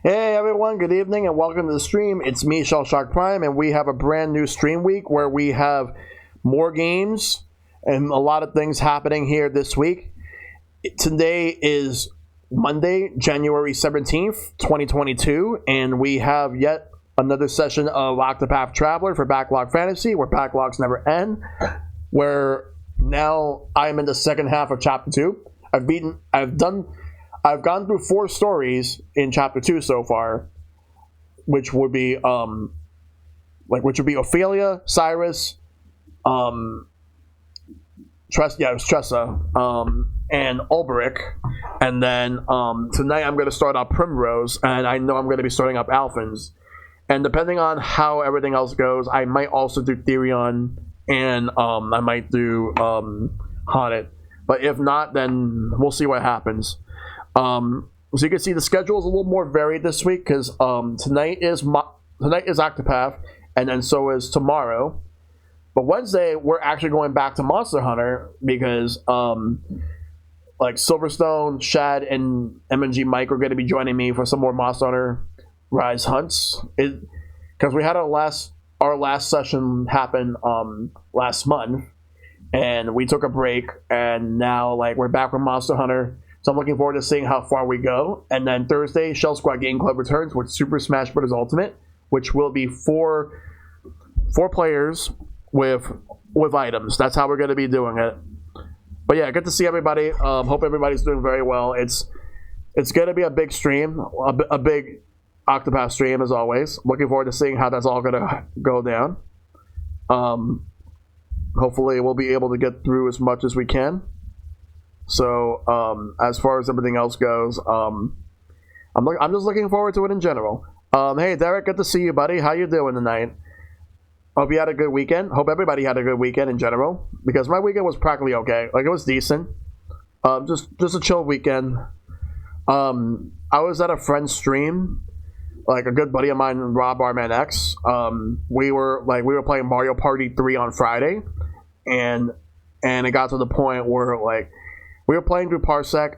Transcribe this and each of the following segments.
Hey everyone, good evening and welcome to the stream. It's me, ShellshockPrime, and we have a brand new stream week where we have more games and a lot of things happening here this week. Today is Monday, January 17th, 2022, and we have yet another session of Octopath Traveler for Backlog Fantasy, where backlogs never end, where now I'm in the second half of Chapter 2. I've gone through 4 stories in Chapter 2 so far, which would be Ophelia, Cyrus, Tressa, and Ulbrich, and then tonight I'm going to start up Primrose, and I know I'm going to be starting up Alphins, and depending on how everything else goes, I might also do Therion, and I might do Haunted, but if not, then we'll see what happens. So you can see the schedule is a little more varied this week because tonight is Octopath, and then so is tomorrow. But Wednesday we're actually going back to Monster Hunter because like Silverstone, Shad, and MNG Mike are going to be joining me for some more Monster Hunter Rise hunts. Because we had our last session happen last month, and we took a break, and now we're back with Monster Hunter. So I'm looking forward to seeing how far we go. And then Thursday, Shell Squad Game Club returns with Super Smash Bros. Ultimate, which will be four players with items. That's how we're going to be doing it. But yeah, good to see everybody. Hope everybody's doing very well. It's going to be a big stream, a big Octopath stream as always. Looking forward to seeing how that's all going to go down. Hopefully we'll be able to get through as much as we can. So as far as everything else goes, I'm just looking forward to it in general. Hey Derek, good to see you, buddy. How you doing tonight? Hope you had a good weekend. Hope everybody had a good weekend in general, because my weekend was practically okay. It was decent. Just a chill weekend. I was at a friend's stream, a good buddy of mine, Rob Arman X. We were playing Mario Party 3 on Friday, and it got to the point where we were playing through Parsec,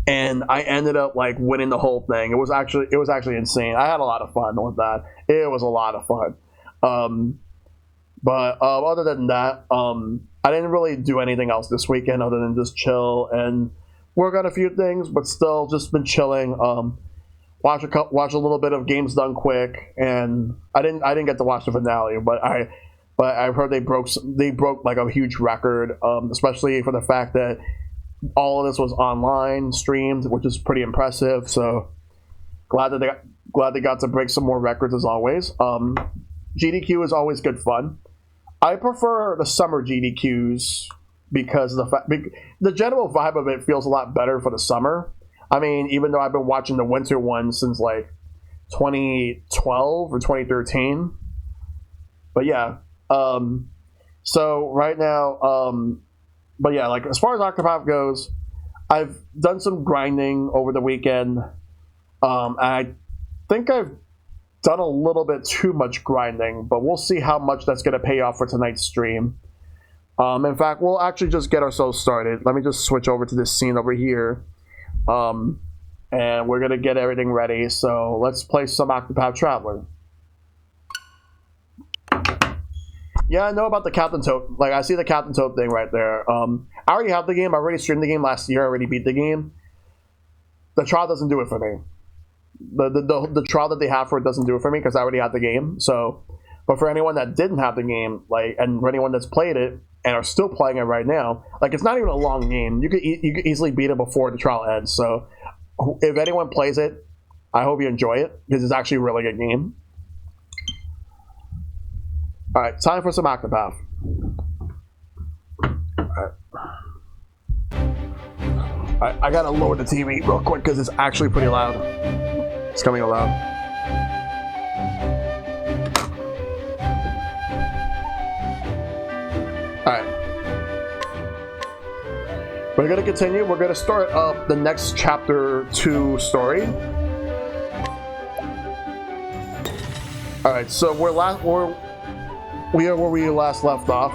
and I ended up winning the whole thing. It was actually insane. I had a lot of fun with that. It was a lot of fun. But other than that, I didn't really do anything else this weekend other than just chill and work on a few things, but still just been chilling. Watch a little bit of Games Done Quick, and I didn't get to watch the finale, but I've heard they broke a huge record, especially for the fact that all of this was online streamed, which is pretty impressive. So glad they got to break some more records as always. GDQ is always good fun. I prefer the summer GDQs because the general vibe of it feels a lot better for the summer. I mean, even though I've been watching the winter one since 2012 or 2013, but yeah. So right now, but yeah, as far as Octopath goes, I've done some grinding over the weekend. I think I've done a little bit too much grinding, but we'll see how much that's going to pay off for tonight's stream. In fact, we'll actually just get ourselves started. Let me just switch over to this scene over here. And we're going to get everything ready. So let's play some Octopath Traveler. Yeah, I know about the Captain Toad. Like, I see the Captain Toad thing right there. I already have the game. I already streamed the game last year. I already beat the game. The trial doesn't do it for me. The trial that they have for it doesn't do it for me because I already had the game. So, but for anyone that didn't have the game, like, and for anyone that's played it and are still playing it right now, like, it's not even a long game. You could easily beat it before the trial ends. So, if anyone plays it, I hope you enjoy it because it's actually a really good game. All right, time for some Octopath. All right, I gotta lower the TV real quick because it's actually pretty loud. It's coming loud. All right. We're gonna continue. We're gonna start up the next chapter 2 story. All right, so we are where we last left off.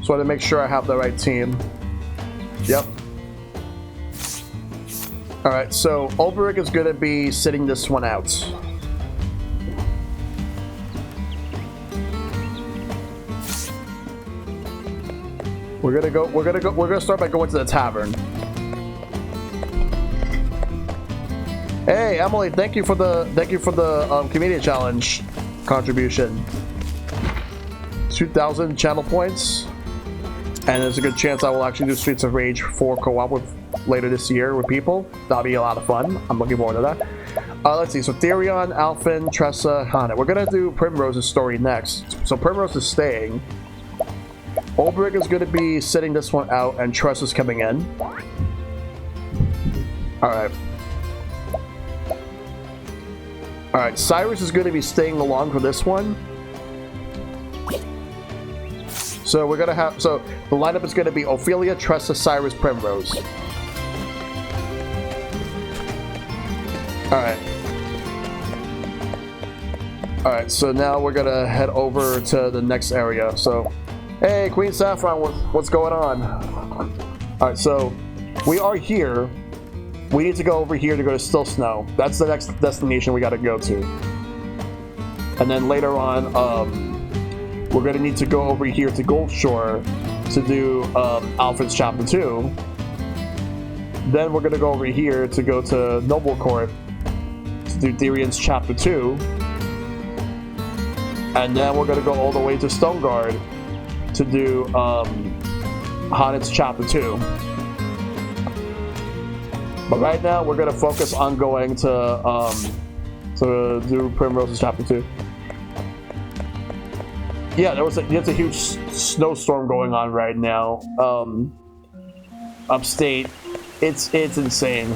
So I want to make sure I have the right team. Yep. All right, so Ulbrich is going to be sitting this one out. We're gonna start by going to the tavern. Hey, Emily, thank you for the community challenge contribution. 2,000 channel points, and there's a good chance I will actually do Streets of Rage 4 co-op with later this year with people. That'll be a lot of fun. I'm looking forward to that. Let's see. So Therion, Alphen, Tressa, Hana. We're gonna do Primrose's story next. So Primrose is staying. Ulbrich is gonna be sitting this one out, and Tressa's coming in. All right. Alright, Cyrus is going to be staying along for this one. So we're going to have... So the lineup is going to be Ophelia, Tressa, Cyrus, Primrose. Alright. Alright, so now we're going to head over to the next area. So, hey, Queen Saffron, what's going on? Alright, so we are here. We need to go over here to go to Still Snow. That's the next destination we got to go to. And then later on, we're going to need to go over here to Gold Shore to do Alfred's Chapter 2. Then we're going to go over here to go to Noble Court to do Therion's Chapter 2. And then we're going to go all the way to Stoneguard to do Hanet's Chapter 2. But right now, we're going to focus on going to do Primrose's Chapter 2. Yeah, there's a huge snowstorm going on right now. Upstate. It's insane.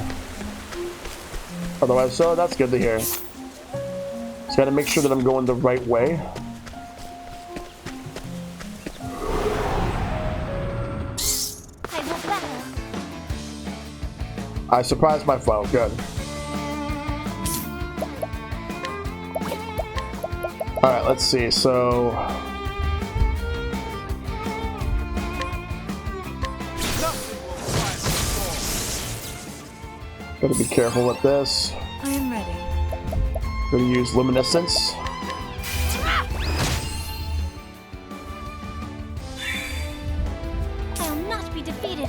Otherwise, so that's good to hear. Just got to make sure that I'm going the right way. I surprised my foe. Good. Alright, let's see. So... Gotta be careful with this. I am ready. Gonna use Luminescence. I will not be defeated.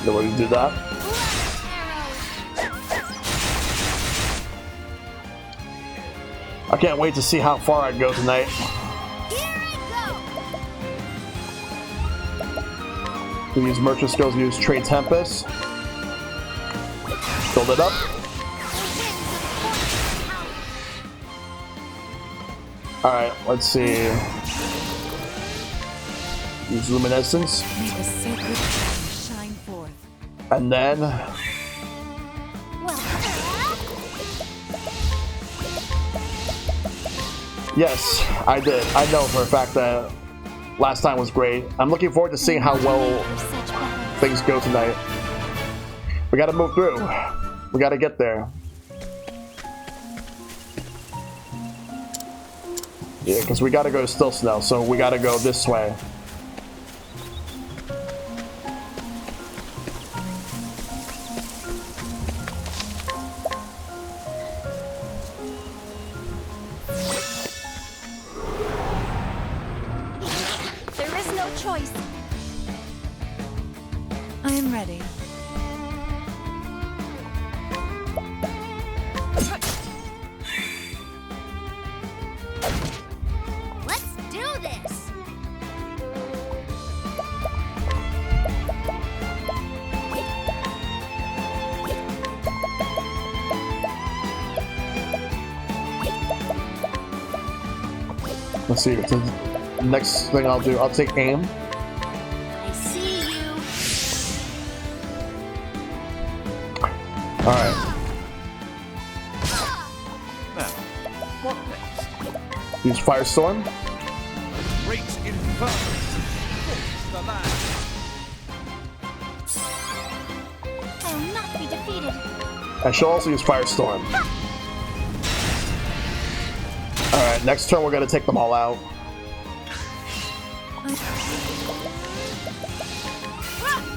The way to do that. I can't wait to see how far I go tonight. We use Merchant Skills, use Trade Tempest. Build it up. Alright, let's see. Use luminescence. May the sacred flame shine forth. And then yes, I did. I know for a fact that last time was great. I'm looking forward to seeing how well things go tonight. We gotta move through. We gotta get there. Yeah, because we gotta go to Still Snow, so we gotta go this way. There is no choice. I am ready. Let's do this. Let's see. The next thing I'll do, I'll take aim. I see you. All right. Now, what next? Use Firestorm. Great Inferno. The land. I will not be defeated. I shall also use Firestorm. Alright, next turn we're gonna take them all out.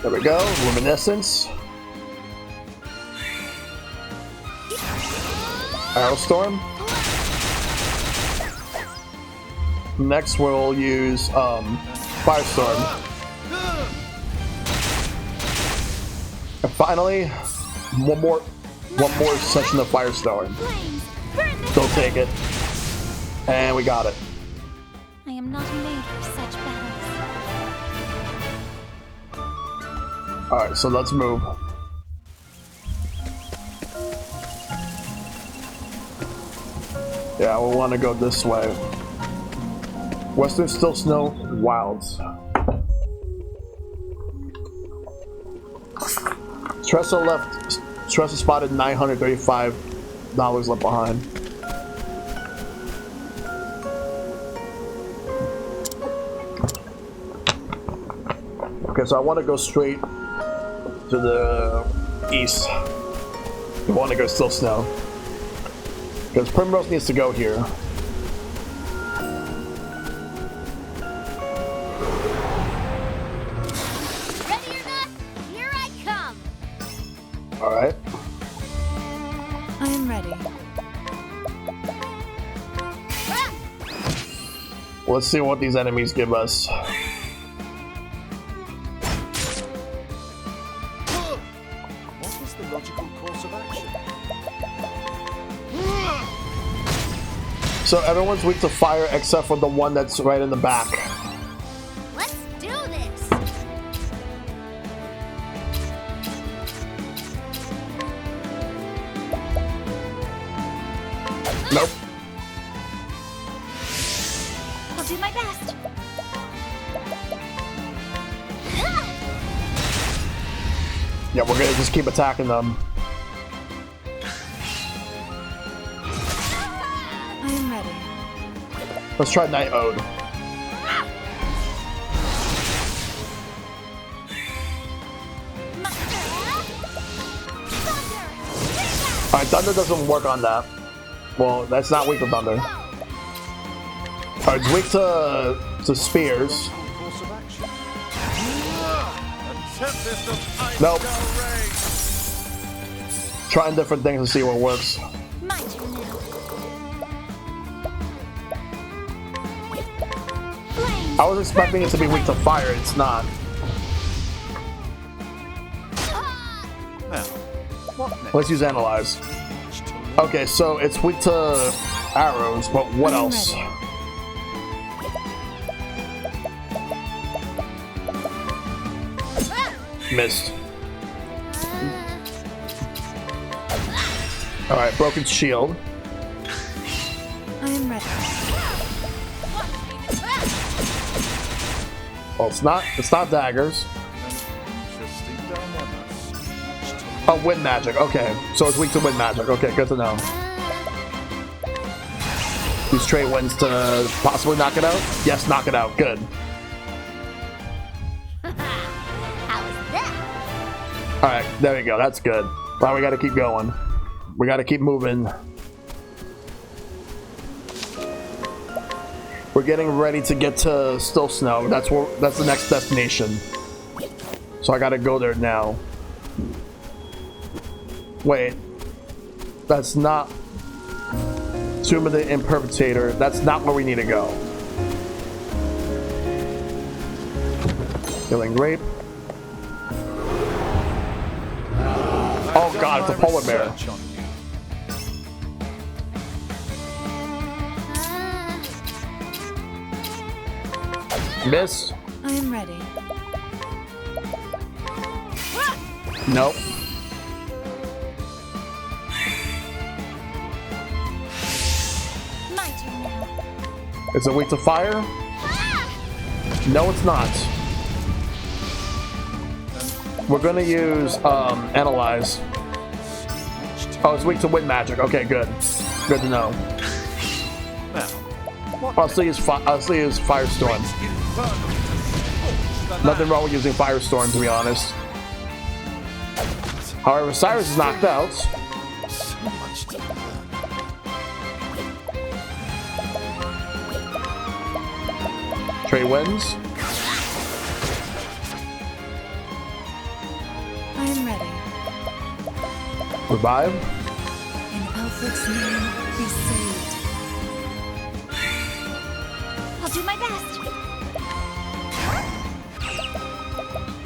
There we go, Luminescence. Aerostorm. Next we'll use Firestorm. And finally, one more session of Firestorm. Flames, burn this Don't take it. And we got it. I am not made for such battles. Alright, so let's move. Yeah, we'll want to go this way. Western Still Snow Wilds. Tressa spotted $935 left behind. Okay, so I want to go straight to the east. I want to go Still Snow. Because Primrose needs to go here. Ready or not, here I come. Alright. I am ready. Let's see what these enemies give us. What is the logical course of action? So everyone's weak to fire except for the one that's right in the back. Let's do this. Nope. I'll do my best. Yeah, we're gonna just keep attacking them. I am ready. Let's try Night Ode. Alright, Thunder doesn't work on that. Well, that's not weak to Thunder. Alright, it's weak to Spears. Course of action. A tempest of ice Nope. shall reign. Trying different things to see what works. My turn now. Flames, I was expecting it to be weak to fire, it's not. Now, what next? Let's use Analyze. Okay, so it's weak to arrows, but what I'm else? ready. Missed. Alright, Broken Shield. I am ready. Well, it's not daggers. Interesting dilemma. Oh, wind magic. Okay, so it's weak to wind magic. Okay, good to know. Use straight winds to possibly knock it out. Yes, knock it out. Good. How is that? All right, there you go. That's good. Well, we got to keep going. We got to keep moving. We're getting ready to get to Still Snow. That's the next destination. So I got to go there now. Wait, that's not Tomb of the Imperpetrator. That's not where we need to go. Killing Grape. Oh god, it's a polar bear. Miss. I am ready. Nope. My turn now. Is it weak to fire? No, it's not. We're gonna use Analyze. Oh, it's weak to wind magic. Okay, good. Good to know. I'll still use Firestorm. Nothing wrong with using Firestorm, to be honest. However, Cyrus is knocked out. So much to learn. Trey wins. I am ready. Revive. In Alfred's name, be saved. I'll do my best.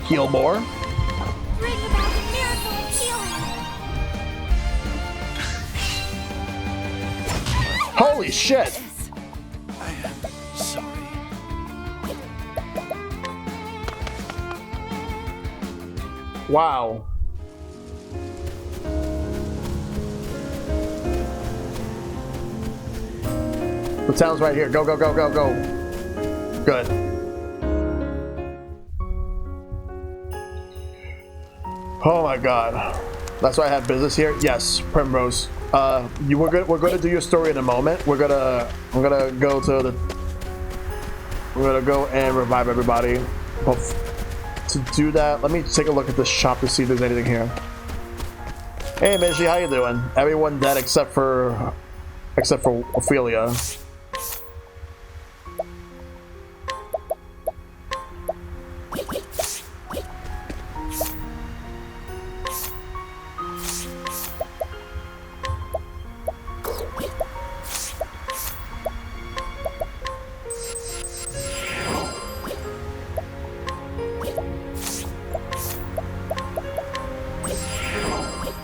Heal more. Bring about a miracle of healing. Holy shit! I am sorry. Wow. The town's right here. Go, go, go, go, go. Good. Oh my god. That's why I have business here. Yes, Primrose. We're gonna do your story in a moment. We're gonna go to the. We're gonna go and revive everybody. But to do that, let me take a look at the shop to see if there's anything here. Hey, Mishi, how you doing? Everyone dead except for Ophelia.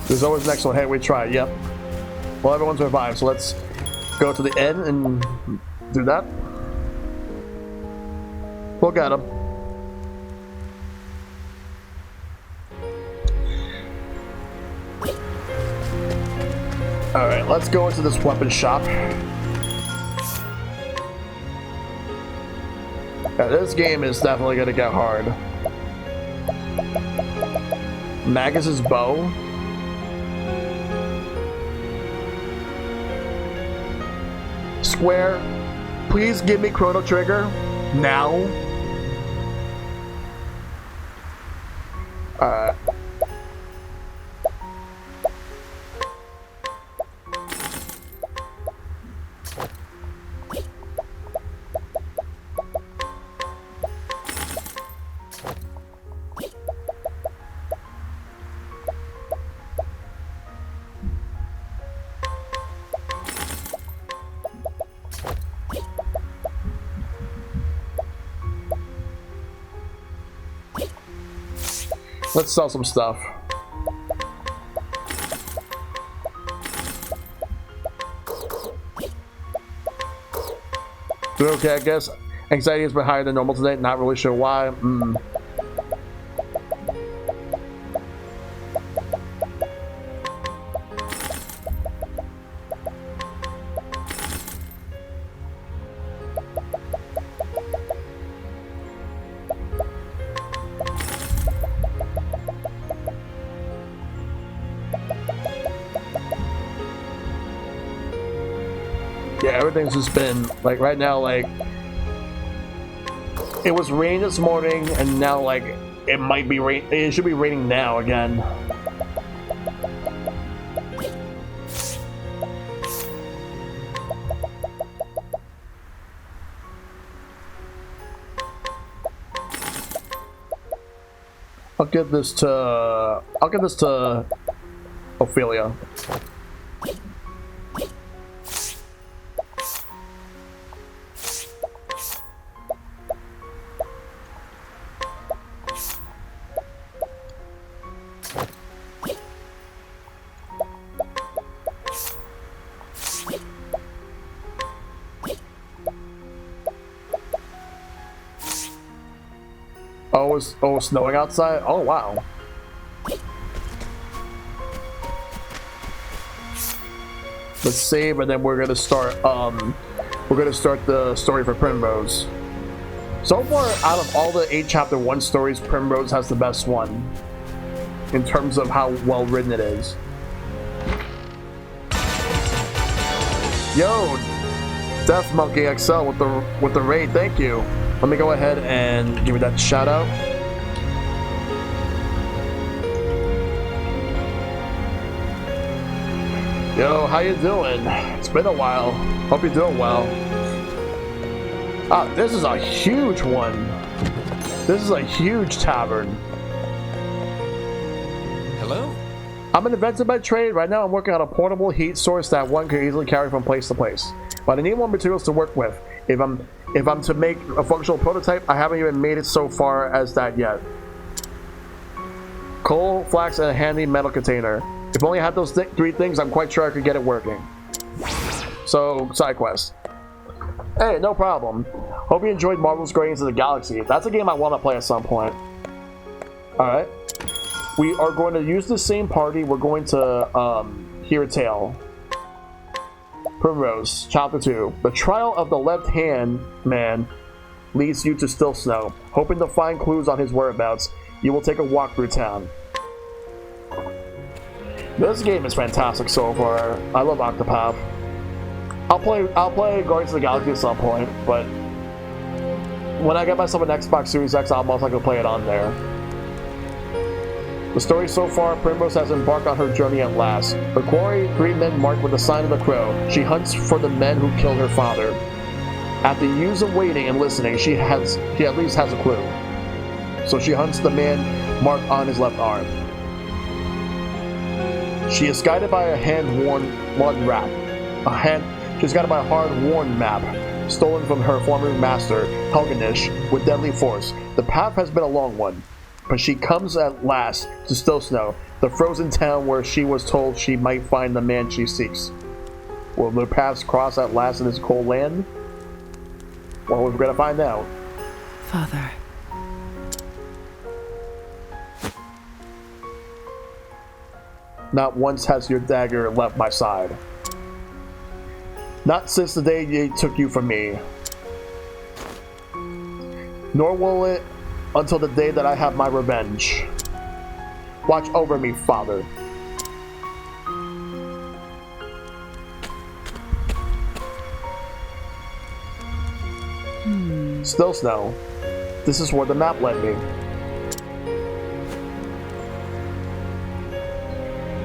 There's always the next one. Hey, we tried. Yep. Well, everyone's revived, so let's go to the end and do that. We'll get him. Alright, let's go into this weapon shop. Yeah, this game is definitely gonna get hard. Magus's bow. Square, please give me Chrono Trigger now. Let's sell some stuff. Okay, I guess anxiety has been higher than normal today. Not really sure why. everything's just been like right now. Like it was rain this morning, and now like it might be rain. It should be raining now again. I'll give this to Ophelia. Oh, it's snowing outside? Oh, wow. Let's save, and then we're gonna start the story for Primrose. So far, out of all the 8 chapter 1 stories, Primrose has the best one in terms of how well written it is. Yo, Death Monkey XL with the raid, thank you. Let me go ahead and give you that shout out. Yo, how you doing? It's been a while. Hope you're doing well. Ah, this is a huge one. This is a huge tavern. Hello? I'm an inventor by trade. Right now I'm working on a portable heat source that one can easily carry from place to place. But I need more materials to work with. If I'm to make a functional prototype, I haven't even made it so far as that yet. Coal, flax, and a handy metal container. If only I had those 3 things, I'm quite sure I could get it working. So, side quest. Hey, no problem. Hope you enjoyed Marvel's Guardians of the Galaxy. That's a game I want to play at some point. Alright. We are going to use the same party. We're going to hear a tale. Primrose, Chapter 2. The trial of the left-hand man leads you to Still Snow. Hoping to find clues on his whereabouts, you will take a walk through town. This game is fantastic so far. I love Octopath. I'll play Guardians of the Galaxy at some point, but when I get myself an Xbox Series X, I'll most likely play it on there. The story so far, Primrose has embarked on her journey at last. Her quarry, 3 men marked with the sign of the crow. She hunts for the men who killed her father. After years of waiting and listening, she at least has a clue. So she hunts the man marked on his left arm. She is guided by a hand-worn map, stolen from her former master, Helganish, with deadly force. The path has been a long one, but she comes at last to Still Snow, the frozen town where she was told she might find the man she seeks. Will their paths cross at last in this cold land? Well, we're gonna find out. Father. Not once has your dagger left my side. Not since the day they took you from me. Nor will it until the day that I have my revenge. Watch over me, Father. Still Snow. This is where the map led me.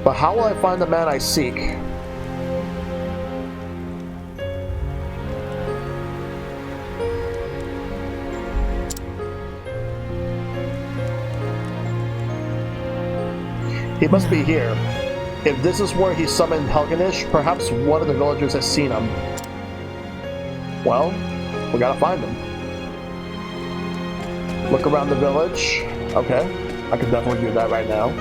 But how will I find the man I seek? He must be here. If this is where he summoned Helganish, perhaps one of the villagers has seen him. Well, we gotta find him. Look around the village. Okay, I can definitely do that right now.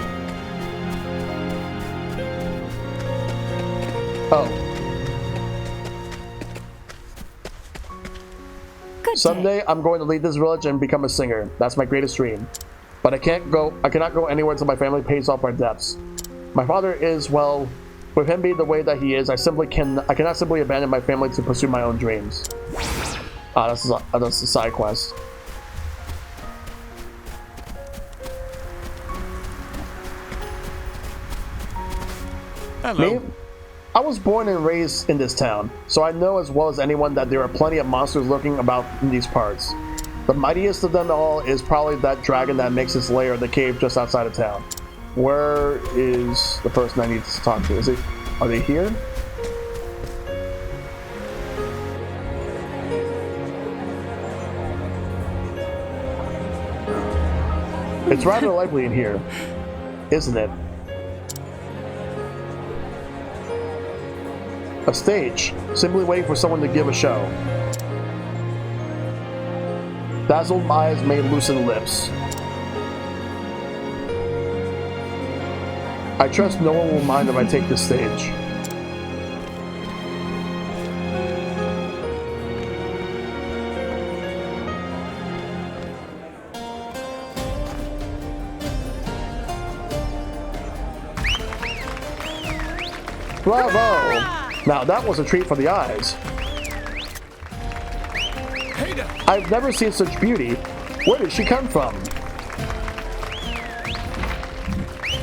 Oh. Someday I'm going to leave this village and become a singer. That's my greatest dream. But I cannot go anywhere until my family pays off our debts. My father is, well, with him being the way that he is, I cannot simply abandon my family to pursue my own dreams. Ah, that's a side quest. Hello. Me? I was born and raised in this town, so I know as well as anyone that there are plenty of monsters lurking about in these parts. The mightiest of them all is probably that dragon that makes its lair in the cave just outside of town. Where is the person I need to talk to? Are they here? It's rather lively in here, isn't it? A stage, simply waiting for someone to give a show. Dazzled eyes made loosened lips. I trust no one will mind if I take this stage. Bravo! Now that was a treat for the eyes. I've never seen such beauty. Where did she come from?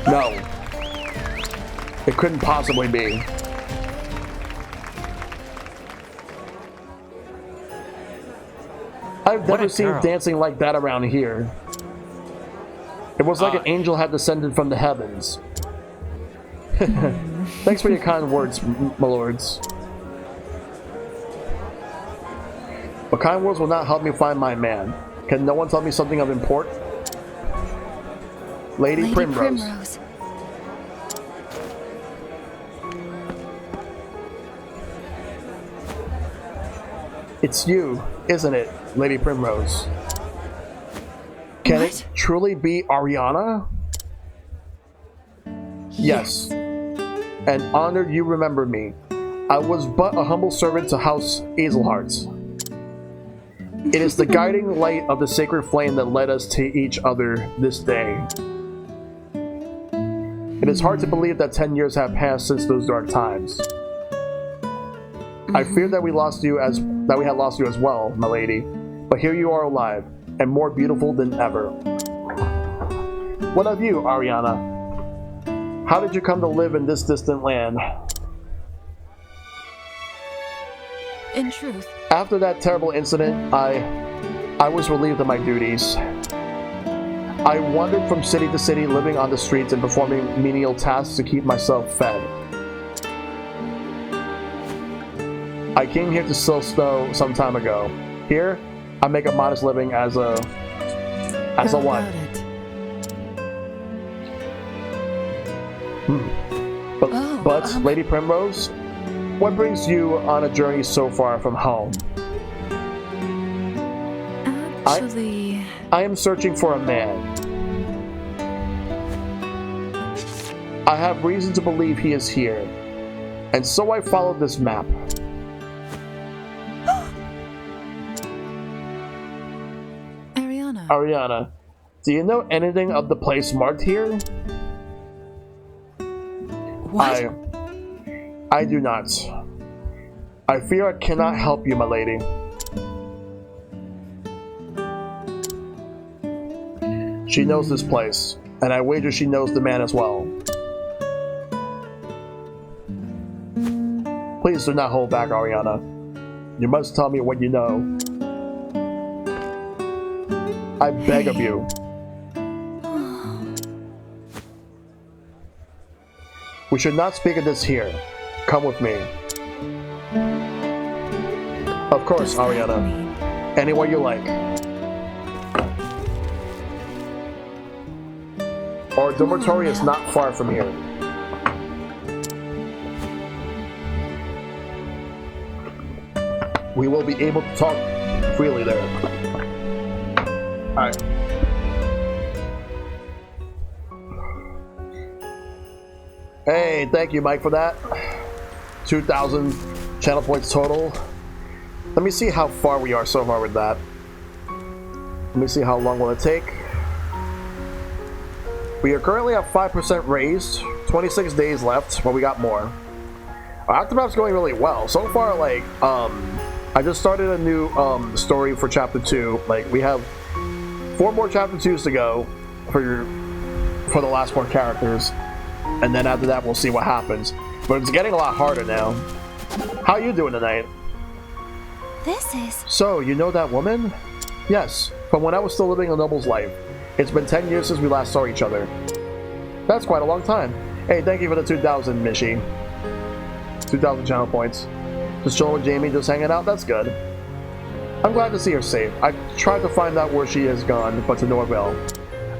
No. It couldn't possibly be. I've never seen dancing like that around here. It was like an angel had descended from the heavens. Thanks for your kind words, my lords. But kind words will not help me find my man. Can no one tell me something of import? Lady Primrose. It's you, isn't it, Lady Primrose? Can it truly be Ariana? Yes. And honored you remember me. I was but a humble servant to House Hazelheart. It is the guiding light of the sacred flame that led us to each other this day. It is hard to believe that 10 years have passed since those dark times. I feared that we had lost you as well, my lady. But here you are alive, and more beautiful than ever. What of you, Ariana? How did you come to live in this distant land? In truth, after that terrible incident, I was relieved of my duties. I wandered from city to city, living on the streets and performing menial tasks to keep myself fed. I came here to sell snow some time ago. Here, I make a modest living as a what? But Lady Primrose, what brings you on a journey so far from home? Actually, I am searching for a man. I have reason to believe he is here, and so I followed this map. Ariana, do you know anything of the place marked here? what? I do not. I fear I cannot help you, my lady. She knows this place, and I wager she knows the man as well. Please do not hold back, Ariana. You must tell me what you know. I beg of you. We should not speak of this here. Come with me. Of course, Ariana. Anywhere you like. Our dormitory is not far from here. We will be able to talk freely there. Alright. Hey, thank you, Mike, for that. 2,000 channel points total. Let me see how far we are so far with that. Let me see how long will it take. We are currently at 5% raised, 26 days left, but we got more. Our Octopath's going really well. So far, like, I just started a new story for Chapter 2. Like, we have 4 more Chapter 2s to go for the last 4 characters. And then after that, we'll see what happens. But it's getting a lot harder now. How you doing tonight? This is... So, you know that woman? Yes, from when I was still living a noble's life. It's been 10 years since we last saw each other. That's quite a long time. Hey, thank you for the 2,000, Mishi. 2,000 channel points. Just chilling with Jamie, just hanging out? That's good. I'm glad to see her safe. I tried to find out where she has gone, but to no avail.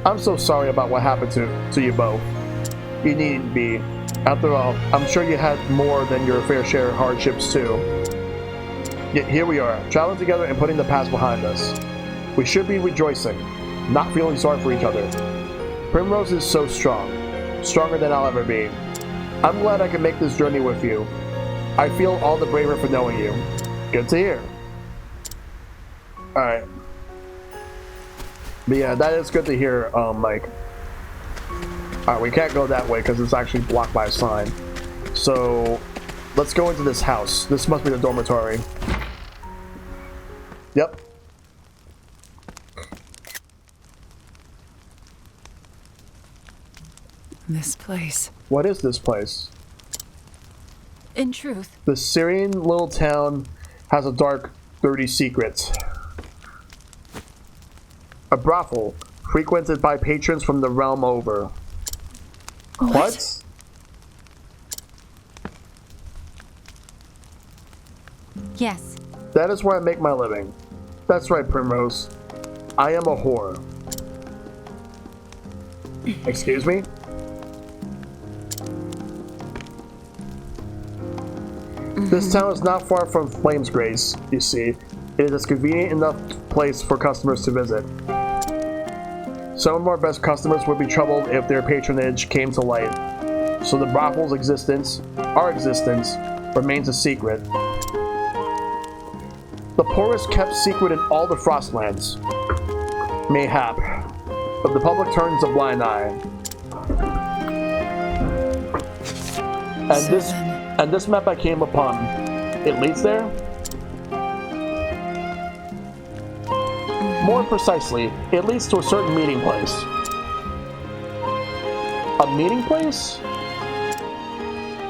I'm so sorry about what happened to you both. You needn't be. After all, I'm sure you had more than your fair share of hardships too. Yet here we are, traveling together and putting the past behind us. We should be rejoicing, not feeling sorry for each other. Primrose is so strong, stronger than I'll ever be. I'm glad I can make this journey with you. I feel all the braver for knowing you. Good to hear. Alright. But yeah, that is good to hear, Mike. Alright, we can't go that way because it's actually blocked by a sign. So, let's go into this house. This must be the dormitory. Yep. This place. What is this place? In truth. The Syrian little town has a dark, dirty secret. A brothel frequented by patrons from the realm over. What? Yes. That is where I make my living. That's right, Primrose. I am a whore. Excuse me? This town is not far from Flamesgrace, you see. It is a convenient enough place for customers to visit. Some of our best customers would be troubled if their patronage came to light. So the brothel's existence, our existence, remains a secret. The poorest kept secret in all the Frostlands. Mayhap, but the public turns a blind eye. And this map I came upon, it leads there? More precisely, it leads to a certain meeting place. A meeting place?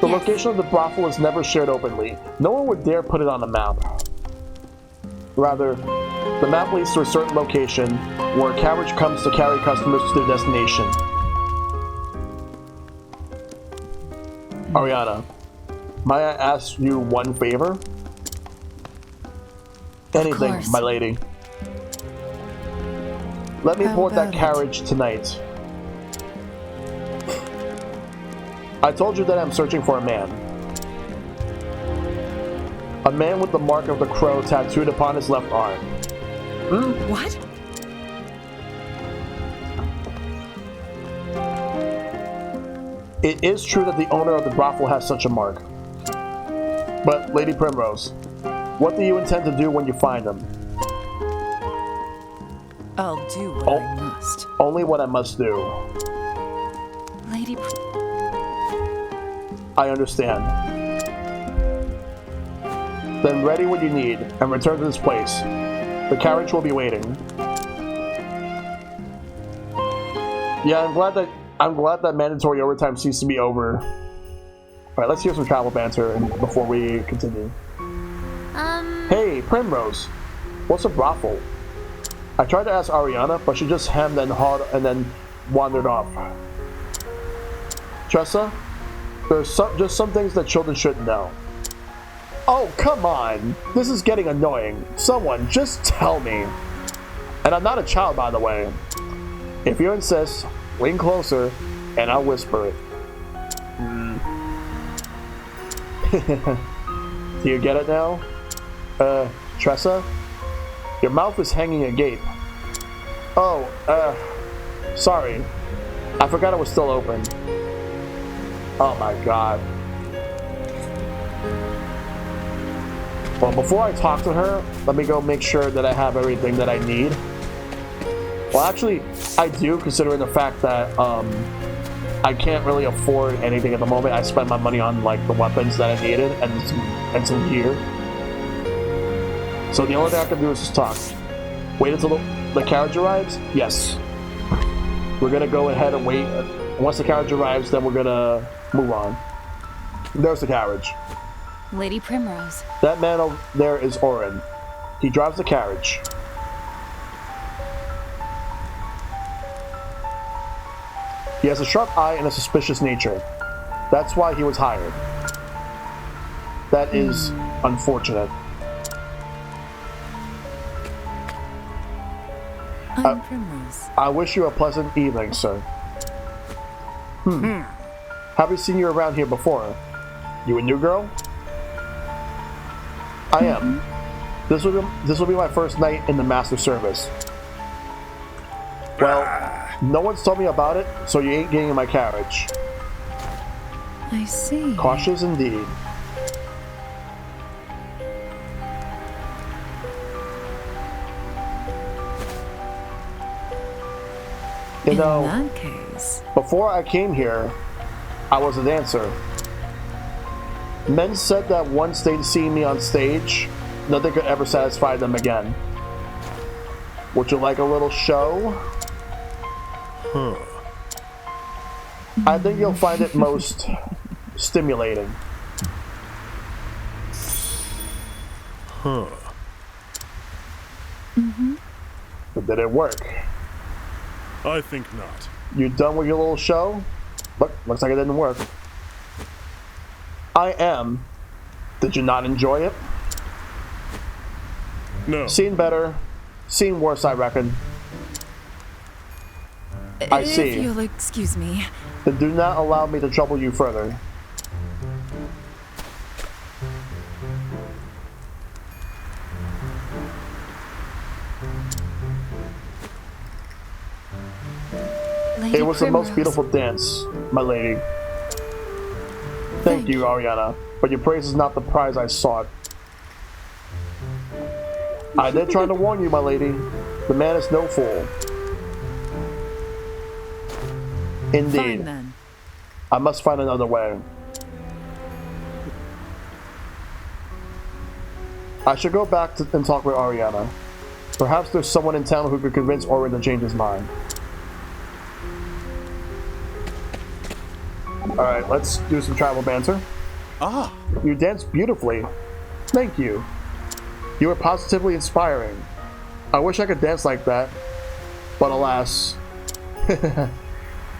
The location of the brothel is never shared openly. No one would dare put it on a map. Rather, the map leads to a certain location where a carriage comes to carry customers to their destination. Ariana, may I ask you one favor? Anything, my lady. Let me board that carriage tonight. I told you that I'm searching for a man. A man with the mark of the crow tattooed upon his left arm. What? It is true that the owner of the brothel has such a mark. But, Lady Primrose, what do you intend to do when you find him? I'll do what I must. Only what I must do. Lady I understand. Then ready what you need, and return to this place. The carriage will be waiting. Yeah, I'm glad that mandatory overtime seems to be over. Alright, let's hear some travel banter before we continue. Hey, Primrose. What's a brothel? I tried to ask Ariana, but she just hemmed and hawed and then wandered off. Tressa, there's just some things that children shouldn't know. Oh, come on! This is getting annoying. Someone, just tell me. And I'm not a child, by the way. If you insist, lean closer, and I'll whisper it. Do you get it now? Tressa? Your mouth is hanging agape. Oh, sorry. I forgot it was still open. Oh my god. Well, before I talk to her, let me go make sure that I have everything that I need. Well, actually, I do, considering the fact that, I can't really afford anything at the moment. I spend my money on, like, the weapons that I needed and some gear. So the only thing I can do is just talk. Wait until the carriage arrives? Yes. We're gonna go ahead and wait. Once the carriage arrives, then we're gonna move on. There's the carriage. Lady Primrose. That man over there is Orin. He drives the carriage. He has a sharp eye and a suspicious nature. That's why he was hired. That is unfortunate. I'm Primrose. I wish you a pleasant evening, sir. Haven't seen you around here before. You a new girl? I am. This will be my first night in the master service. Well, no one's told me about it, so you ain't getting in my carriage. I see. Cautious indeed. You know, In that case, before I came here, I was a dancer. Men said that once they'd seen me on stage, nothing could ever satisfy them again. Would you like a little show? I think you'll find it most stimulating. But did it work? I think not. You done with your little show? Looks like it didn't work. I am. Did you not enjoy it? No. Seen better, seen worse, I reckon. I see. If you'll excuse me. Then do not allow me to trouble you further. Lady It was the most Primrose. beautiful dance, my lady. Thank you, Ariana, but your praise is not the prize I sought. I did try to warn you, my lady. The man is no fool. Indeed. Fine then. I must find another way. I should go back and talk with Ariana. Perhaps there's someone in town who could convince Orin to change his mind. Alright, let's do some travel banter. Ah, You danced beautifully. Thank you. You were positively inspiring. I wish I could dance like that. But alas.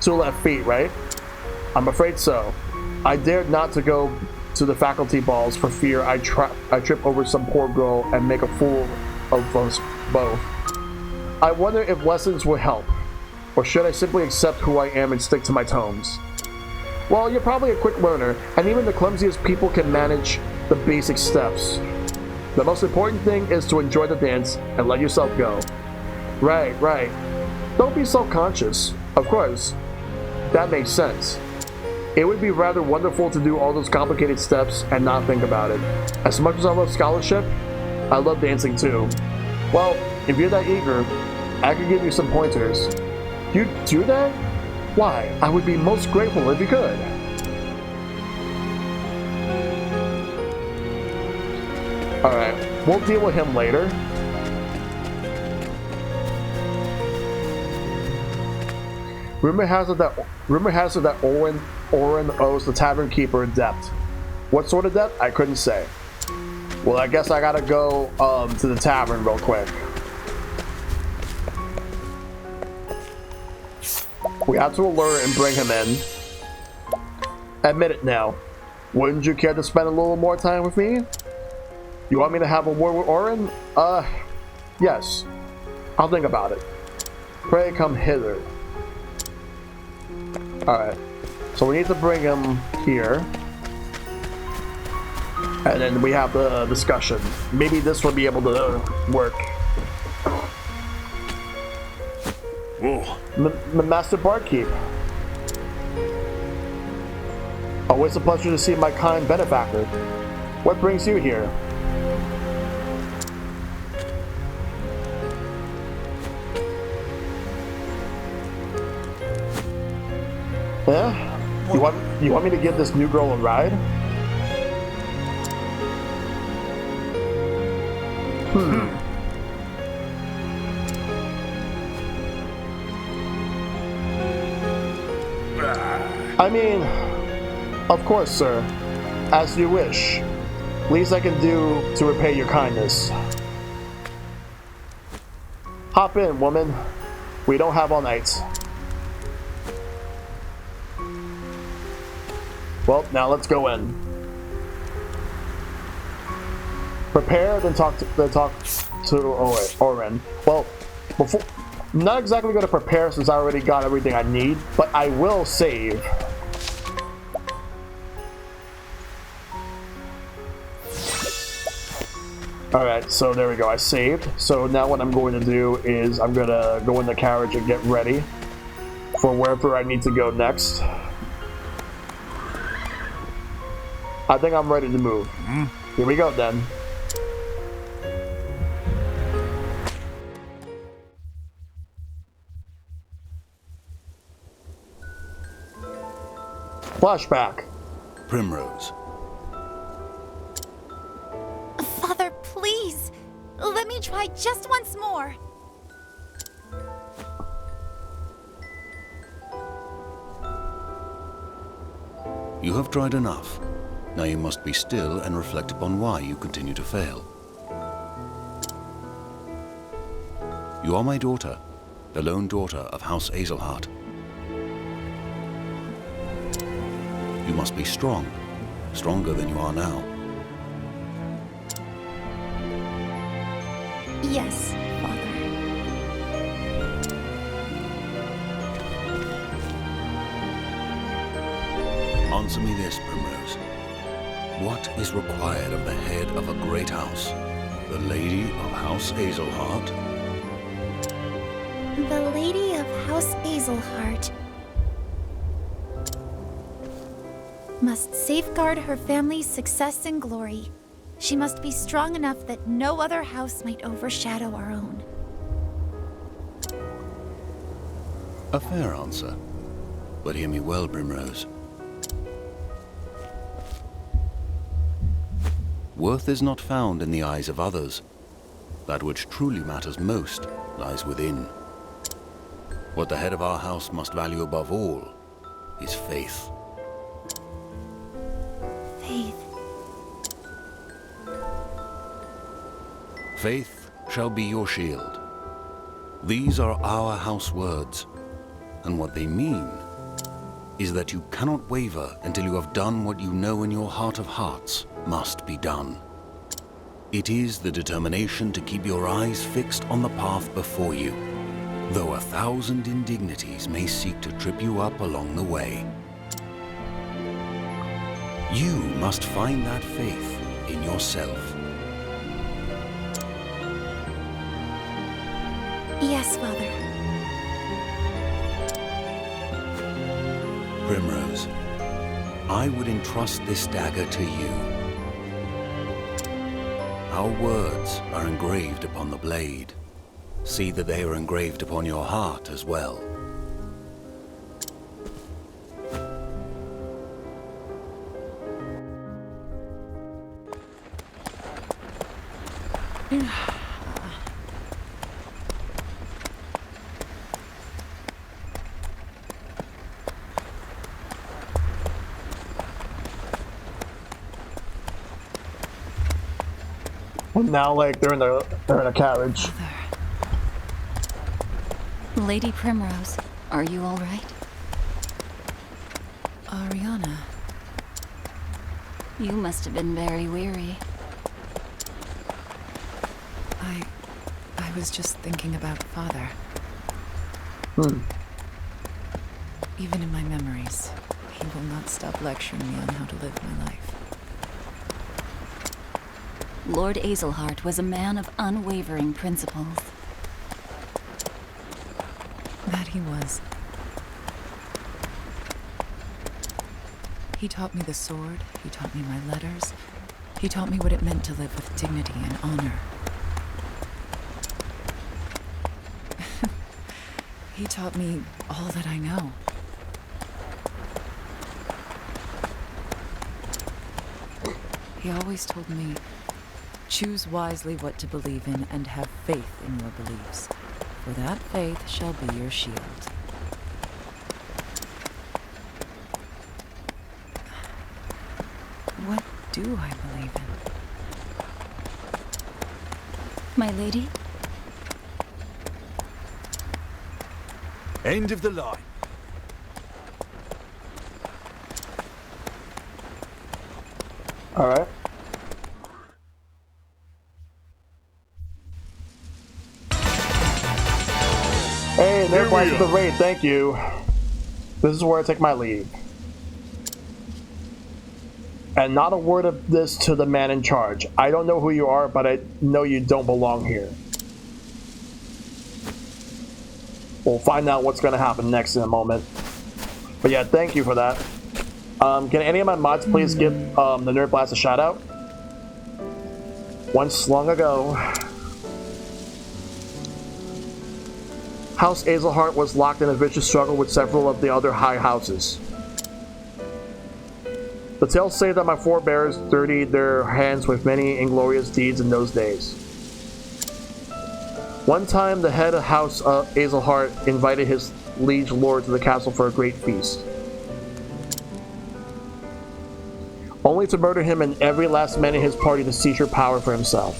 Two left feet, right? I'm afraid so. I dared not to go to the faculty balls for fear I trip over some poor girl and make a fool of us both. I wonder if lessons will help. Or should I simply accept who I am and stick to my tomes? Well, you're probably a quick learner, and even the clumsiest people can manage the basic steps. The most important thing is to enjoy the dance and let yourself go. Right. Don't be self-conscious. Of course, that makes sense. It would be rather wonderful to do all those complicated steps and not think about it. As much as I love scholarship, I love dancing too. Well, if you're that eager, I could give you some pointers. You do that? Why, I would be most grateful if you could. Alright, we'll deal with him later. Rumor has it that Orin owes the tavern keeper a debt. What sort of debt? I couldn't say. Well, I guess I gotta go to the tavern real quick. We have to allure and bring him in. Admit it now. Wouldn't you care to spend a little more time with me? You want me to have a word with Orin? Yes. I'll think about it. Pray come hither. Alright. So we need to bring him here. And then we have the discussion. Maybe this will be able to work. whoa. Master Barkeep. Always a pleasure to see my kind benefactor. What brings you here? Yeah? You want me to give this new girl a ride? I mean, of course, sir. As you wish. Least I can do to repay your kindness. Hop in, woman. We don't have all night. Well, now let's go in. Prepare, then talk to Oren. Well, before, I'm not exactly going to prepare since I already got everything I need, but I will save. Alright, so there we go, I saved. So now what I'm going to do is I'm going to go in the carriage and get ready for wherever I need to go next. I think I'm ready to move. Here we go then. Flashback. Primrose. Father, please. Let me try just once more. You have tried enough. Now you must be still and reflect upon why you continue to fail. You are my daughter, the lone daughter of House Azelhart. You must be strong, stronger than you are now. Yes, Father. Answer me this, Primrose. What is required of the head of a great house? The Lady of House Azelhart? The Lady of House Azelhart must safeguard her family's success and glory. She must be strong enough that no other house might overshadow our own. A fair answer. But hear me well, Primrose. Worth is not found in the eyes of others. That which truly matters most lies within. What the head of our house must value above all is faith. Faith. Faith shall be your shield. These are our house words, and what they mean is that you cannot waver until you have done what you know in your heart of hearts must be done. It is the determination to keep your eyes fixed on the path before you, though 1,000 indignities may seek to trip you up along the way. You must find that faith in yourself. Yes, Father. Primrose, I would entrust this dagger to you. Our words are engraved upon the blade. See that they are engraved upon your heart as well. Well, now, like, they're in a carriage. Lady Primrose, are you all right? Ariana, You must have been very weary. I was just thinking about Father. Even in my memories, he will not stop lecturing me on how to live my life. Lord Azelhart was a man of unwavering principles. That he was. He taught me the sword, he taught me my letters, he taught me what it meant to live with dignity and honor. He taught me all that I know. He always told me, choose wisely what to believe in and have faith in your beliefs, for that faith shall be your shield. What do I believe in? My lady? End of the line. All right. Hey, no flies to the raid. Thank you. This is where I take my leave. And not a word of this to the man in charge. I don't know who you are, but I know you don't belong here. We'll find out what's going to happen next in a moment. But yeah, thank you for that. Can any of my mods please give the Nerd Blast a shout out? Once long ago, House Azelhart was locked in a vicious struggle with several of the other high houses. The tales say that my forebears dirtied their hands with many inglorious deeds in those days. One time, the head of House Azelhart invited his liege lord to the castle for a great feast, only to murder him and every last man in his party to seizure power for himself.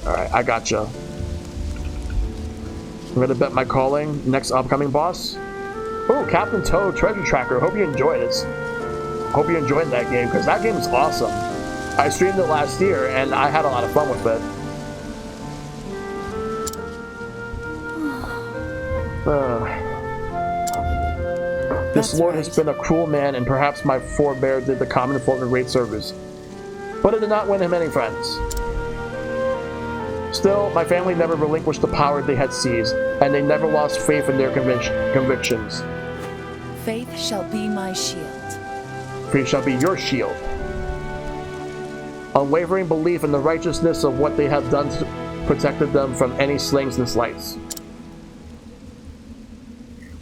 Alright, I gotcha. I'm gonna bet my calling. Next upcoming boss. Oh, Captain Toad Treasure Tracker. Hope you enjoyed it. Hope you enjoyed that game, because that game is awesome. I streamed it last year, and I had a lot of fun with it. This lord has been a cruel man, and perhaps my forebear did the common folk a great service. But it did not win him any friends. Still, my family never relinquished the power they had seized, and they never lost faith in their convictions. Faith shall be my shield. Faith shall be your shield. Unwavering belief in the righteousness of what they have done protected them from any slings and slights.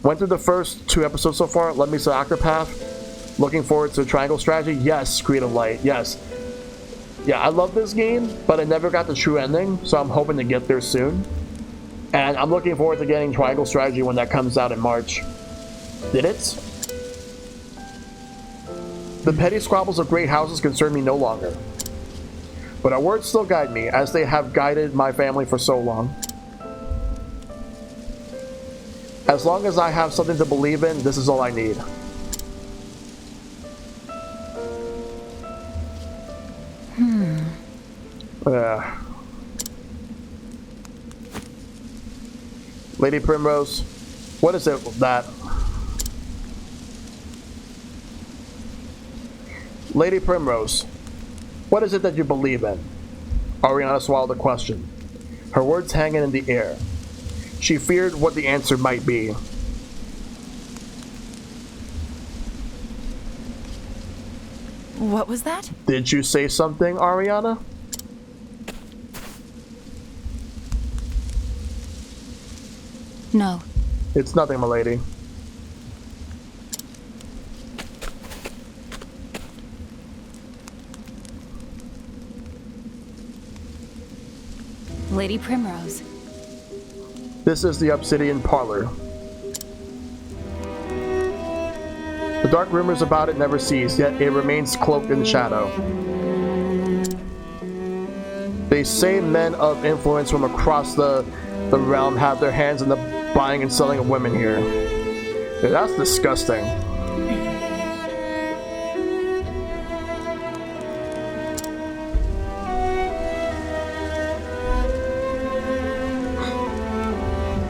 Went through the first 2 episodes so far. Let me say Octopath. Looking forward to Triangle Strategy. Yes, Creed of Light. Yes. Yeah, I love this game, but I never got the true ending, so I'm hoping to get there soon. And I'm looking forward to getting Triangle Strategy when that comes out in March. Did it? The petty squabbles of great houses concern me no longer. But our words still guide me, as they have guided my family for so long. As long as I have something to believe in, this is all I need. Lady Primrose, what is it that... Lady Primrose, what is it that you believe in? Ariana swallowed the question, her words hanging in the air. She feared what the answer might be. What was that? Did you say something, Ariana? No. It's nothing, my lady. Lady Primrose. This is the Obsidian Parlor. The dark rumors about it never cease, yet it remains cloaked in shadow. They say men of influence from across the realm have their hands in the buying and selling of women here. Dude, that's disgusting.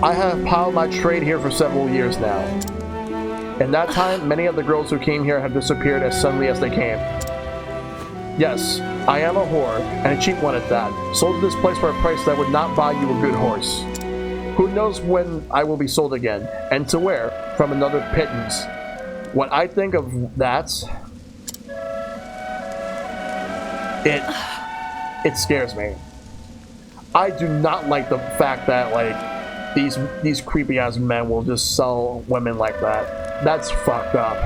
I have piled my trade here for several years now. In that time, many of the girls who came here have disappeared as suddenly as they came. Yes, I am a whore, and a cheap one at that, sold to this place for a price that would not buy you a good horse. Who knows when I will be sold again, and to where, from another pittance. What I think of that, it scares me. I do not like the fact that, like, these creepy ass men will just sell women like that. That's fucked up.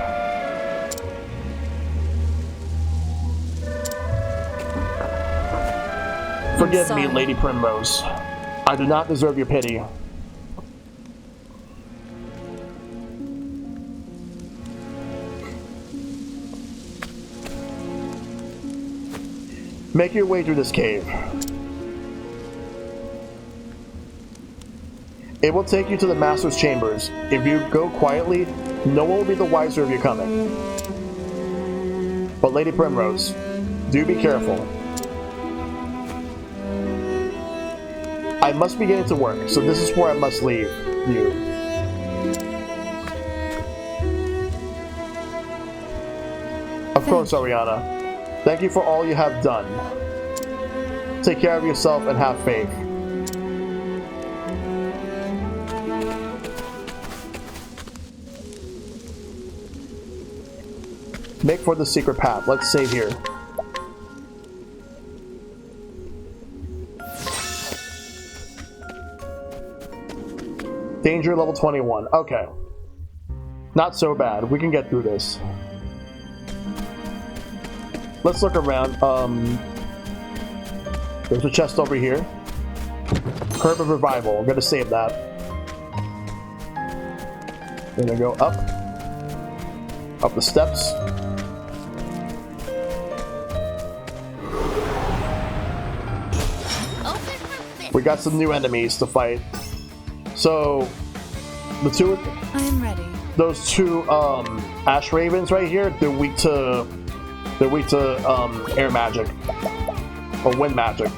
Forgive me, Lady Primrose. I do not deserve your pity. Make your way through this cave. It will take you to the Master's chambers. If you go quietly, no one will be the wiser of your coming. But Lady Primrose, do be careful. I must be getting to work, so this is where I must leave you. Of course, Ariana. Thank you for all you have done. Take care of yourself and have faith. Make for the secret path. Let's save here. Danger level 21. Okay. Not so bad. We can get through this. Let's look around. There's a chest over here. Herb of Revival. I'm gonna save that. Then I go up. Up the steps. We got some new enemies to fight. So, the two... I am ready. Those two, Ash Ravens right here, they're weak to air magic. Or wind magic.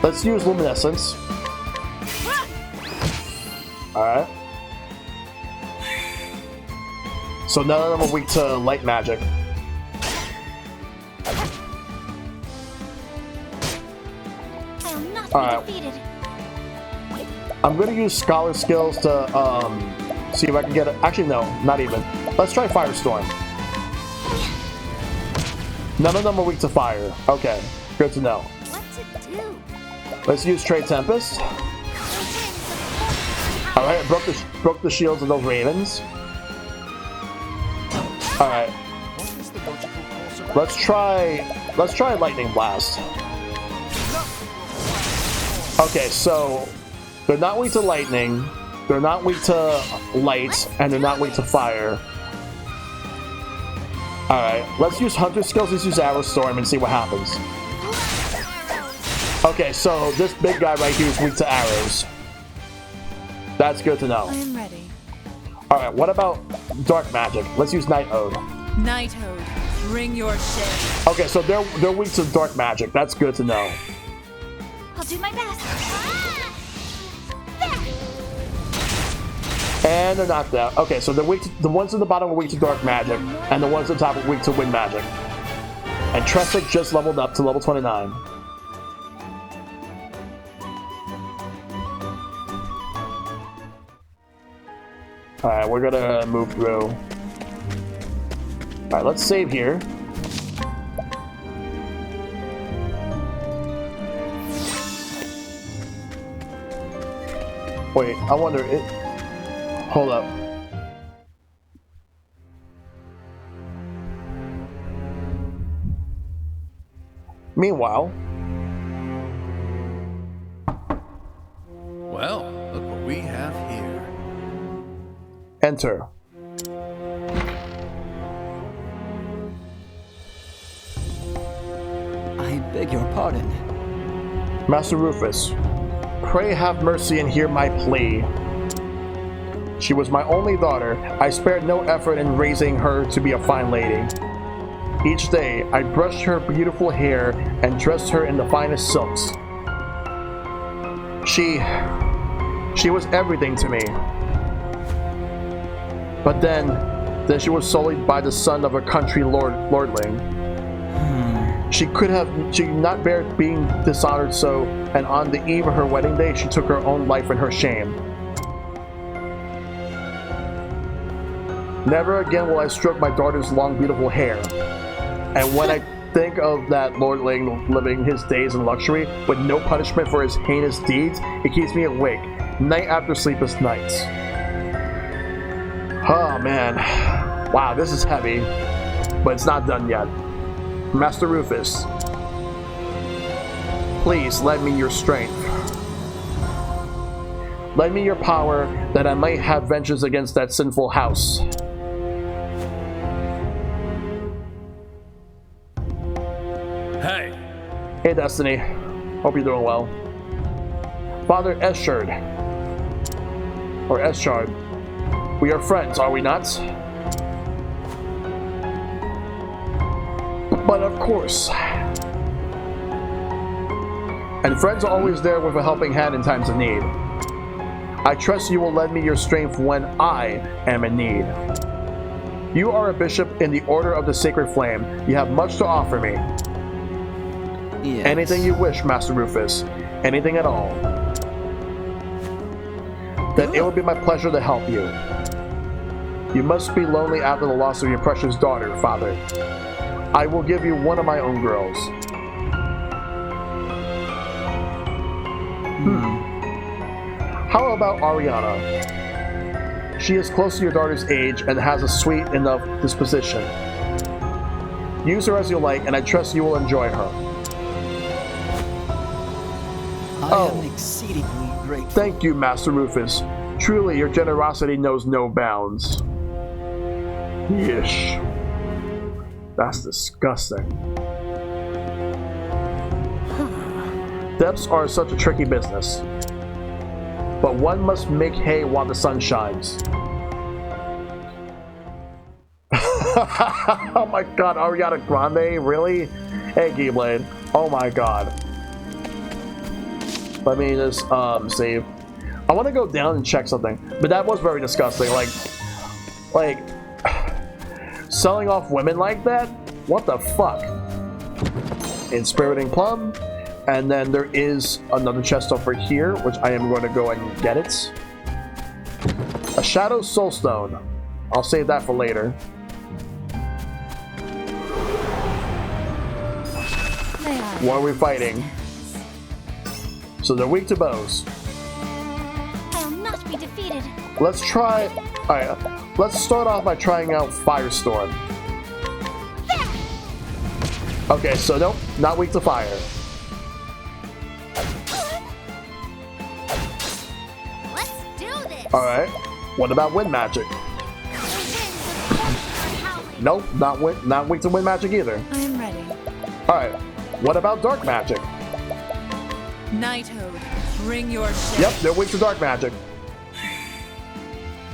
Let's use Luminescence. Alright. So none of them are weak to light magic. I will not Alright. be defeated. I'm gonna use Scholar skills to see if I can get it. Actually, no, not even. Let's try Firestorm. None of them are weak to fire. Okay, good to know. What to do? Let's use Trade Tempest. All right, broke the shields of those ravens. All right, let's try Lightning Blast. Okay, so they're not weak to lightning, they're not weak to light, and they're not weak to fire. Alright, let's use Hunter skills, let's use Arrow Storm and see what happens. Okay, so this big guy right here is weak to arrows. That's good to know. I am ready. Alright, what about Dark Magic? Let's use Night Ode. Night Ode, bring your shade. Okay, so they're weak to Dark Magic, that's good to know. I'll do my best. And they're knocked out. Okay, so they're weak to, the ones in the bottom are weak to Dark Magic, and the ones at the top are weak to Wind Magic. And Tressic just leveled up to level 29. Alright, we're gonna move through. Alright, let's save here. Wait, I wonder it. Hold up. Meanwhile, Well, look what we have here. enter. I beg your pardon. Master Rufus, pray have mercy and hear my plea. She was my only daughter. I spared no effort in raising her to be a fine lady. Each day, I brushed her beautiful hair and dressed her in the finest silks. She was everything to me. But then she was sullied by the son of a country lordling. She could not bear being dishonored so, and on the eve of her wedding day, she took her own life in her shame. Never again will I stroke my daughter's long, beautiful hair. And when I think of that lordling living his days in luxury with no punishment for his heinous deeds, it keeps me awake, night after sleepless nights. Oh man, wow, this is heavy, but it's not done yet. Master Rufus, please lend me your strength. Lend me your power that I might have vengeance against that sinful house. Hey, Hey, Destiny. Hope you're doing well. Father Eschard. Or Eschard. We are friends, are we not? But of course. And friends are always there with a helping hand in times of need. I trust you will lend me your strength when I am in need. You are a bishop in the Order of the Sacred Flame. You have much to offer me. Yes. Anything you wish, Master Rufus. Anything at all. Then it will be my pleasure to help you. You must be lonely after the loss of your precious daughter, Father. I will give you one of my own girls. How about Ariana? She is close to your daughter's age and has a sweet enough disposition. Use her as you like, and I trust you will enjoy her. I am exceedingly grateful. Thank you, Master Rufus. Truly, your generosity knows no bounds. Yeesh. That's disgusting. Depths are such a tricky business. But one must make hay while the sun shines. Oh my god, Ariana Grande? Really? Hey, Keyblade. Oh my god. Let me just save. I want to go down and check something, but that was very disgusting. Like selling off women like that? What the fuck? Inspiriting Plum. And then there is another chest over here, which I am going to go and get it. A Shadow Soulstone. I'll save that for later. What are we fighting? So they're weak to bows. I'll not be defeated. Let's try... Alright, let's start off by trying out Firestorm. Okay, so nope, not weak to fire. Alright, what about wind magic? Nope, not weak to wind magic either. I am ready. Alright, what about dark magic? Knighthood, bring your shade. Yep, they're weak to dark magic.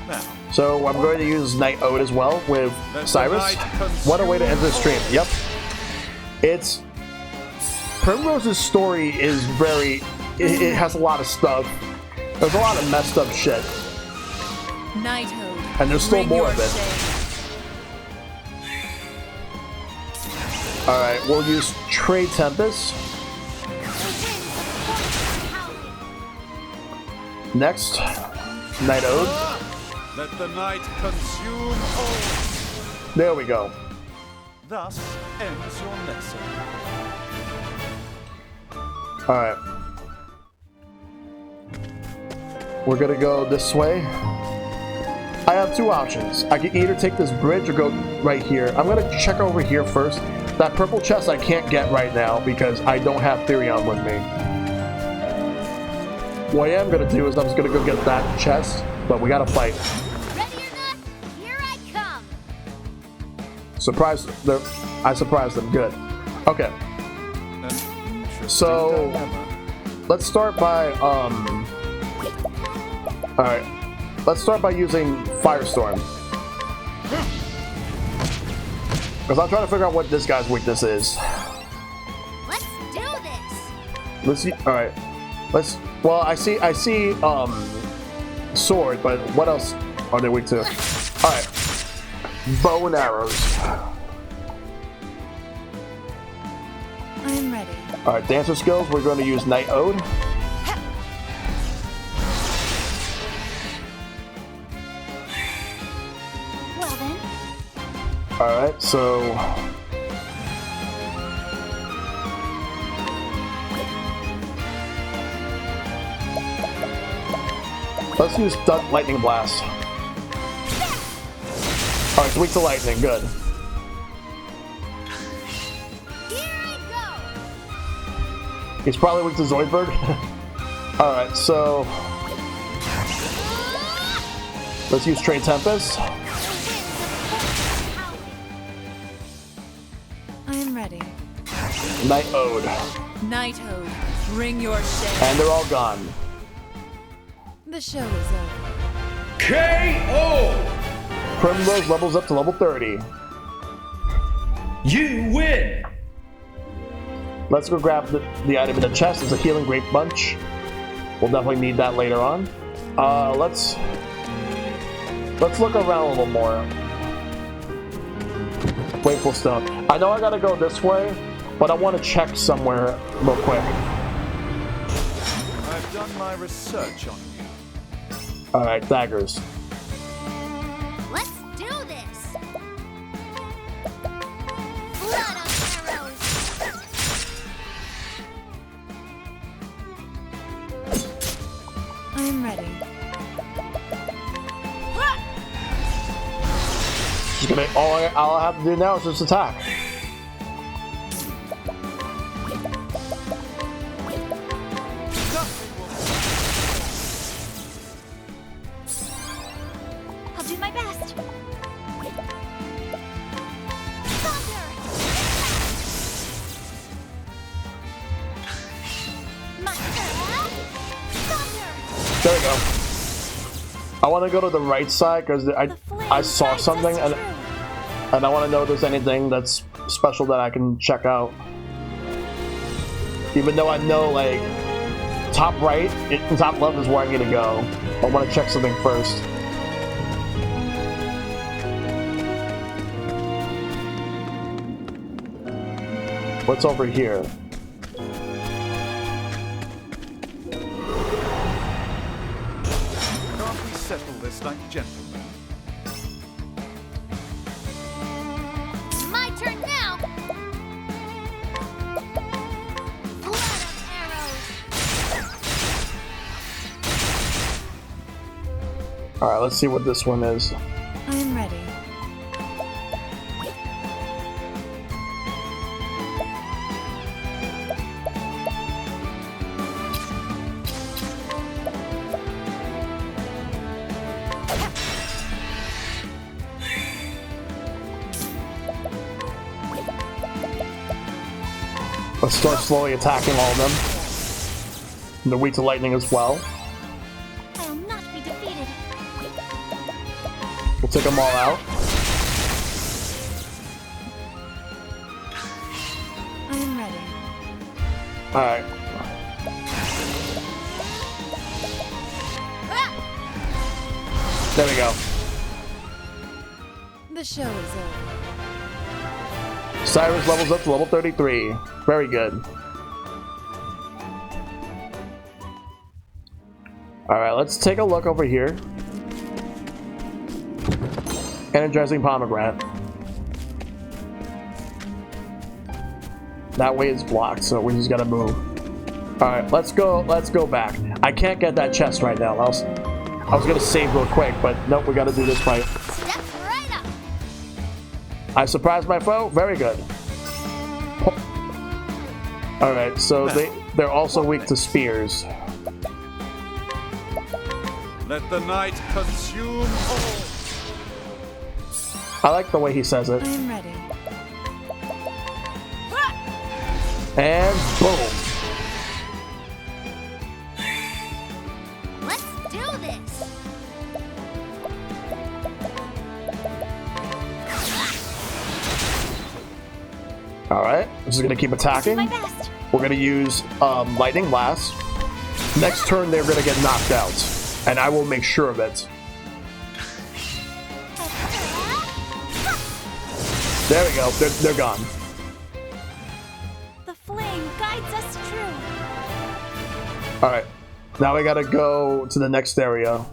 Now, So I'm going to use Night Ode as well with Cyrus. What a way to end the stream. Yep. It's... Primrose's story is very... It has a lot of stuff. There's a lot of messed up shit. Knighthood, And there's still more of it. Alright, we'll use Trade Tempest. Next, Night Ode. Let the night consume all. There we go. Thus ends your lesson. Alright. We're gonna go this way. I have two options. I can either take this bridge or go right here. I'm gonna check over here first. That purple chest I can't get right now because I don't have Therion with me. What I am gonna do is I'm just gonna go get that chest, but we gotta fight. Ready or not, here I come. Surprise! I surprised them. Good. Okay. An interesting So dilemma. let's start by all right. Let's start by using Firestorm. Because I'm trying to figure out what this guy's weakness is. Let's do this. Let's see. All right. Let's. Well, I see. Sword, but what else are they weak to? All right. Bow and arrows. I am ready. All right. Dancer skills. We're going to use Night Ode. Well then, Alright, so... let's use Lightning Blast. Alright, it's weak to lightning, good. here I He's probably weak to Zoidberg. Alright, so... let's use Trade Tempest. I am ready. Night Ode. Knighthood, bring your shame. And they're all gone. The show is over. KO! Primrose levels up to level 30. You win! Let's go grab the item in the chest. It's a healing grape bunch. We'll definitely need that later on. Let's look around a little more. Wakeful Stone. I know I gotta go this way, but I want to check somewhere real quick. I've done my research on you. Alright, daggers. Let's do this! Blood of arrows! I'm ready. Just gonna, all I have to do now is just attack. I'll do my best. There we go. I want to go to the right side because I saw something and I want to know if there's anything that's special that I can check out. Even though I know, like, top right and top left is where I'm gonna go. I want to check something first. What's over here? Can't we settle this like gentlemen? My turn now. Blood of arrows. Alright, let's see what this one is. I'm ready. Let's start slowly attacking all of them. And they're weak to lightning as well. I will not be defeated. We'll take them all out. I'm ready. Alright. There we go. The show is over. Cyrus levels up to level 33. Very good. Alright, let's take a look over here. Energizing pomegranate. That way it's blocked, so we just gotta move. Alright, let's go back. I can't get that chest right now. I was gonna save real quick, but nope, we gotta do this right. Step right up. I surprised my foe? Very good. Alright, so they're also weak to spears. Let the night consume all. I like the way he says it. I'm ready. And boom. Let's do this. Alright, I'm just gonna keep attacking. My best. We're gonna use lightning blast. Next turn they're gonna get knocked out. And I will make sure of it. There we go, they're gone. The flame guides us true. Alright, now we gotta go to the next area.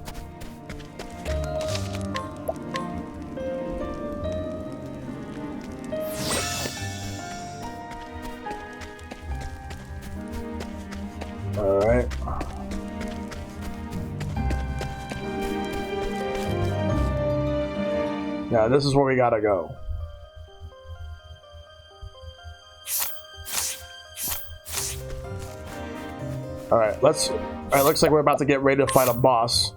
Alright. Yeah, this is where we gotta go. Alright, looks like we're about to get ready to fight a boss.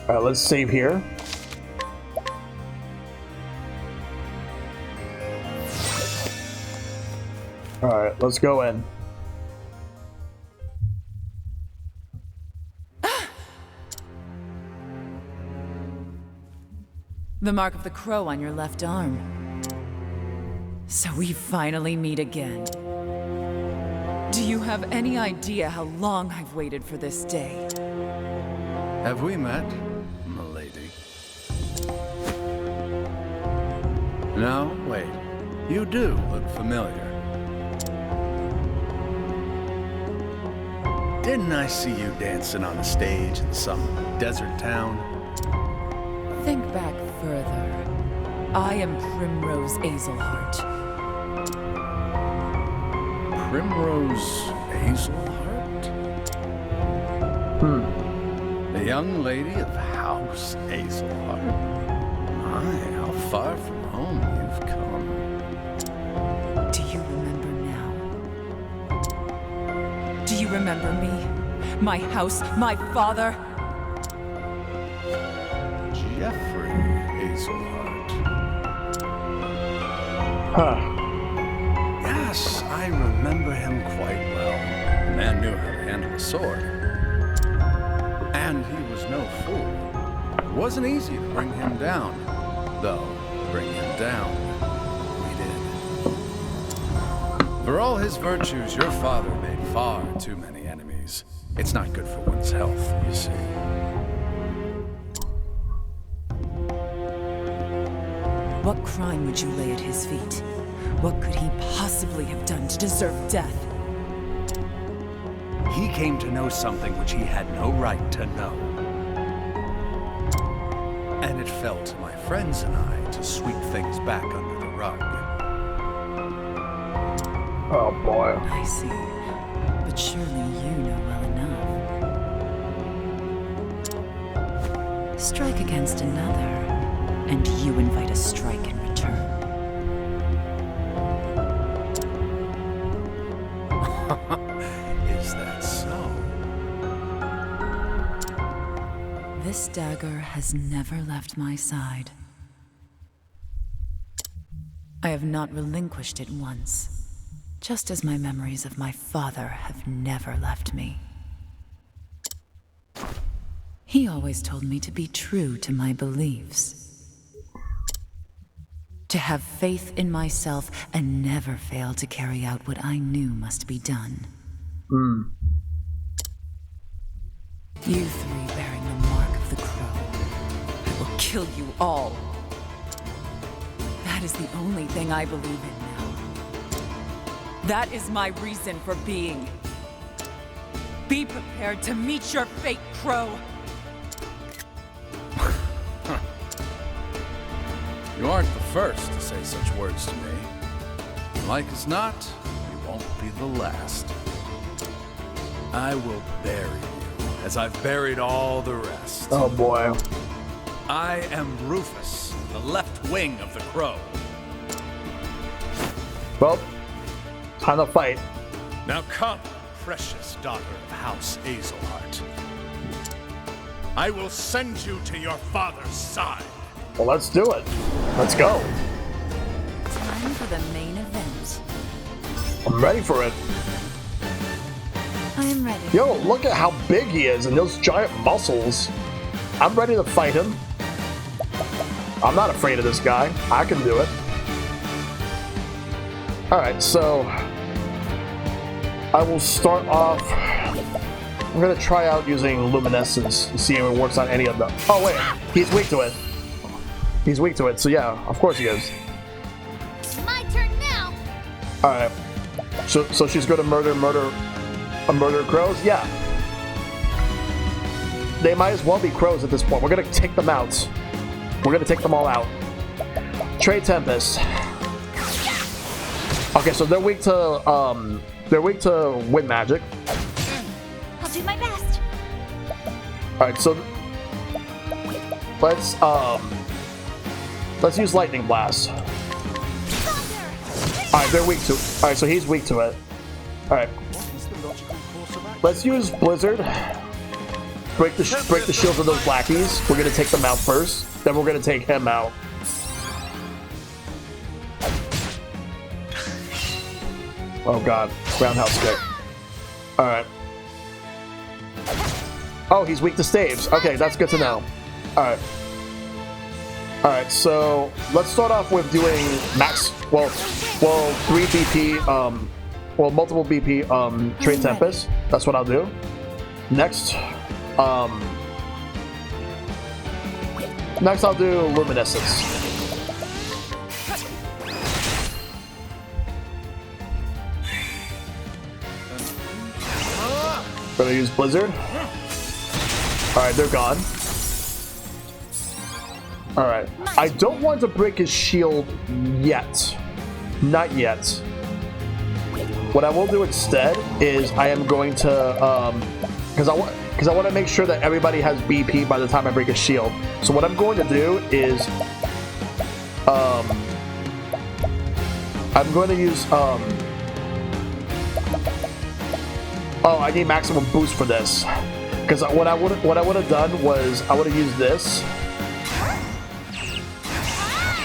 Alright, let's save here. Alright, let's go in. The mark of the crow on your left arm. So we finally meet again. Do you have any idea how long I've waited for this day? Have we met, milady? No, wait. You do look familiar. Didn't I see you dancing on a stage in some desert town? Think back further. I am Primrose Hazelheart. Primrose Hazelheart? The young lady of House Hazelheart? My, how far from home you've come. Do you remember now? Do you remember me? My house, my father? Jeffrey Hazelheart. Huh. Yes, I remember him quite well. The man knew how to handle a sword. And he was no fool. It wasn't easy to bring him down. Though, bring him down, we did. For all his virtues, your father made far too many enemies. It's not good for one's health, you see. What crime would you lay at his feet? What could he possibly have done to deserve death? He came to know something which he had no right to know. And it fell to my friends and I to sweep things back under the rug. Oh boy. I see. But surely you know well enough. Strike against another, and you invite a strike in return. Is that so? This dagger has never left my side. I have not relinquished it once, just as my memories of my father have never left me. He always told me to be true to my beliefs. To have faith in myself and never fail to carry out what I knew must be done. You three bearing the mark of the crow, I will kill you all. That is the only thing I believe in now. That is my reason for being. Be prepared to meet your fate, Crow. You aren't the first to say such words to me. Like as not, you won't be the last. I will bury you, as I've buried all the rest. Oh boy. I am Rufus, the left wing of the crow. Well, time to fight. Now come, precious daughter of House Hazelheart. I will send you to your father's side. Well, let's do it. Let's go. Time for the main event. I'm ready for it. I am ready. Yo, look at how big he is and those giant muscles. I'm ready to fight him. I'm not afraid of this guy. I can do it. Alright, so I will start off. I'm gonna try out using luminescence to see if it works on any of them. Oh wait, he's weak to it. He's weak to it, so yeah, of course he is. My turn now. Alright. So she's gonna murder crows? Yeah. They might as well be crows at this point. We're gonna take them out. We're gonna take them all out. Trade Tempest. Okay, so they're weak to wind magic. I'll do my best. Alright, so let's use Lightning Blast. Alright, they're weak to it. Alright, so he's weak to it. Alright. Let's use Blizzard. break the shields of those lackeys. We're gonna take them out first. Then we're gonna take him out. Oh god, roundhouse kick. All right. Oh, he's weak to staves. Okay, that's good to know. All right. All right, so let's start off with doing max. Well, 3 BP. Multiple BP. Train Tempest. That's what I'll do. Next. Next I'll do Luminescence. Gonna use Blizzard. Alright, they're gone. Alright. I don't want to break his shield yet. Not yet. What I will do instead is I am going to because I want to make sure that everybody has BP by the time I break his shield. So what I'm going to do is I'm going to use oh, I need maximum boost for this. Because what I would have done was I would have used this.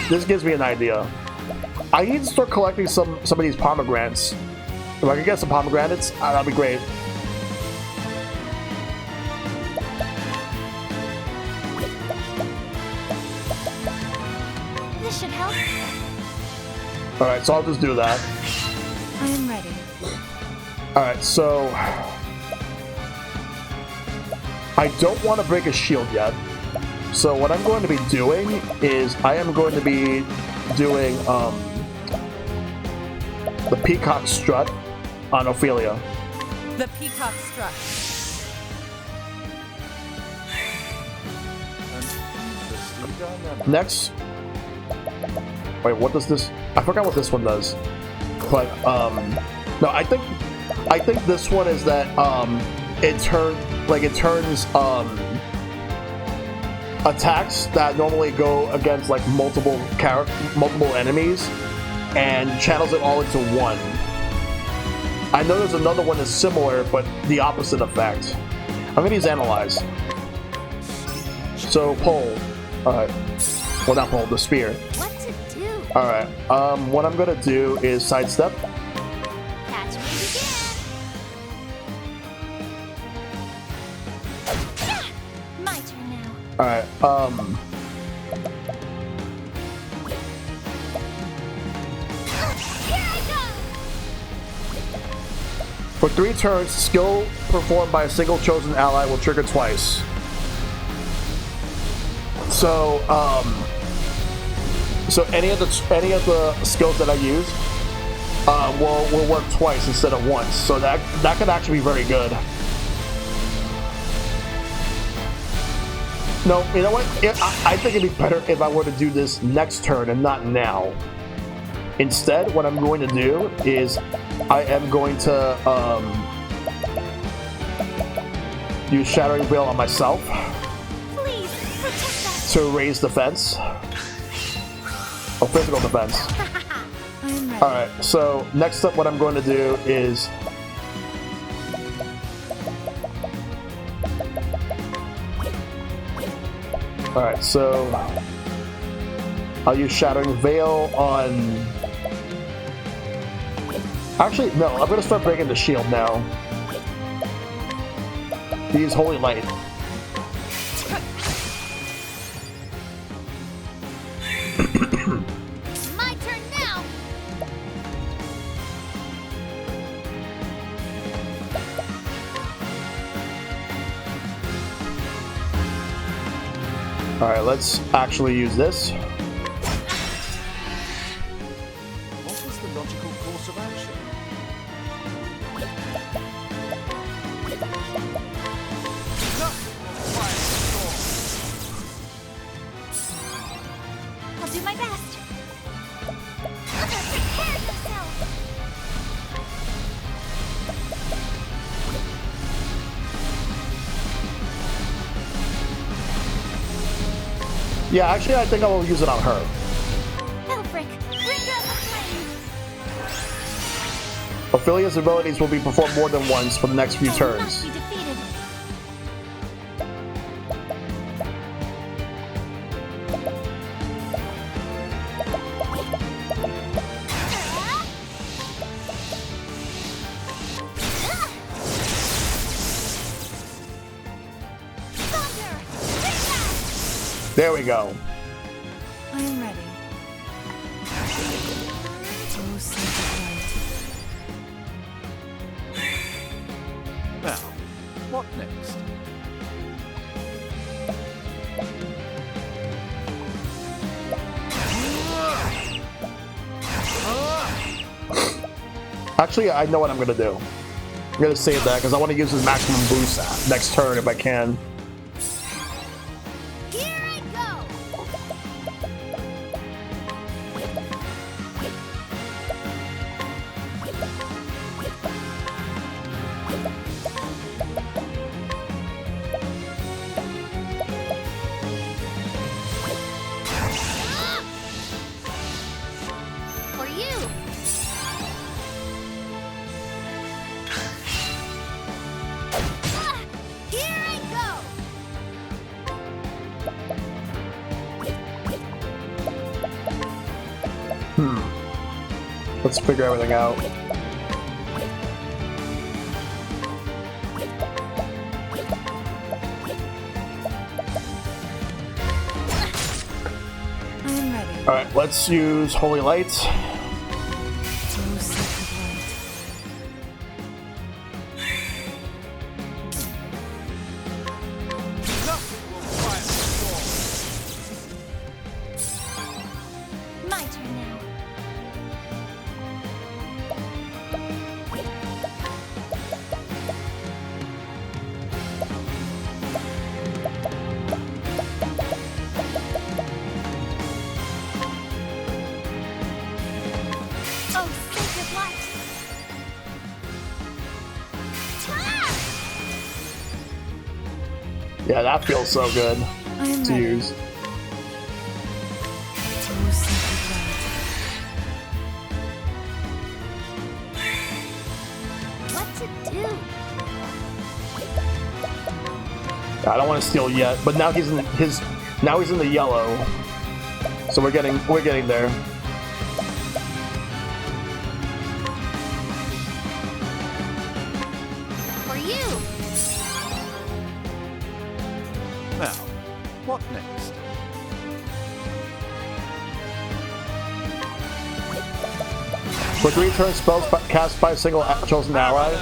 This gives me an idea. I need to start collecting some of these pomegranates. If I can get some pomegranates, that'd be great. This should help. Alright, so I'll just do that. I am ready. Alright, so I don't want to break a shield yet. So what I'm going to be doing is I am going to be doing the Peacock Strut on Ophelia. The Peacock Strut. Next. Wait, what does this? I forgot what this one does. But no, I think this one is that it turns attacks that normally go against like multiple enemies and channels it all into one. I know there's another one that's similar, but the opposite effect. I'm gonna use Analyze. So pull. Alright. Well, not pull, the spear. What to do? Alright. What I'm gonna do is sidestep. Catch me again. My turn now. Alright, Here I go. for 3 turns, skill performed by a single chosen ally will trigger twice. So, so any of the skills that I use will work twice instead of once. So that could actually be very good. No, you know what? I think it'd be better if I were to do this next turn and not now. Instead, what I'm going to do is I am going to use Shattering Veil on myself. Please protect us. To raise defense. Or physical defense. I'm ready. Alright, so next up what I'm going to do is alright, so I'll use Shattering Veil on... Actually, no, I'm gonna start breaking the shield now. Use Holy Light. My turn now. Alright, let's actually use this. What was the logical course of action? I'll do my best. Take care of yourself. Yeah, actually I think I will use it on her. Elfric, bringer of the flame. Ophelia's abilities will be performed more than once for the next few I will not turns. be defeated. There we go. I am ready. Oh, sacred light. Now, what next? Actually, I know what I'm gonna do. I'm gonna save that because I want to use his maximum boost next turn if I can. Here I go! For you! Here I go! Let's figure everything out. I am ready. Alright, let's use Holy Light. Oh, sacred light. My turn now. Oh, sacred light! Ah! Yeah, that feels so good I am to ready. use. Oh, sacred light. What to do? I don't want to steal yet, but now he's in his. Now he's in the yellow, so we're getting there. For you! Now, what next? For 3 turn spells cast by a single chosen ally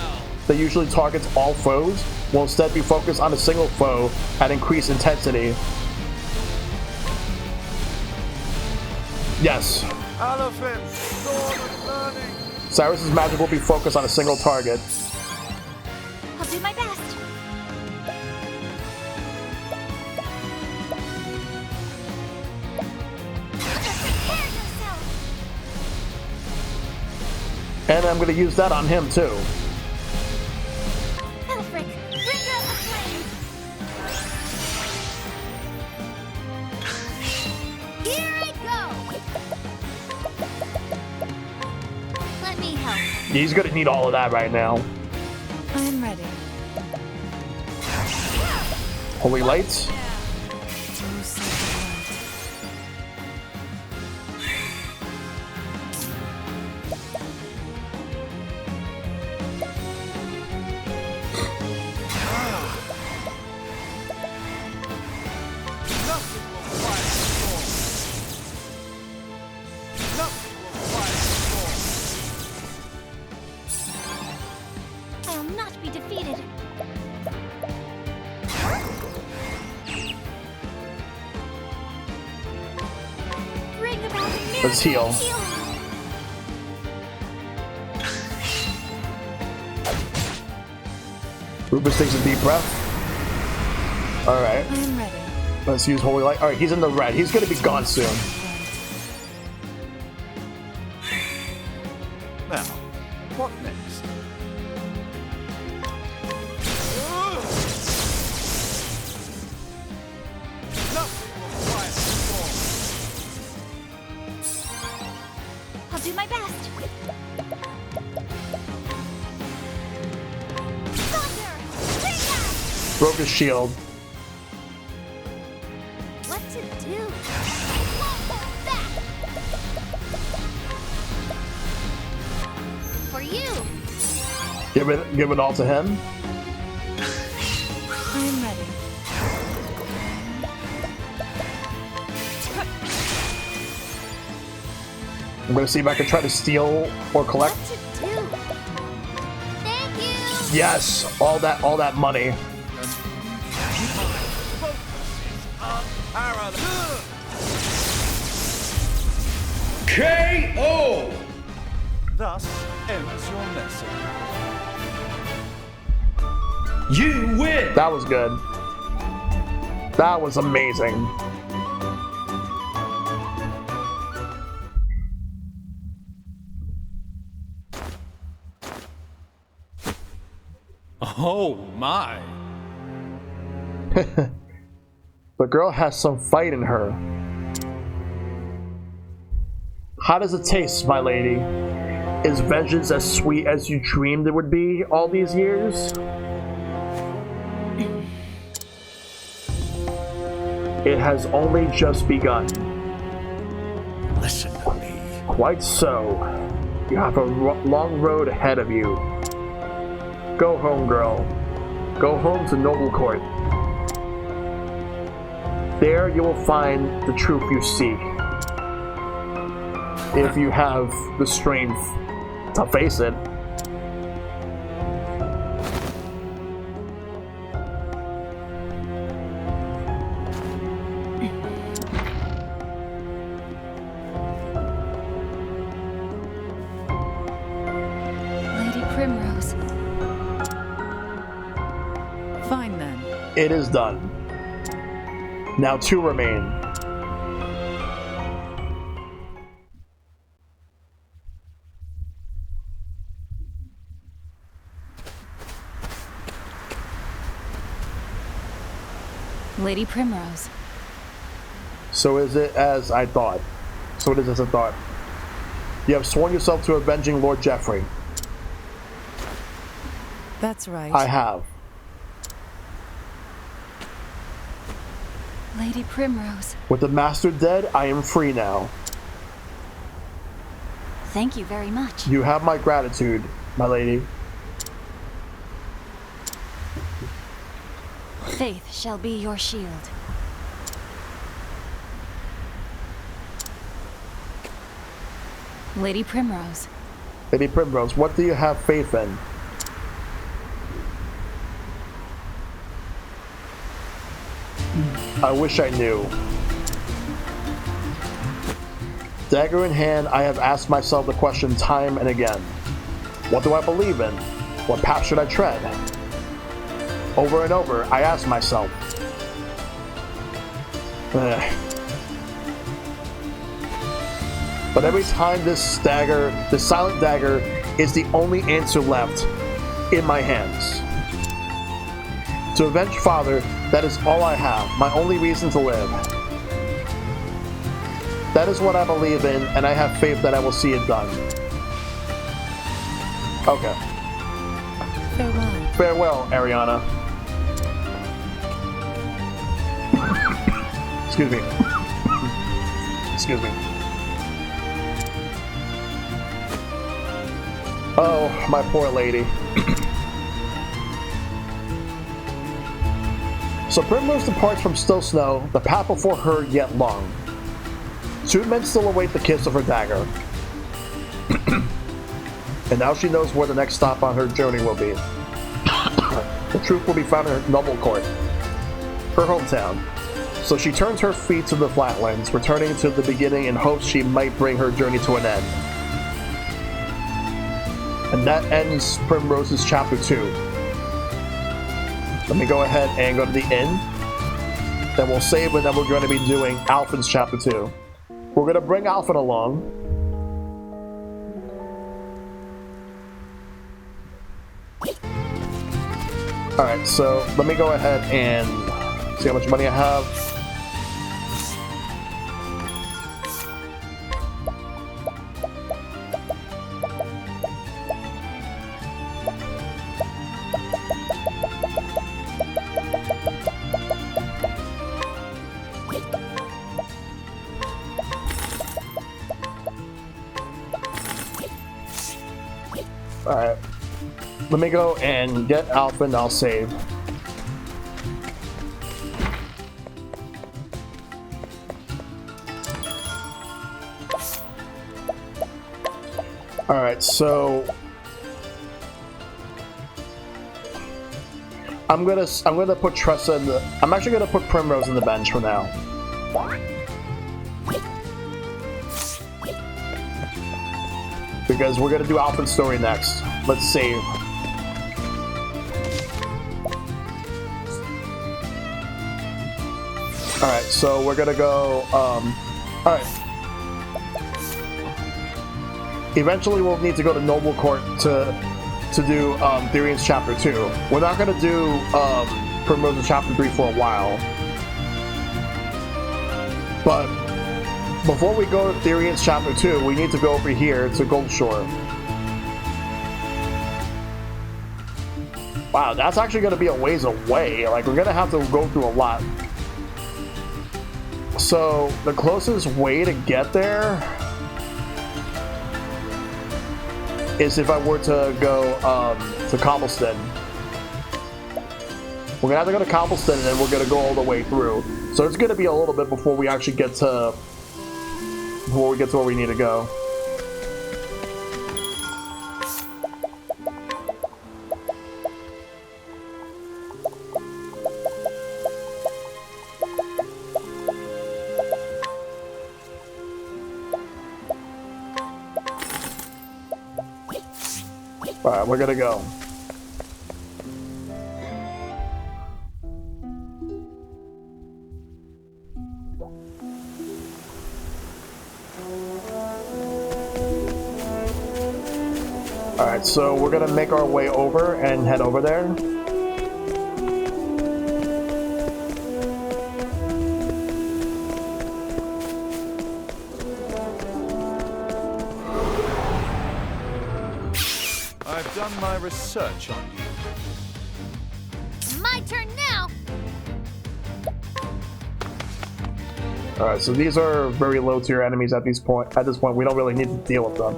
that usually targets all foes will instead be focused on a single foe at increased intensity. Yes. Elephant, sword of learning. Cyrus's magic will be focused on a single target. I'll do my best. Prepare yourself. And I'm going to use that on him too. Elfric, bringer of the flame. Here I go. Let me help. He's going to need all of that right now. I am ready. Holy Lights. Oh, sacred light. I'll not be defeated. Bring about a miracle. Let's heal. Rufus takes a deep breath. Alright, I am ready. let's use Holy Light. Alright, he's in the red. He's going to be gone soon. Now, what next? I'll do my best. Thunder! Bring Broke his shield. What to do? Won't hold back. For you. Give it all to him. I am ready. I'm gonna see if I can try to steal or collect. Thank you! Yes, all that money. KO! Thus ends your lesson. You win! That was good. That was amazing. Oh my! The girl has some fight in her. How does it taste, my lady? Is vengeance as sweet as you dreamed it would be all these years? It has only just begun. Listen to me. Quite so. You have a long road ahead of you. Go home, girl. Go home to Noble Court. There you will find the truth you seek. If you have the strength to face it. Lady Primrose. Fine then. It is done. Now 2 remain. Lady Primrose. So is it as I thought. So it is as I thought. You have sworn yourself to avenging Lord Jeffrey. That's right. I have. Lady Primrose. With the Master dead, I am free now. Thank you very much. You have my gratitude, my lady. Faith shall be your shield. Lady Primrose. Lady Primrose, what do you have faith in? I wish I knew. Dagger in hand, I have asked myself the question time and again. What do I believe in? What path should I tread? Over and over, I ask myself. But every time this silent dagger is the only answer left in my hands. To avenge Father, that is all I have, my only reason to live. That is what I believe in, and I have faith that I will see it done. Okay. Farewell. Farewell, Ariana. Excuse me. Excuse me. Oh, my poor lady. So Primrose departs from Still Snow, the path before her yet long. 2 men still await the kiss of her dagger. And now she knows where the next stop on her journey will be. The truth will be found in her Noble Court, her hometown. So she turns her feet to the flatlands, returning to the beginning in hopes she might bring her journey to an end. And that ends Primrose's chapter 2. Let me go ahead and go to the inn. Then we'll save, and then we're going to be doing Alphen's chapter 2. We're going to bring Alphen along. Alright, so let me go ahead and see how much money I have. Alright. Let me go and get Alpha and I'll save. Alright, so I'm gonna put Tressa in the I'm actually gonna put Primrose in the bench for now. Because we're gonna do Alpha's story next. Let's save. Alright, so we're gonna go alright. Eventually we'll need to go to Noble Court to do Therian's Chapter 2. We're not gonna do Primrose's Chapter 3 for a while. But before we go to Therian's Chapter 2, we need to go over here to Goldshore. Wow, that's actually gonna be a ways away. Like, we're gonna have to go through a lot. So, the closest way to get there is if I were to go to Cobblestone. We're gonna have to go to Cobblestone and then we're gonna go all the way through. So it's gonna be a little bit before we actually get to where we need to go. Alright, we're gonna go. Alright, so we're gonna make our way over and head over there. I've done my research on you. My turn now. Alright, so these are very low tier enemies at this point. At this point, we don't really need to deal with them.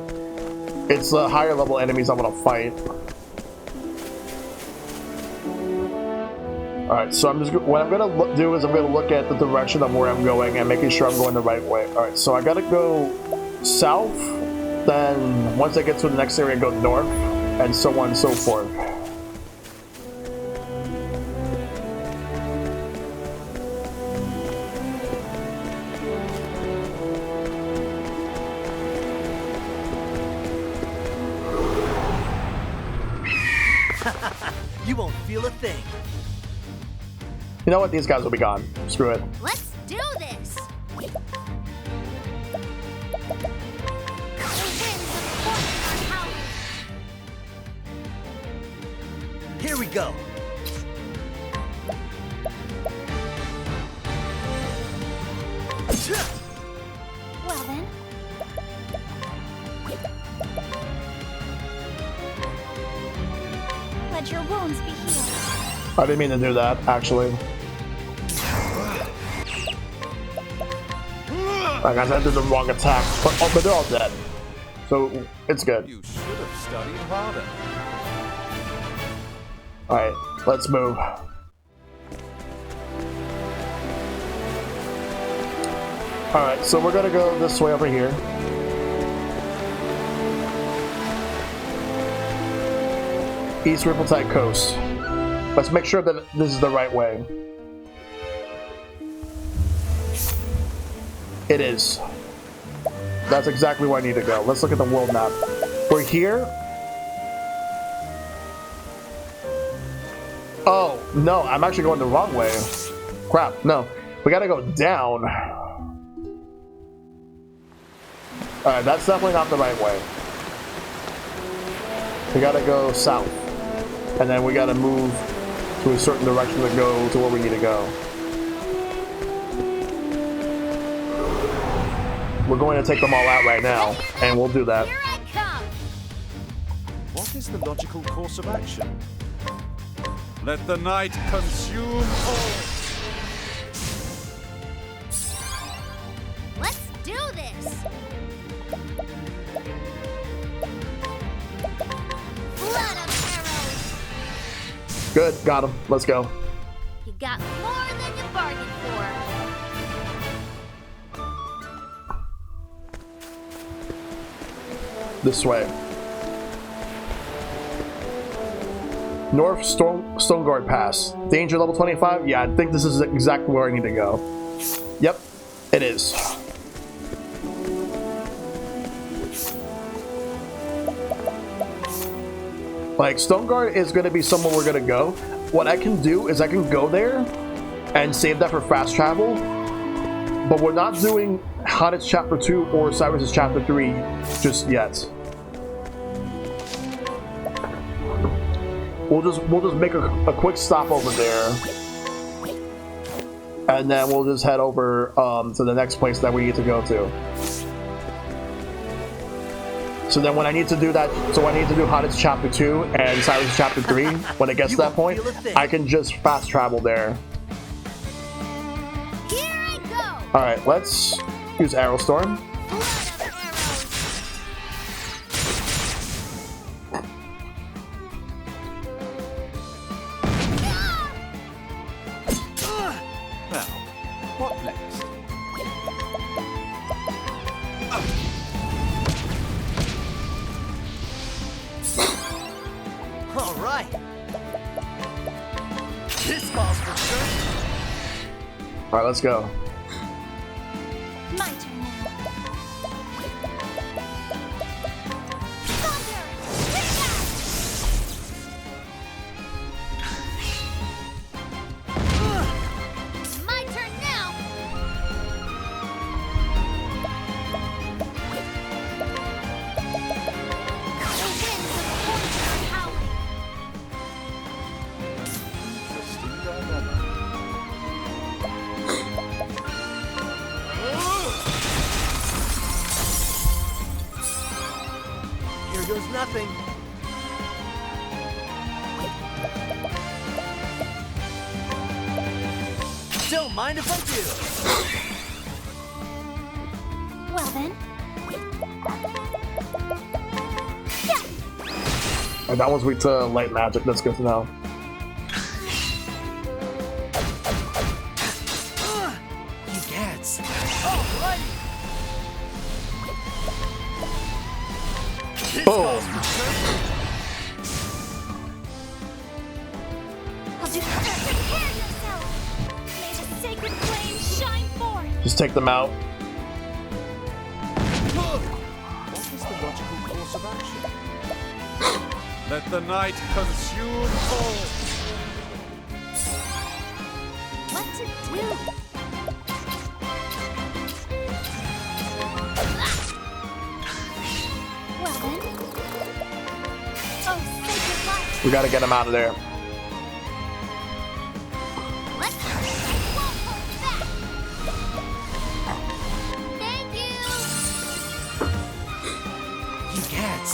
It's the higher level enemies I want to fight. Alright, so what I'm gonna do is I'm gonna look at the direction of where I'm going and making sure I'm going the right way. Alright, so I gotta go south, then once I get to the next area, go north, and so on and so forth. You won't feel a thing. You know what? These guys will be gone. Screw it. Let's do this. The winds of fortune are howling. Here we go. Well then. Let your wounds be healed. I didn't mean to do that, actually. Like I said, I did the wrong attack, but they're all dead. So, it's good. You should have studied harder. Alright, let's move. Alright, so we're gonna go this way over here. East Ripple-Tide Coast. Let's make sure that this is the right way. It is. That's exactly where I need to go. Let's look at the world map. We're here. Oh, no, I'm actually going the wrong way. Crap, no. We gotta go down. Alright, that's definitely not the right way. We gotta go south. And then we gotta move to a certain direction to go to where we need to go. We're going to take them all out right now, and we'll do that. Here I come. What is the logical course of action? Let the night consume all. Let's do this. Flood of arrows. Good, got him. Let's go. You got more than you bargained for. This way. North Stoneguard Pass. Danger level 25? Yeah, I think this is exactly where I need to go. Yep, it is. Like, Stoneguard is going to be somewhere we're going to go. What I can do is I can go there and save that for fast travel. But we're not doing Hadit's Chapter 2 or Cyrus's Chapter 3 just yet. We'll just make a quick stop over there, and then we'll just head over to the next place that we need to go to. So then when I need to do that, so I need to do Hadit's Chapter 2 and Cyrus's Chapter 3, when it gets to that point, I can just fast travel there. Here I go. Alright, let's use Arrow Storm. Alright, let's go. My turn now. Thunder! My turn now. The winds of fortune are howling. Here goes nothing. Don't mind if I do. Well then. And that one's weak to light magic, that's good to know. You gets. Alrighty. Boom! I'll do better. Prepare yourself. May the sacred flame shine forth. Just take them out. What is the logical course of action? Let the night consume all. What to do? Well then. Oh, sacred light. We gotta get them out of there. Let's go. Won't hold back. Thank you. You gets.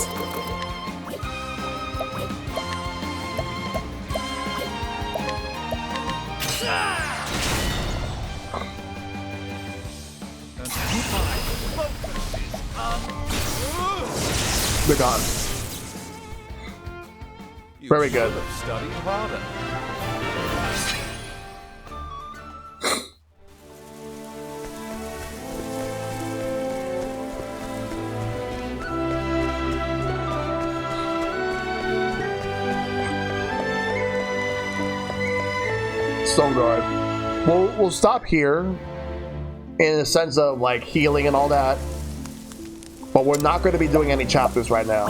And my focus is They're gone. You Very should good. have studied harder. Stoneguard. We'll stop here in the sense of like healing and all that, but we're not going to be doing any chapters right now.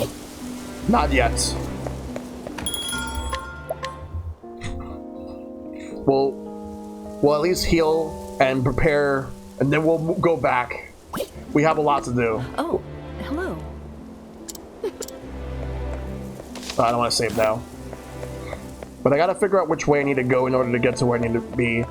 Not yet. We'll at least heal and prepare, and then we'll go back. We have a lot to do. Oh, hello. I don't want to save now. But I gotta figure out which way I need to go in order to get to where I need to be.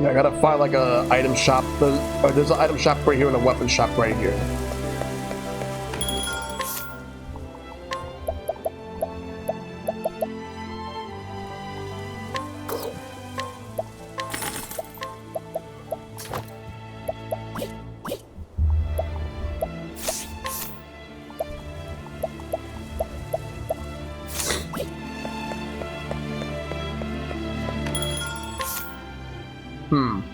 Yeah, I gotta find like a item shop. There's an item shop right here and a weapon shop right here. Alright.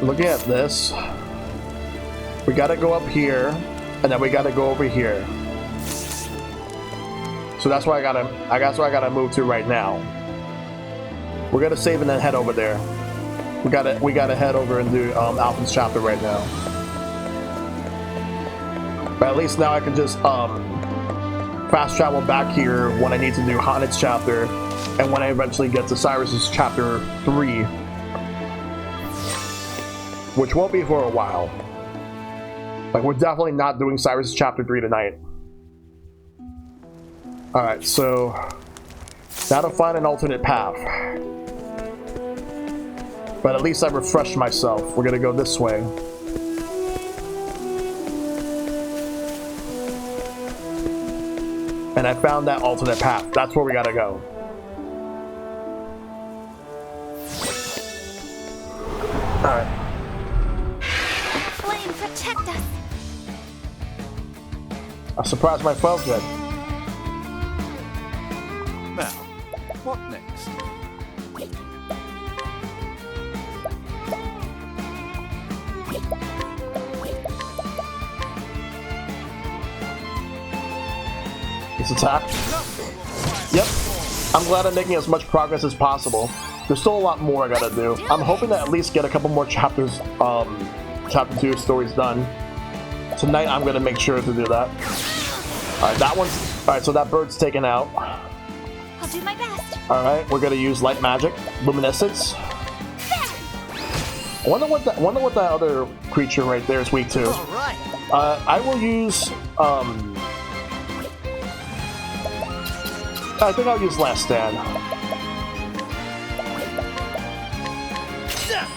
Looking at this, we gotta go up here, and then we gotta go over here. So that's where I gotta move to right now. We're gonna save and then head over there. We gotta head over and do Alpha's chapter right now. But at least now I can just fast travel back here when I need to do Hanet's chapter, and when I eventually get to Cyrus's chapter 3, which won't be for a while. Like, we're definitely not doing Cyrus's chapter 3 tonight. Alright, so now to find an alternate path. But at least I refreshed myself. We're gonna go this way. And I found that alternate path. That's where we gotta go. Alright. Flame, protect us! I'm surprised my foe did. Now, what next? This attack. Yep. I'm glad I'm making as much progress as possible. There's still a lot more I gotta do. I'm hoping to at least get a couple more chapters, chapter 2 stories done. Tonight I'm gonna make sure to do that. Alright, that one's... Alright, so that bird's taken out. I'll do my best. Alright, we're gonna use light magic, luminescence. I wonder what that other creature right there is weak to. All right. I will use I think I'll use Last Stand.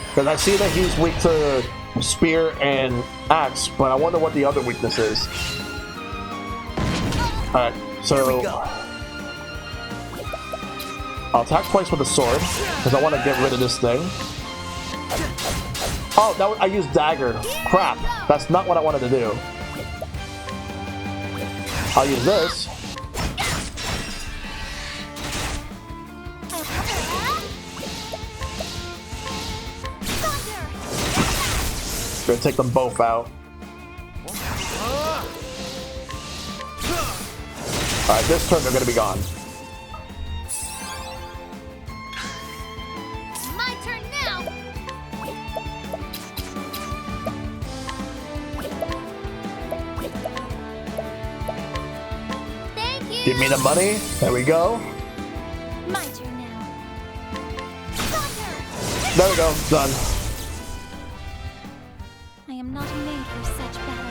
Because I see that he's weak to spear and axe, but I wonder what the other weakness is. Alright, so I'll attack twice with a sword, because I want to get rid of this thing. Oh, I used dagger. Crap, that's not what I wanted to do. I'll use this. Gonna take them both out. Alright, this turn they're gonna be gone. My turn now. Thank you. Give me the money. There we go. My turn now. There we go. Done. I am not made for such battles.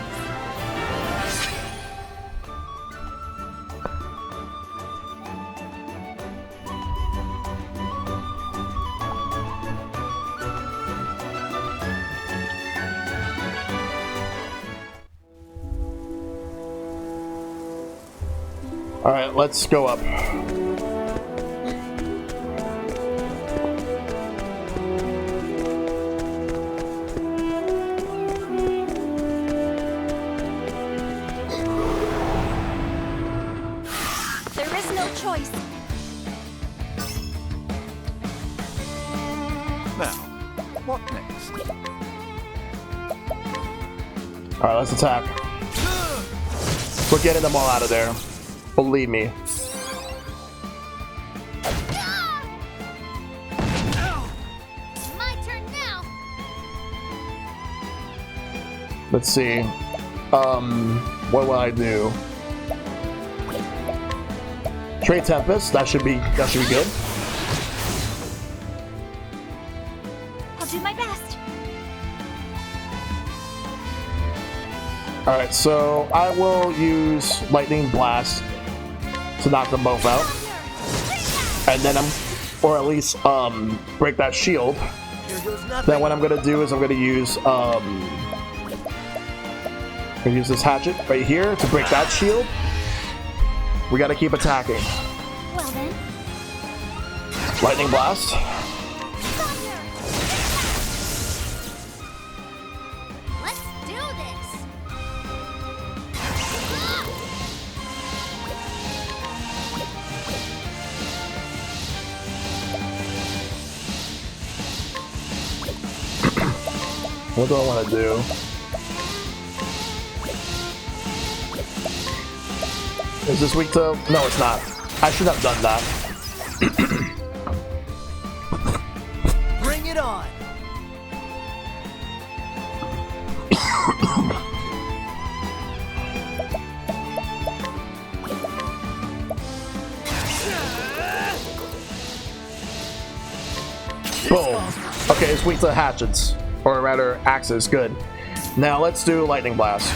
All right, let's go up. There is no choice. Now, what next? All right, let's attack. We're getting them all out of there. Believe me. My turn now. Let's see. What will I do? Trade Tempest. That should be good. I'll do my best. All right, so I will use Lightning Blast to knock them both out, and then or at least break that shield. Then what I'm gonna do is I'm gonna use this hatchet right here to break that shield. We gotta keep attacking. Well then. Lightning Blast. Let's do this. What do I want to do? Is this weak to... No, it's not. I should have done that. Bring it on. Boom. Okay, it's weak to hatchets. Or rather, axes. Good. Now let's do lightning blast.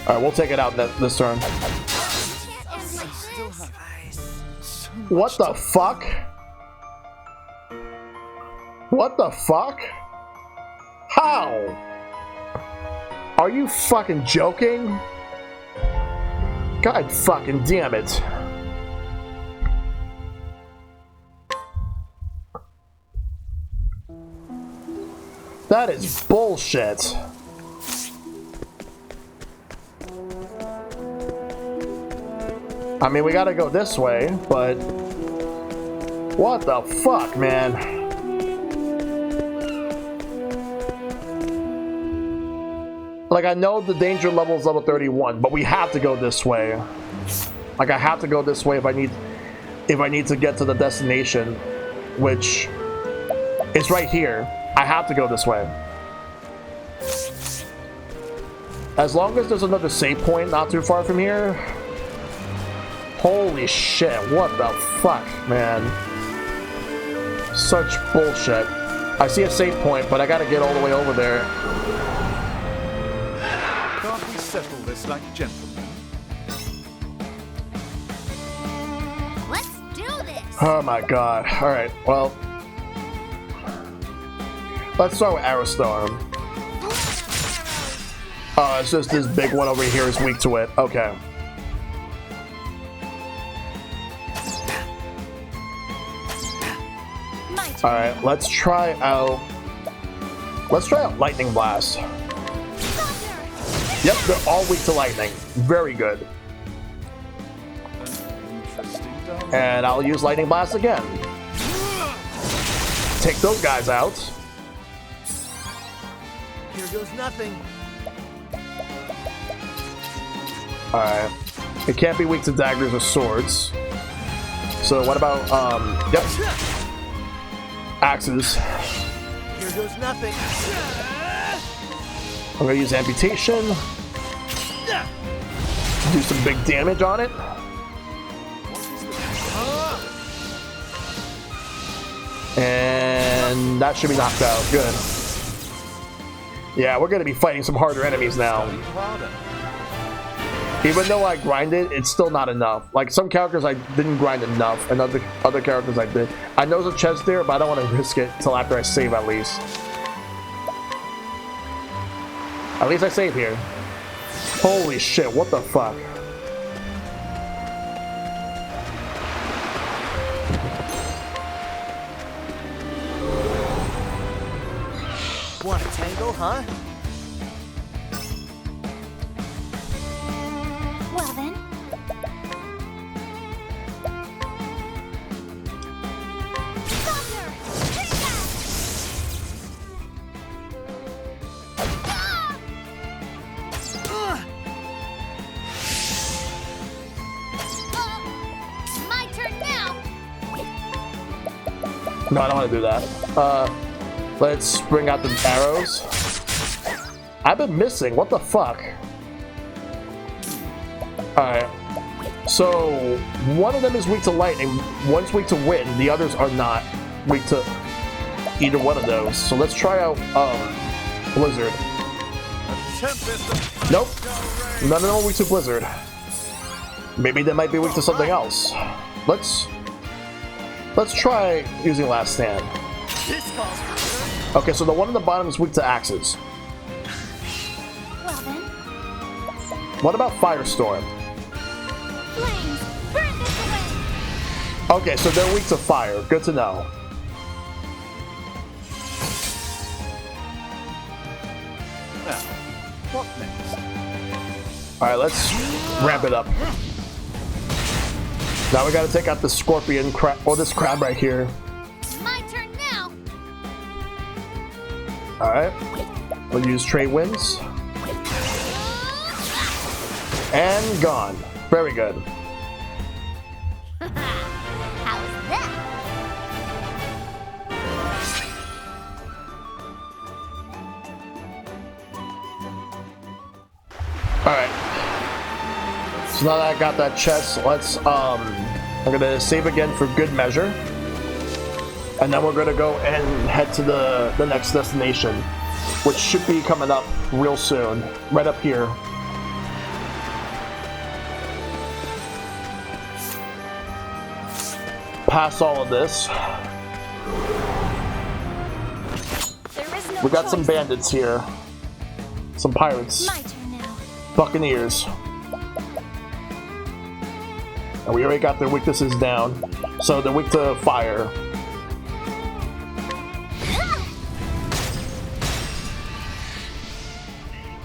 Alright, we'll take it out this turn. What the fuck? What the fuck? How? Are you fucking joking? God fucking damn it. That is bullshit. I mean, we gotta go this way, but... What the fuck, man? Like, I know the danger level is level 31, but we have to go this way. Like, I have to go this way if I need to get to the destination, which is right here. I have to go this way. As long as there's another save point not too far from here. Holy shit, what the fuck, man. Such bullshit. I see a save point, but I gotta get all the way over there. Can't we settle this like gentlemen? Let's do this. Oh my god. Alright, well. Let's start with Aerostorm. Oh, it's just this big one over here is weak to it. Okay. Alright, let's try out Lightning Blast. Yep, they're all weak to lightning. Very good. And I'll use Lightning Blast again. Take those guys out. Here goes nothing. Alright. It can't be weak to daggers or swords. So what about, yep. Axes. Here goes nothing. I'm gonna use amputation. Do some big damage on it. And that should be knocked out. Good. Yeah, we're gonna be fighting some harder enemies now. Even though I grinded, it's still not enough. Like, some characters I didn't grind enough, and other characters I did. I know there's a chest there, but I don't want to risk it till after I save at least. At least I save here. Holy shit, what the fuck? Want a tango, huh? Well then. My turn now. No, I don't want to do that. Let's bring out the arrows. I've been missing. What the fuck? Alright. So, one of them is weak to lightning, one's weak to wind, the others are not weak to either one of those. So let's try out, Blizzard. Nope. None of them are weak to Blizzard. Maybe they might be weak to something else. Let's try using Last Stand. Okay, so the one on the bottom is weak to axes. Well then. What about Firestorm? Flames, burn this away. Okay, so they're weak to fire. Good to know. Now, what next? Alright, let's ramp it up. Now we gotta take out the scorpion crab, or this crab right here. My turn now. Alright. We'll use trade winds. And gone. Very good. How's that? Alright. So now that I got that chest, let's I'm gonna save again for good measure. And then we're gonna go and head to the next destination, which should be coming up real soon. Right up here. Past all of this. There is no We got some choice. bandits here. Some pirates. My turn now. Buccaneers. And we already got their weaknesses down. So they're weak to fire.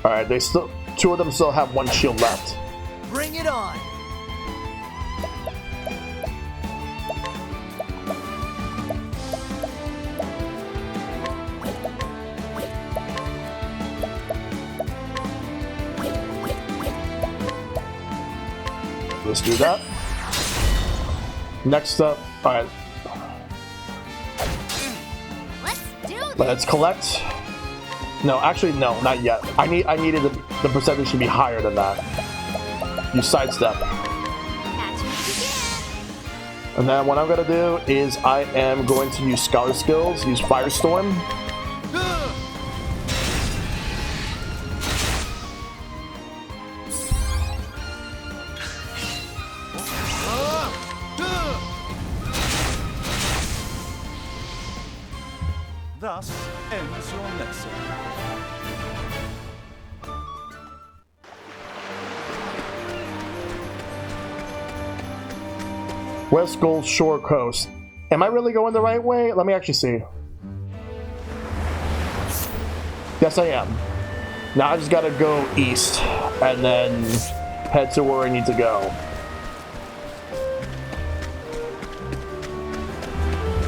Alright, they still, two of them still have one shield left. Bring it on. Let's do that. Next up, alright, Let's do this. let's collect. No, actually, no, not yet. I needed the percentage to be higher than that. You sidestep. Catch me if you And then what I'm gonna do is I am going to use Scholar Skills, use Firestorm. Thus ends your lesson. West Gold Shore Coast. Am I really going the right way? Let me actually see. Yes, I am. Now I just gotta go east and then head to where I need to go.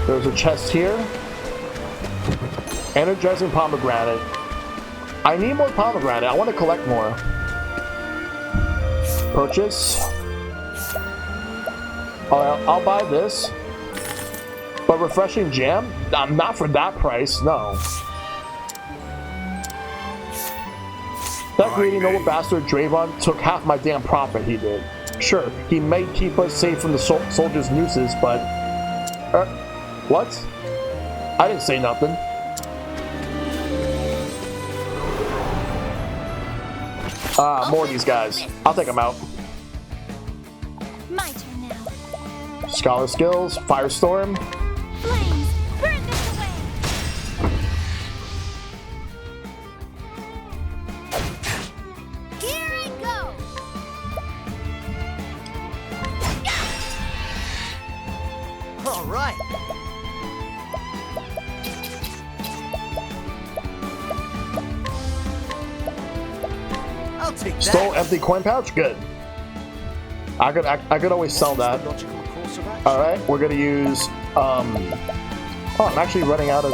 There's a chest here. Energizing pomegranate. I need more pomegranate. I want to collect more. Purchase. I'll buy this. But refreshing jam? Not for that price, no. That greedy noble bastard Draven took half my damn profit, he did. Sure, he may keep us safe from the soldiers' nooses, but... what? I didn't say nothing. More of these guys. I'll take them out. My turn now. Scholar Skills, Firestorm. Flames, burn this away. Here I go. All right. I'll take that. Stole empty coin pouch? Good. I could always sell that. Logical course of action. Alright, we're gonna use oh, I'm actually running out of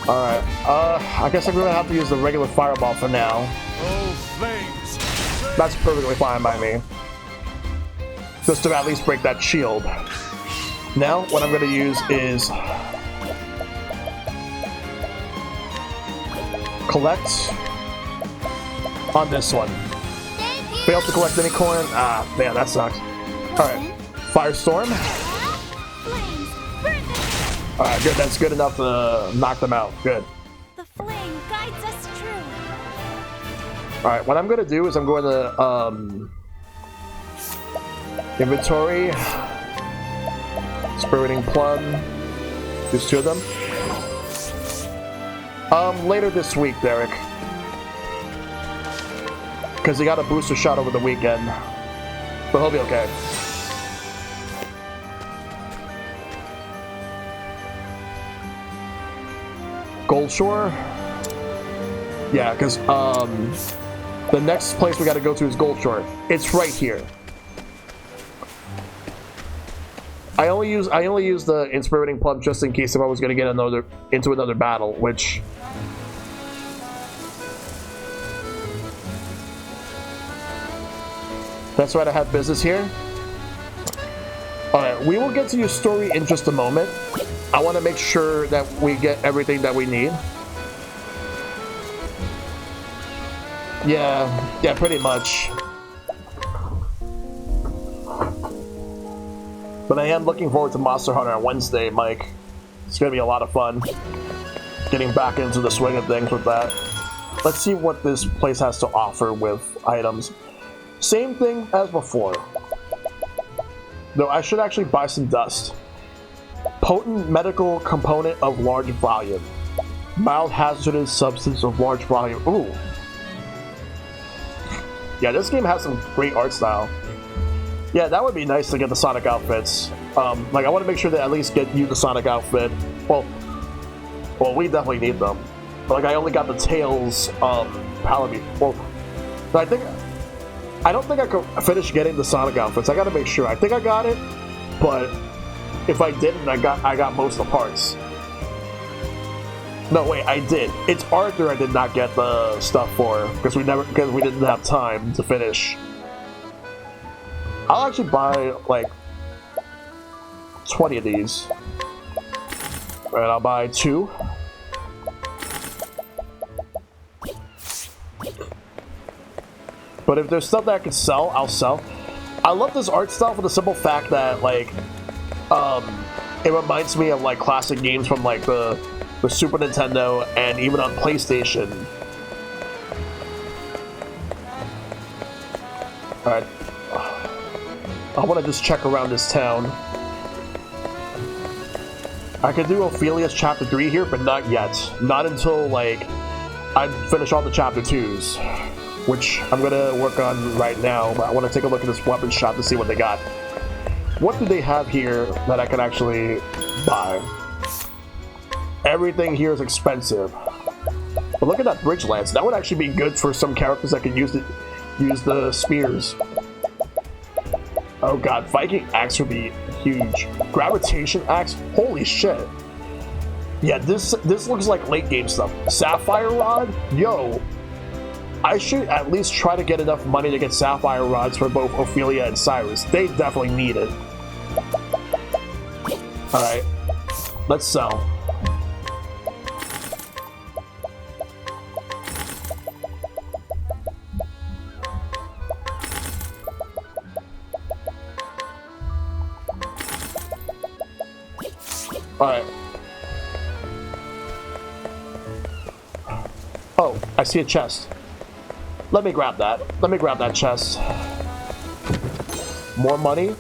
alright. I guess I'm gonna have to use the regular fireball for now. Oh, flames! That's perfectly fine by me. Just to at least break that shield. Now, what I'm gonna use is collect on this one. Thank you. Failed to collect any coin. Ah, man, that sucks. Alright. Firestorm. Flames, burn this away. Alright, good. That's good enough to knock them out. Good. The flame guides us true. Alright, what I'm gonna do is I'm going to inventory. Spiriting Plum. There's two of them. Later this week, Derek. Because he got a booster shot over the weekend. But he'll be okay. Gold Shore? Yeah, because the next place we gotta go to is Gold Shore. It's right here. I only use the inspiriting plum just in case if I was gonna get into another battle, which. That's right, I have business here. Alright, we will get to your story in just a moment. I want to make sure that we get everything that we need. Yeah, pretty much. But I am looking forward to Monster Hunter on Wednesday, Mike. It's going to be a lot of fun. Getting back into the swing of things with that. Let's see what this place has to offer with items. Same thing as before. Though I should actually buy some dust. Potent medical component of large volume. Mild hazardous substance of large volume. Ooh. Yeah, this game has some great art style. Yeah, that would be nice to get the Sonic outfits. Like, I want to make sure that at least get you the Sonic outfit. Well, we definitely need them. But, like, I only got the Tails, Palamute. Well, I don't think I could finish getting the Sonic outfits. I gotta make sure. I think I got it, but if I didn't, I got most of the parts. No, wait, I did. It's Arthur I did not get the stuff for because we didn't have time to finish. I'll actually buy like 20 of these. And I'll buy 2. But if there's stuff that I can sell, I'll sell. I love this art style for the simple fact that like it reminds me of like classic games from like the Super Nintendo and even on PlayStation. Alright. I want to just check around this town. I could do Ophelia's Chapter 3 here, but not yet. Not until, like, I finish all the Chapter 2s. Which I'm going to work on right now, but I want to take a look at this weapon shop to see what they got. What do they have here that I can actually buy? Everything here is expensive. But look at that bridge lance. That would actually be good for some characters that can use the spears. Oh god, Viking Axe would be huge. Gravitation Axe? Holy shit. Yeah, this looks like late game stuff. Sapphire Rod? Yo. I should at least try to get enough money to get Sapphire Rods for both Ophelia and Cyrus. They definitely need it. Alright. Let's sell. Alright. Oh, I see a chest. Let me grab that. Let me grab that chest. More money.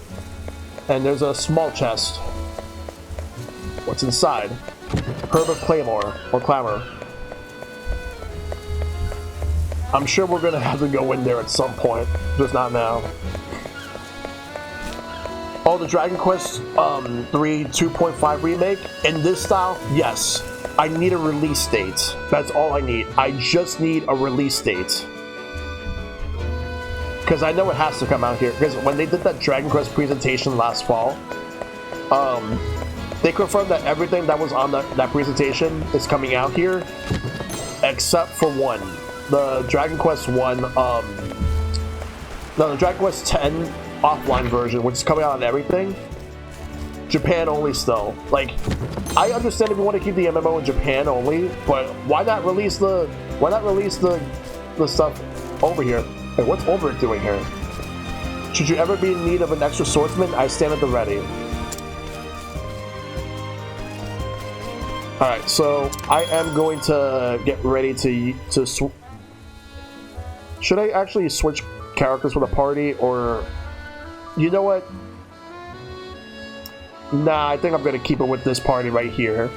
And there's a small chest. What's inside? Herb of Claymore, or Clamor. I'm sure we're gonna have to go in there at some point, just not now. Oh, the Dragon Quest 3 2.5 remake? In this style? Yes. I need a release date. That's all I need. I just need a release date. Because I know it has to come out here. Because when they did that Dragon Quest presentation last fall, they confirmed that everything that was on that presentation is coming out here, except for one. The Dragon Quest 1, no, the Dragon Quest 10 offline version, which is coming out on everything. Japan only still. Like, I understand if you want to keep the MMO in Japan only, but why not release the stuff over here? Hey, what's Ulrich doing here? Should you ever be in need of an extra swordsman, I stand at the ready. Alright, so I am going to get ready to should I actually switch characters for the party, or you know what? Nah, I think I'm gonna keep it with this party right here.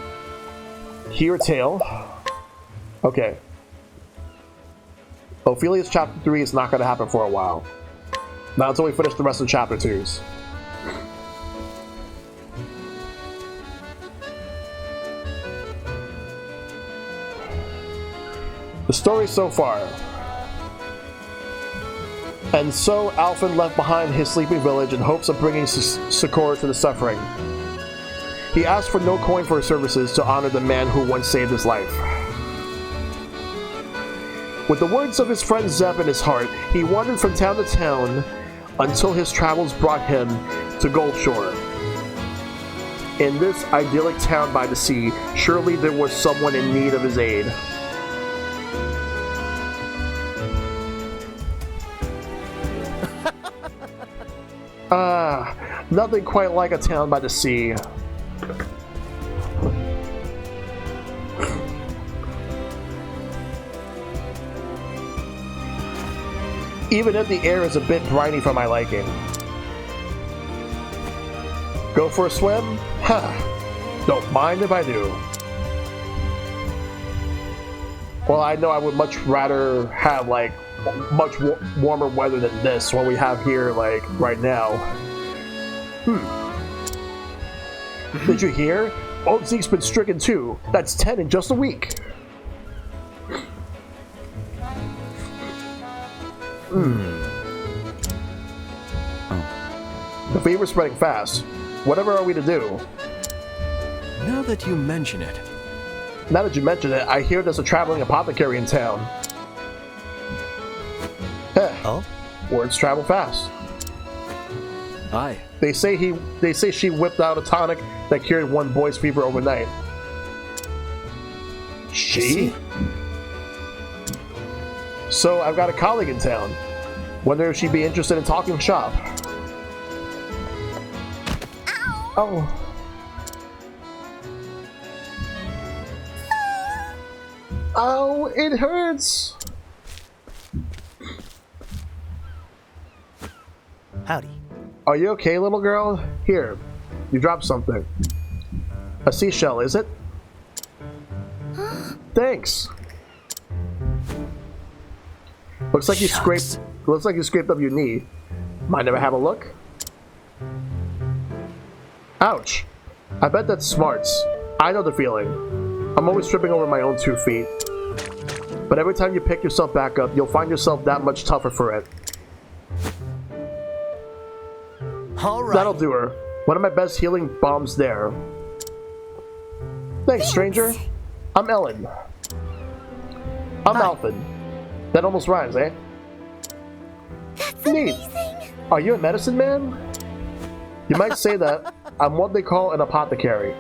Here, Tail. Okay. Ophelia's Chapter 3 is not gonna happen for a while. Not until we finish the rest of Chapter 2s. The story so far. And so Alfin left behind his sleeping village in hopes of bringing succor to the suffering. He asked for no coin for his services to honor the man who once saved his life. With the words of his friend Zeb in his heart, he wandered from town to town until his travels brought him to Goldshore. In this idyllic town by the sea, surely there was someone in need of his aid. Nothing quite like a town by the sea. Even if the air is a bit briny for my liking. Go for a swim? Huh. Don't mind if I do. Well, I know I would much rather have, like, much warmer weather than this, what we have here, like, right now. Did you hear? Old Zeke's been stricken too. That's 10 in just a week. The fever's spreading fast. Whatever are we to do? Now that you mention it. Now that you mention it, I hear there's a traveling apothecary in town. Oh? Words travel fast. Aye. They say she whipped out a tonic that cured one boy's fever overnight. She? So I've got a colleague in town. Wonder if she'd be interested in talking shop. Oh. Oh, it hurts. Howdy. Are you okay, little girl? Here, you dropped something. A seashell, is it? Thanks. Looks like you scraped. Looks like you scraped up your knee. Mind if I have a look? Ouch. I bet that's smarts. I know the feeling. I'm always tripping over my own 2 feet. But every time you pick yourself back up, you'll find yourself that much tougher for it. All right. That'll do her. One of my best healing bombs there. Thanks, stranger. I'm Ellen. I'm Alfin. That almost rhymes, eh? That's Neat. amazing. Are you a medicine man? You might say that. I'm what they call an apothecary.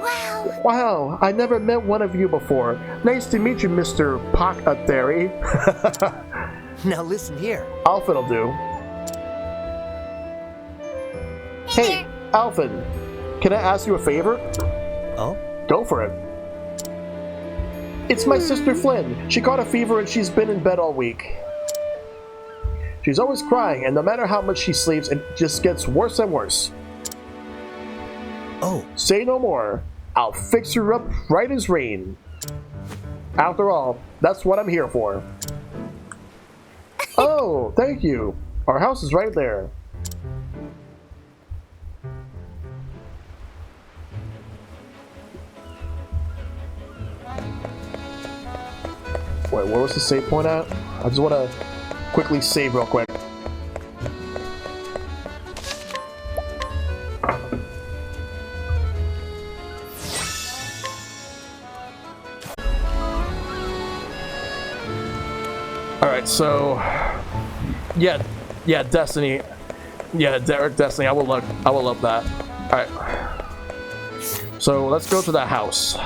Wow. Wow, I never met one of you before. Nice to meet you, Mr. Pock-a-theory. Now listen here. Alfin'll do. Hey, Alfin, can I ask you a favor? Oh? Go for it. It's my sister Flynn. She caught a fever and she's been in bed all week. She's always crying, and no matter how much she sleeps, it just gets worse and worse. Oh. Say no more. I'll fix her up right as rain. After all, that's what I'm here for. Oh, thank you. Our house is right there. Wait, where was the save point at? I just want to quickly save real quick. Alright, so yeah, Destiny. Yeah, Derek Destiny, I will love that. Alright. So let's go to that house.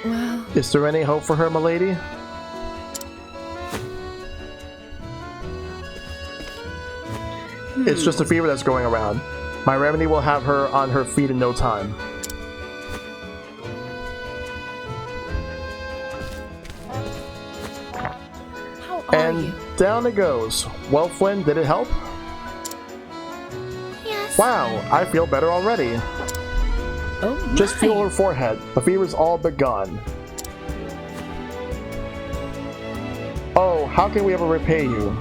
Wow. Is there any hope for her, milady? It's just a fever that's going around. My remedy will have her on her feet in no time. How are you? Down it goes. Well, Flynn, did it help? Yes. Wow, I feel better already. Oh, Just my. feel her forehead. The fever's all but gone. Oh, how can we ever repay you?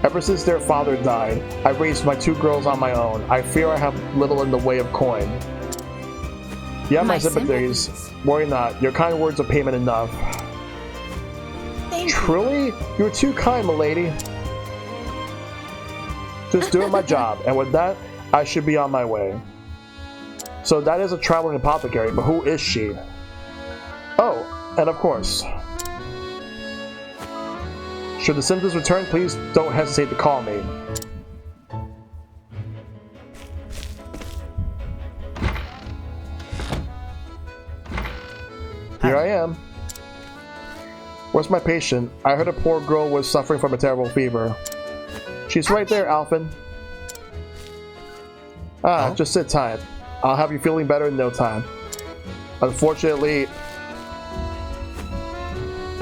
Ever since their father died, I raised my 2 girls on my own. I fear I have little in the way of coin. Yeah, my sympathies. Worry not. Your kind words are payment enough. Thank you. Truly? You're too kind, milady. Just doing my job, and with that, I should be on my way. So that is a traveling apothecary, but who is she? Oh, and of course. Should the symptoms return, please don't hesitate to call me. Here I am. Where's my patient? I heard a poor girl was suffering from a terrible fever. She's right there, Alphen. Just sit tight. I'll have you feeling better in no time. Unfortunately,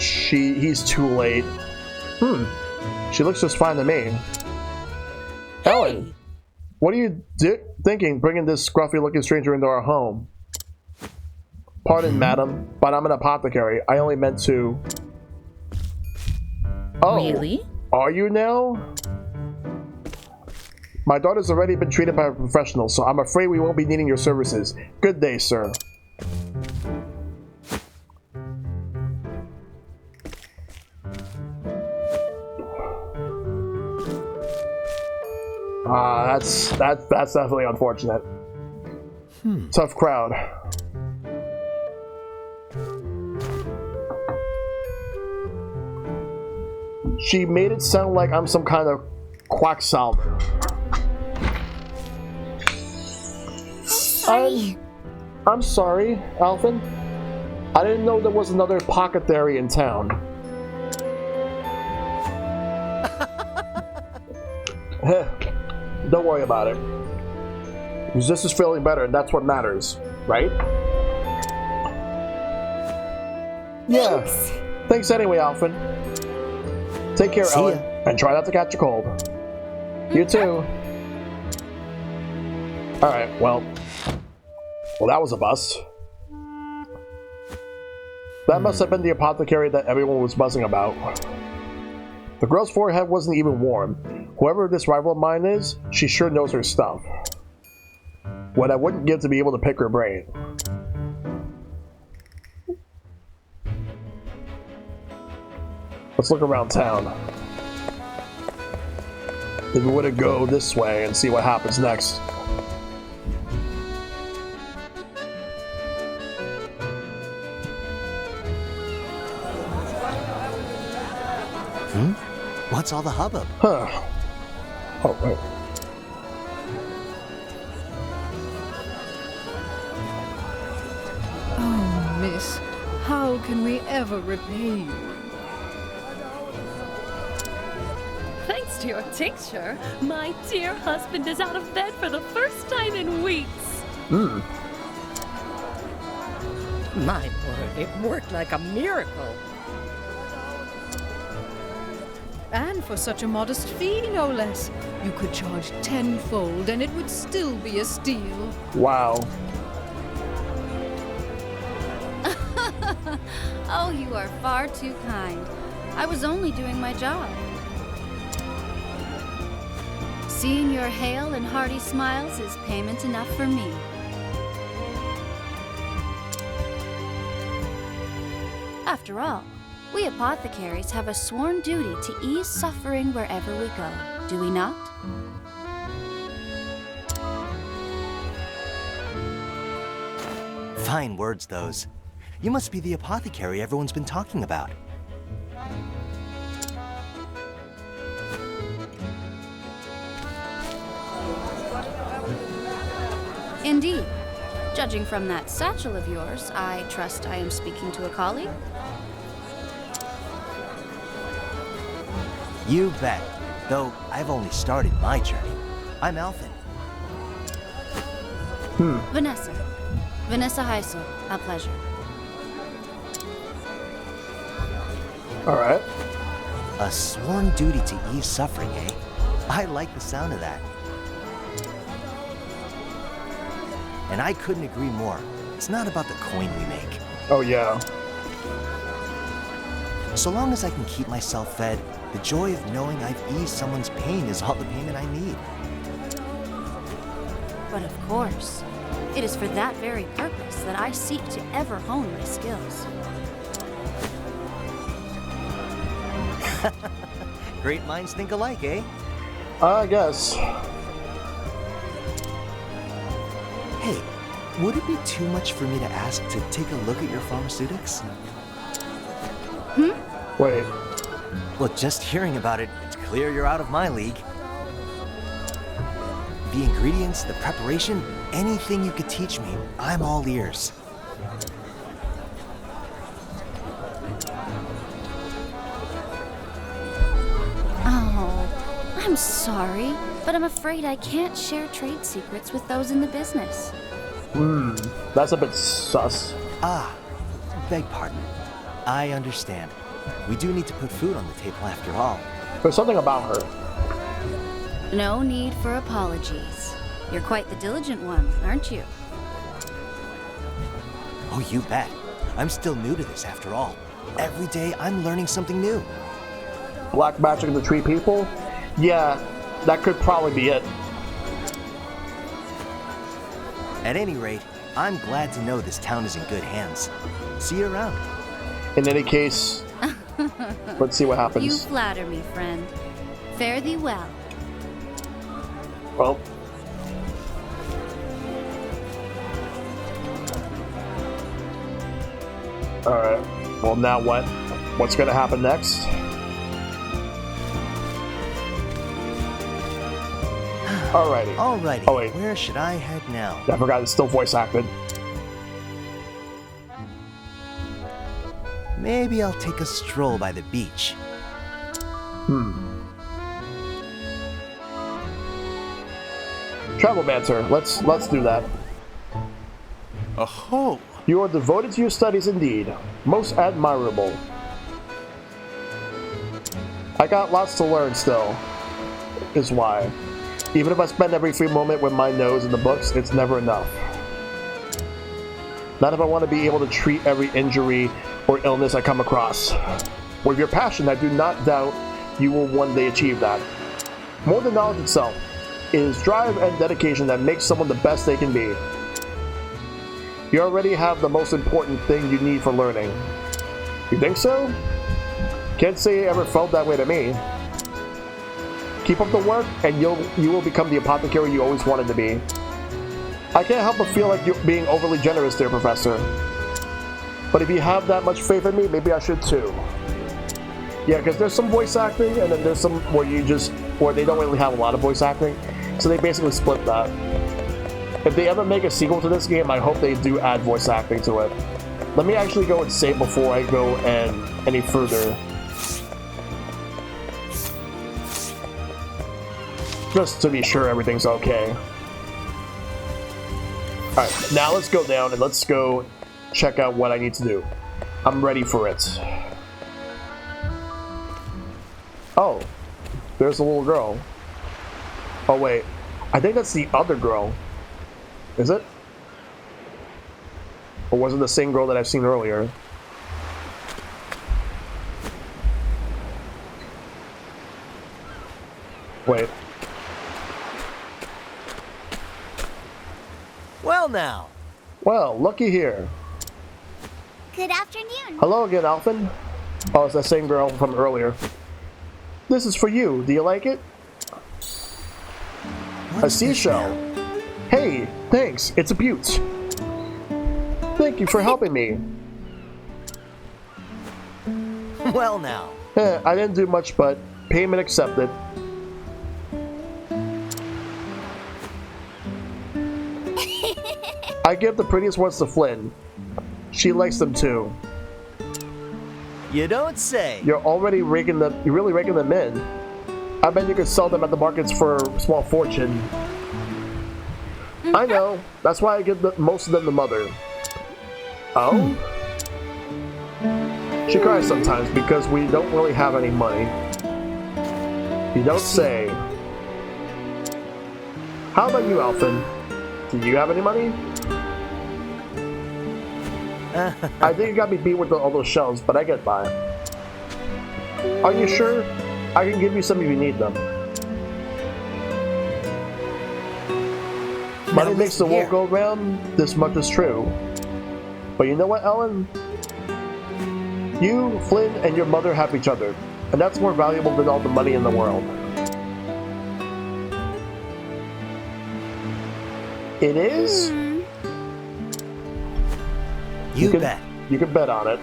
he's too late. She looks just fine to me. Hey. Ellen, what are you thinking bringing this scruffy-looking stranger into our home? Pardon, madam, but I'm an apothecary. I only meant to... Oh, really? Are you now? My daughter's already been treated by a professional, so I'm afraid we won't be needing your services. Good day, sir. That's definitely unfortunate. Tough crowd. She made it sound like I'm some kind of quacksalver. I'm sorry, Alphen. I didn't know there was another apothecary in town. Don't worry about it. This is feeling better, and that's what matters, right? Yeah. Thanks anyway, Alphen. Take care, Ellen, and try not to catch a cold. You too. Alright, well, that was a bust. That must have been the apothecary that everyone was buzzing about. The girl's forehead wasn't even warm. Whoever this rival of mine is, she sure knows her stuff. What I wouldn't give to be able to pick her brain. Let's look around town. Maybe we want to go this way and see what happens next. What's all the hubbub? Huh. Oh, wait. Oh, miss, how can we ever repay you? Thanks to your tincture, my dear husband is out of bed for the first time in weeks. My word, it worked like a miracle. And for such a modest fee, no less. You could charge tenfold and it would still be a steal. Wow. Oh, you are far too kind. I was only doing my job. Seeing your hale and hearty smiles is payment enough for me. After all, we apothecaries have a sworn duty to ease suffering wherever we go, do we not? Fine words, those. You must be the apothecary everyone's been talking about. Indeed. Judging from that satchel of yours, I trust I am speaking to a colleague. You bet. Though I've only started my journey. I'm Alphen. Vanessa. Vanessa Heisel. A pleasure. Alright. A sworn duty to ease suffering, eh? I like the sound of that. And I couldn't agree more. It's not about the coin we make. Oh, yeah. So long as I can keep myself fed, The joy of knowing I've eased someone's pain is all the payment I need. But of course, it is for that very purpose that I seek to ever hone my skills. Great minds think alike, eh? I guess. Hey, would it be too much for me to ask to take a look at your pharmaceutics? Wait. Well, just hearing about it, it's clear you're out of my league. The ingredients, the preparation, anything you could teach me, I'm all ears. Oh, I'm sorry, but I'm afraid I can't share trade secrets with those in the business. That's a bit sus. Ah, beg pardon. I understand. We do need to put food on the table after all. There's something about her. No need for apologies. You're quite the diligent one, aren't you? Oh, you bet. I'm still new to this after all. Every day I'm learning something new. Black magic of the tree people? Yeah, that could probably be it. At any rate, I'm glad to know this town is in good hands. See you around. In any case, let's see what happens. You flatter me, friend. Fare thee well. Well. Alright. Well, now what? What's gonna happen next? Alrighty. Alrighty. Oh, wait. Where should I head now? I forgot it's still voice acted. Maybe I'll take a stroll by the beach. Travel banter. Let's do that. Oh, You are devoted to your studies indeed. Most admirable. I got lots to learn still. Is why. Even if I spend every free moment with my nose in the books, it's never enough. Not if I want to be able to treat every injury or illness I come across. With your passion, I do not doubt you will one day achieve that. More than knowledge itself, it is drive and dedication that makes someone the best they can be. You already have the most important thing you need for learning. You think so? Can't say you ever felt that way to me. Keep up the work, and you will become the apothecary you always wanted to be. I can't help but feel like you're being overly generous there, Professor. But if you have that much faith in me, maybe I should too. Yeah, because there's some voice acting, and then there's some where they don't really have a lot of voice acting. So they basically split that. If they ever make a sequel to this game, I hope they do add voice acting to it. Let me actually go and save before I go any further. Just to be sure everything's okay. Alright, now let's go down and let's go check out what I need to do. I'm ready for it. Oh, there's a little girl. Oh wait, I think that's the other girl. Is it? Or was it the same girl that I've seen earlier? Wait. Well now. Well, looky here. Good afternoon. Hello again, Alphen. Oh, it's that same girl from earlier. This is for you. Do you like it? A seashell. Hey, thanks. It's a beaut. Thank you for helping me. Well now. I didn't do much, but payment accepted. I give the prettiest ones to Flynn. She likes them too. You don't say. You're really raking them in. I bet you could sell them at the markets for a small fortune. I know. That's why I give most of them to Mother. Oh? She cries sometimes because we don't really have any money. You don't say. How about you, Alphen? Do you have any money? I think you got me beat with all those shells, but I get by. Are you sure? I can give you some if you need them. Money makes the world go round, this much is true. But you know what, Ellen? You, Flynn, and your mother have each other, and that's more valuable than all the money in the world. It is? You bet. You can bet on it.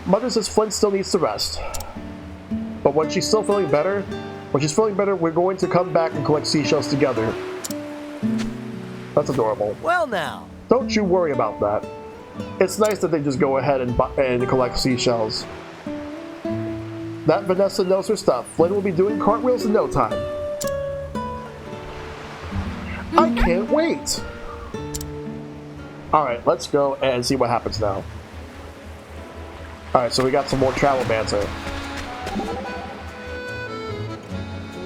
Mother says Flynn still needs to rest. But when she's still feeling better, we're going to come back and collect seashells together. That's adorable. Well now. Don't you worry about that. It's nice that they just go ahead and collect seashells. That Vanessa knows her stuff. Flynn will be doing cartwheels in no time. I can't wait! Alright, let's go and see what happens now. Alright, so we got some more travel banter.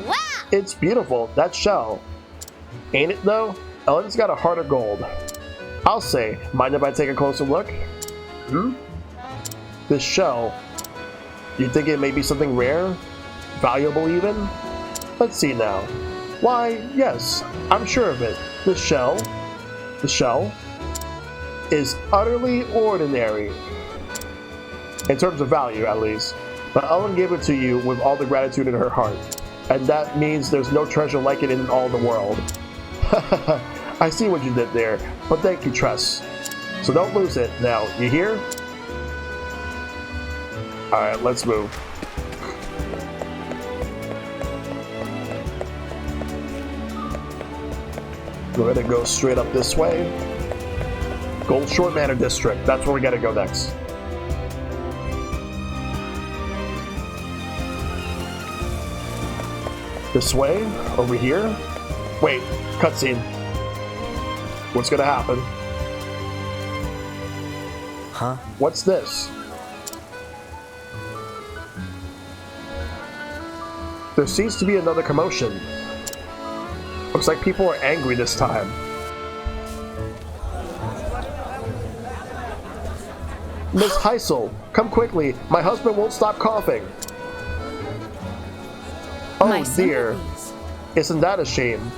Wow! It's beautiful, that shell. Ain't it though? Ellen's got a heart of gold. I'll say, mind if I take a closer look? This shell, you think it may be something rare? Valuable even? Let's see now. Why, yes, I'm sure of it. The shell is utterly ordinary. In terms of value, at least. But Ellen gave it to you with all the gratitude in her heart. And that means there's no treasure like it in all the world. I see what you did there, but thank you, Tress. So don't lose it now, you hear? Alright, let's move. We're gonna go straight up this way. Gold Shore Manor District, that's where we gotta go next. This way? Over here? Wait, cutscene. What's gonna happen? Huh? What's this? There seems to be another commotion. Looks like people are angry this time. Miss Heisel, come quickly. My husband won't stop coughing. Oh dear. Isn't that a shame?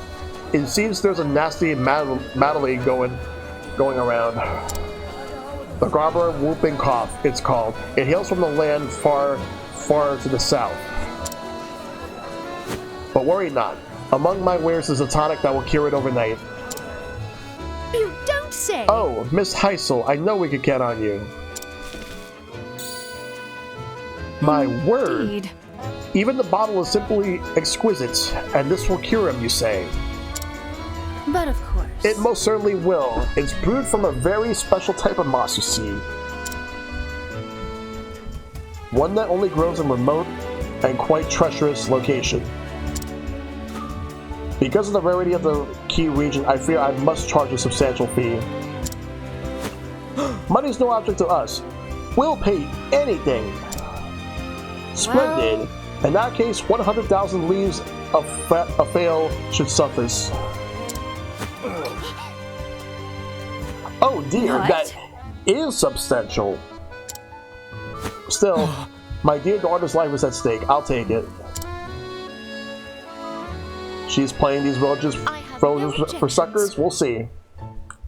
It seems there's a nasty malady going around. The Grobber Whooping Cough, it's called. It hails from the land far, far to the south. But worry not. Among my wares is a tonic that will cure it overnight. You don't say! Oh, Miss Heisel, I know we could count on you. My word! Even the bottle is simply exquisite, and this will cure him, you say? But of course. It most certainly will. It's brewed from a very special type of moss, you see. One that only grows in remote and quite treacherous location. Because of the rarity of the key region, I fear I must charge a substantial fee. Money's no object to us. We'll pay anything. Splendid. In that case, 100,000 leaves of fail should suffice. Oh dear, What? that is substantial. Still, my dear daughter's life is at stake. I'll take it. She's playing these villages for suckers. We'll see.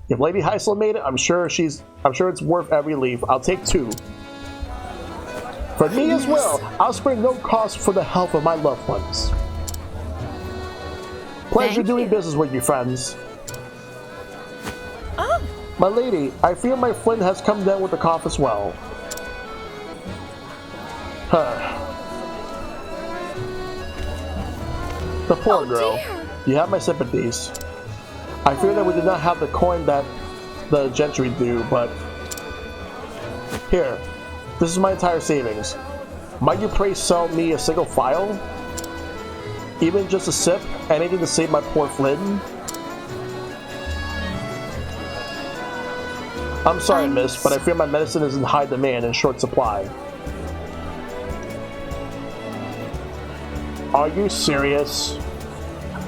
If Lady Heisel made it, I'm sure it's worth every leaf. I'll take 2. For me as well, I'll spare no cost for the health of my loved ones. Pleasure doing business with you, friends. Oh. My lady, I fear my Flynn has come down with the cough as well. The poor girl. Dear. You have my sympathies. I fear that we did not have the coin that the gentry do, but... Here. This is my entire savings. Might you pray sell me a single file? Even just a sip? Anything to save my poor Flynn? I'm sorry, miss, but I fear my medicine is in high demand and short supply. Are you serious?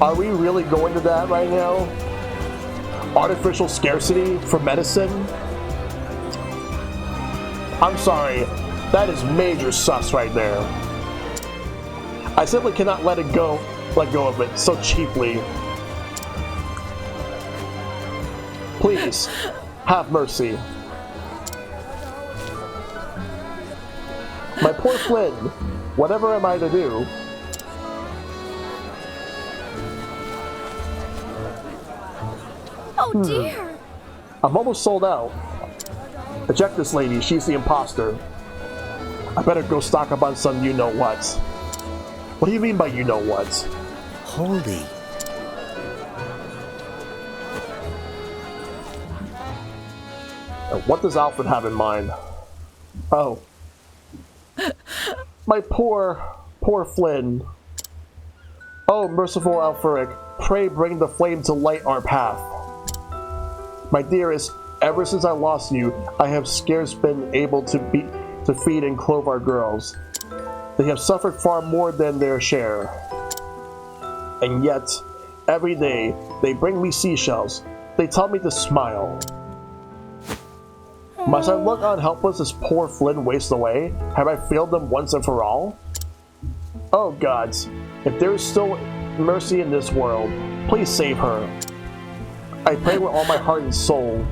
Are we really going to that right now? Artificial scarcity for medicine? I'm sorry, That is major sus right there. I simply cannot let go of it so cheaply. Please, have mercy. My poor Flynn, whatever am I to do? Oh dear! I'm almost sold out. Eject this lady, she's the imposter. I better go stock up on some you-know-what. What do you mean by you-know-what? Holy. What does Alfred have in mind? Oh. My poor Flynn. Oh, merciful Alfric, pray bring the flame to light our path. My dearest, ever since I lost you, I have scarce been able to feed and clothe our girls. They have suffered far more than their share. And yet, every day, they bring me seashells. They tell me to smile. Must I look on helpless as poor Flynn wastes away? Have I failed them once and for all? Oh gods, if there is still mercy in this world, please save her. I pray with all my heart and soul.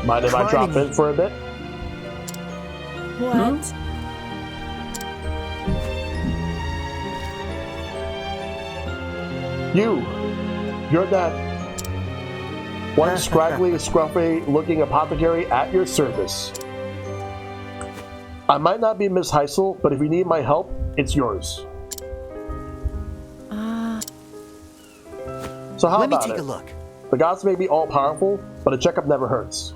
Mind if I drop in for a bit? What? You're that one scraggly, scruffy-looking apothecary at your service. I might not be Miss Heisel, but if you need my help, it's yours. So how Let me about take it? a look. The gods may be all-powerful, but a checkup never hurts.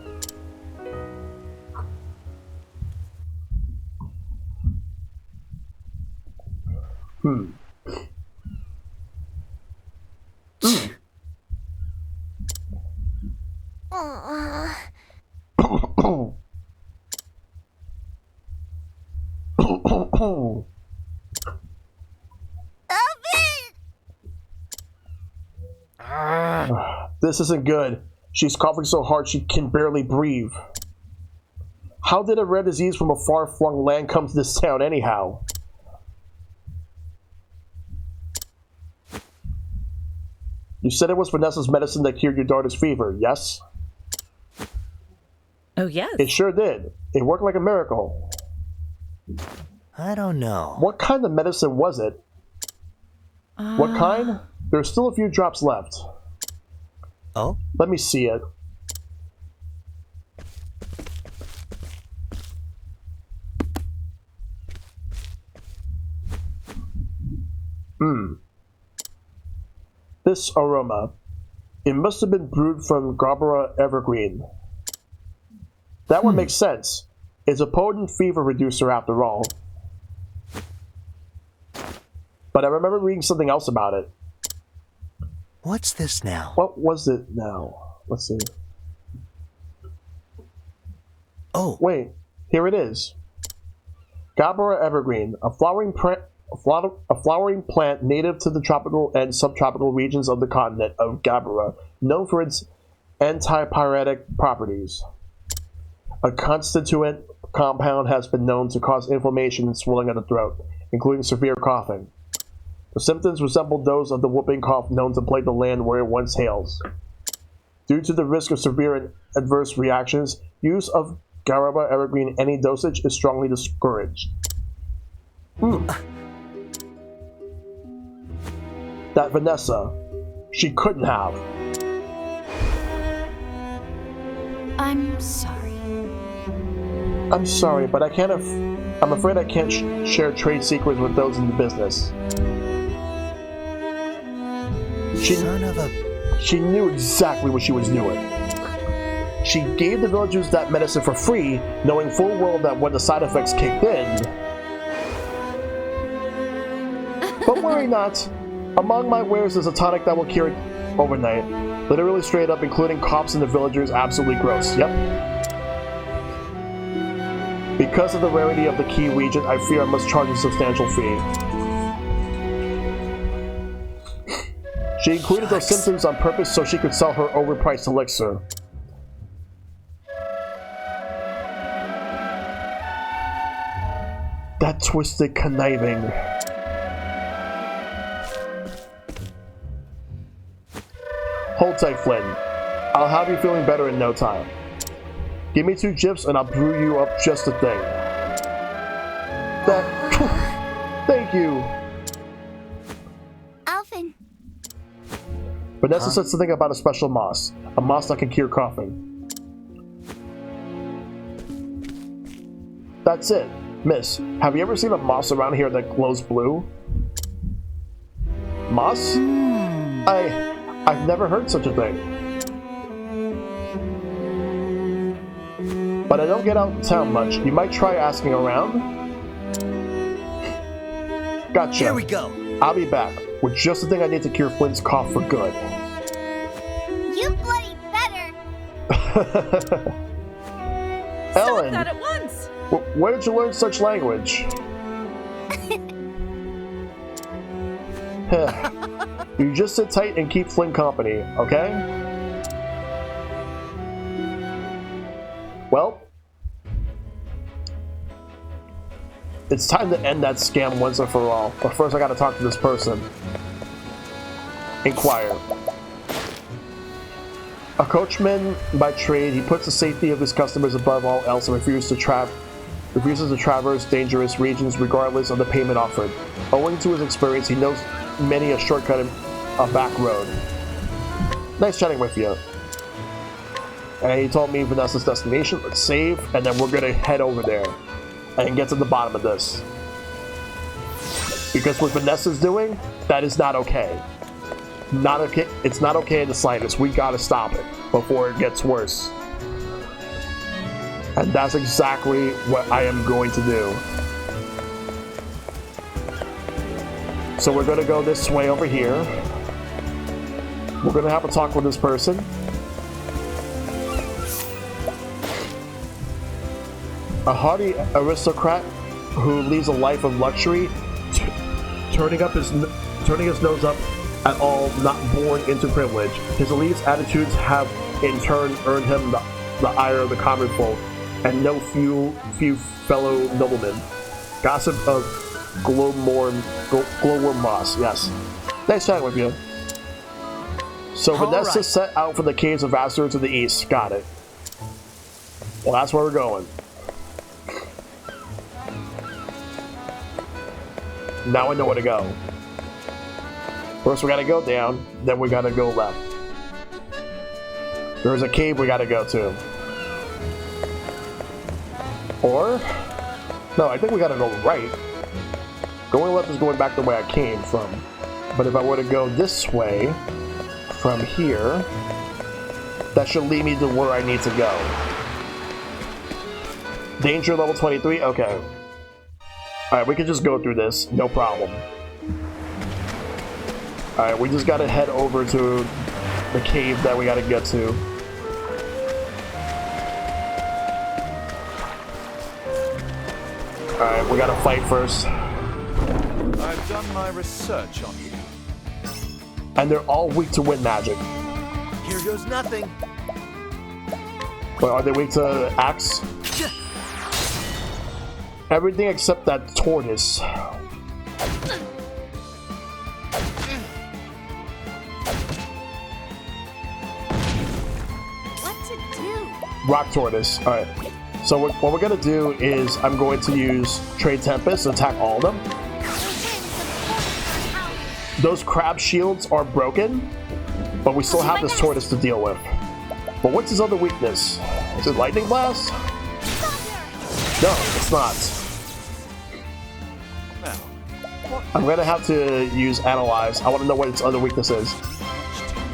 This isn't good. She's coughing so hard she can barely breathe. How did a rare disease from a far-flung land come to this town anyhow? You said it was Vanessa's medicine that cured your daughter's fever, yes? Oh, yes. It sure did. It worked like a miracle. I don't know. What kind of medicine was it? What kind? There's still a few drops left. Oh? Let me see it. This aroma. It must have been brewed from Garbara Evergreen. That one makes sense. It's a potent fever reducer after all. But I remember reading something else about it. What's this now? What was it now? Let's see. Oh. Wait, here it is. Garbara Evergreen, a flowering plant native to the tropical and subtropical regions of the continent of Garbara, known for its antipyretic properties. A constituent compound has been known to cause inflammation and swelling of the throat, including severe coughing. The symptoms resemble those of the whooping cough known to plague the land where it once hails. Due to the risk of severe and adverse reactions, use of Garbara Evergreen in any dosage is strongly discouraged. That Vanessa, she couldn't have. I'm sorry. I'm sorry, but I'm afraid I can't share trade secrets with those in the business. She knew exactly what she was doing. She gave the villagers that medicine for free, knowing full well that when the side effects kicked in. But worry not. Among my wares is a tonic that will cure it overnight. Literally straight up, including coughs in the villagers, absolutely gross. Yep. Because of the rarity of the key region, I fear I must charge a substantial fee. She included those symptoms on purpose so she could sell her overpriced elixir. That twisted conniving. Hold tight, Flynn. I'll have you feeling better in no time. Give me 2 gyps and I'll brew you up just a thing. Thank you. Alvin. Vanessa said something about a special moss. A moss that can cure coughing. That's it. Miss, have you ever seen a moss around here that glows blue? Moss? I've never heard such a thing. But I don't get out in town much. You might try asking around? Gotcha. Here we go. I'll be back with just the thing I need to cure Flynn's cough for good. You bloody better. Ellen, Stop that at once. Where did you learn such language? You just sit tight and keep Flynn company, okay? Well, it's time to end that scam once and for all. But first I gotta talk to this person. Inquire. A coachman by trade, he puts the safety of his customers above all else and refuses to traverse dangerous regions regardless of the payment offered. Owing to his experience, he knows many a shortcut in a back road. Nice chatting with you. And he told me Vanessa's destination. Let's save, and then we're gonna head over there and get to the bottom of this. Because what Vanessa's doing, that is not okay. Not okay. It's not okay in the slightest. We gotta stop it before it gets worse. And that's exactly what I am going to do. So we're gonna go this way over here. We're gonna have a talk with this person. A hardy aristocrat who leads a life of luxury, turning his nose up at all not born into privilege. His elite's attitudes have in turn earned him the ire of the common folk and no few fellow noblemen. Gossip of glowworm moss, yes. Nice chatting with you. So Vanessa set out for the caves of Vassar to the east. Got it. Well, that's where we're going. Now I know where to go. First we gotta go down, then we gotta go left. There's a cave we gotta go to. Or... no, I think we gotta go right. Going left is going back the way I came from. But if I were to go this way, from here, that should lead me to where I need to go. Danger level 23? Okay. Alright, we can just go through this, no problem. Alright, we just gotta head over to the cave that we gotta get to. Alright, we gotta fight first. I've done my research on you. And they're all weak to wind magic. Here goes nothing. But are they weak to axe? Everything except that tortoise. What to do? Rock tortoise. Alright. So what we're gonna do is I'm going to use Trade Tempest to attack all of them. Those crab shields are broken, but we still have this tortoise to deal with. But what's his other weakness? Is it Lightning Blast? No, it's not. I'm gonna have to use Analyze. I want to know what its other weakness is.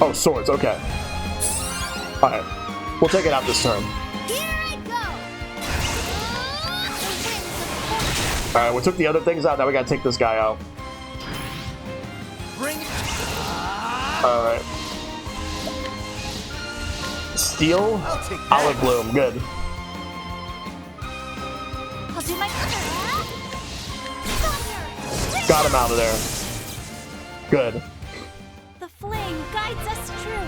Oh, swords, okay. Alright, we'll take it out this turn. Alright, we took the other things out, now we gotta take this guy out. Alright. Steel, Olive Bloom, good. I'll do my Got him out of there. Good. The flame guides us true.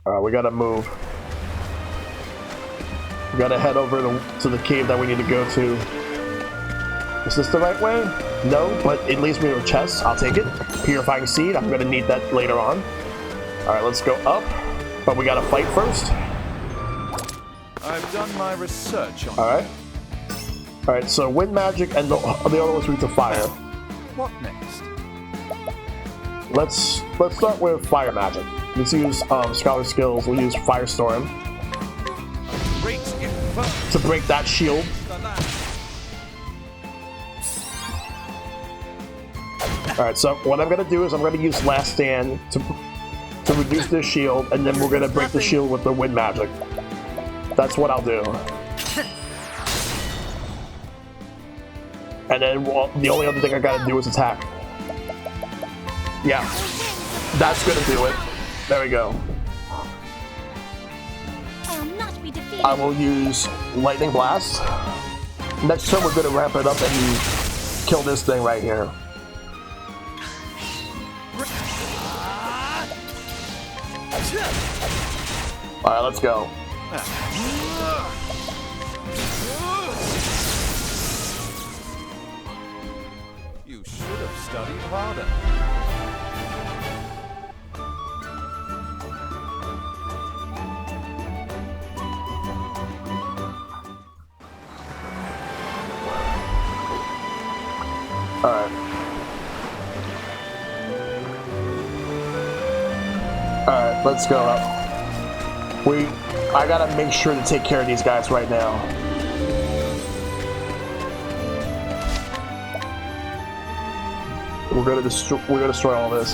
Alright, we gotta move. We gotta head over to the cave that we need to go to. Is this the right way? No, but it leads me to a chest. I'll take it. Purifying seed. I'm gonna need that later on. Alright, let's go up. But we gotta fight first. I've done my research on Alright. Alright, so wind magic and the other one's weak to fire. What next? Let's start with fire magic. Let's use scholar skills. We'll use firestorm to break that shield. Alright, so what I'm gonna do is I'm gonna use last stand to reduce this shield, and then we're gonna break the shield with the wind magic. That's what I'll do. And then the only other thing I gotta do is attack. Yeah, that's gonna do it. There we go. I will use lightning blast. Next turn we're gonna ramp it up and kill this thing right here. Alright, let's go. You should have studied harder. Alright. Alright, let's go up. I gotta make sure to take care of these guys right now. We're gonna destroy all this.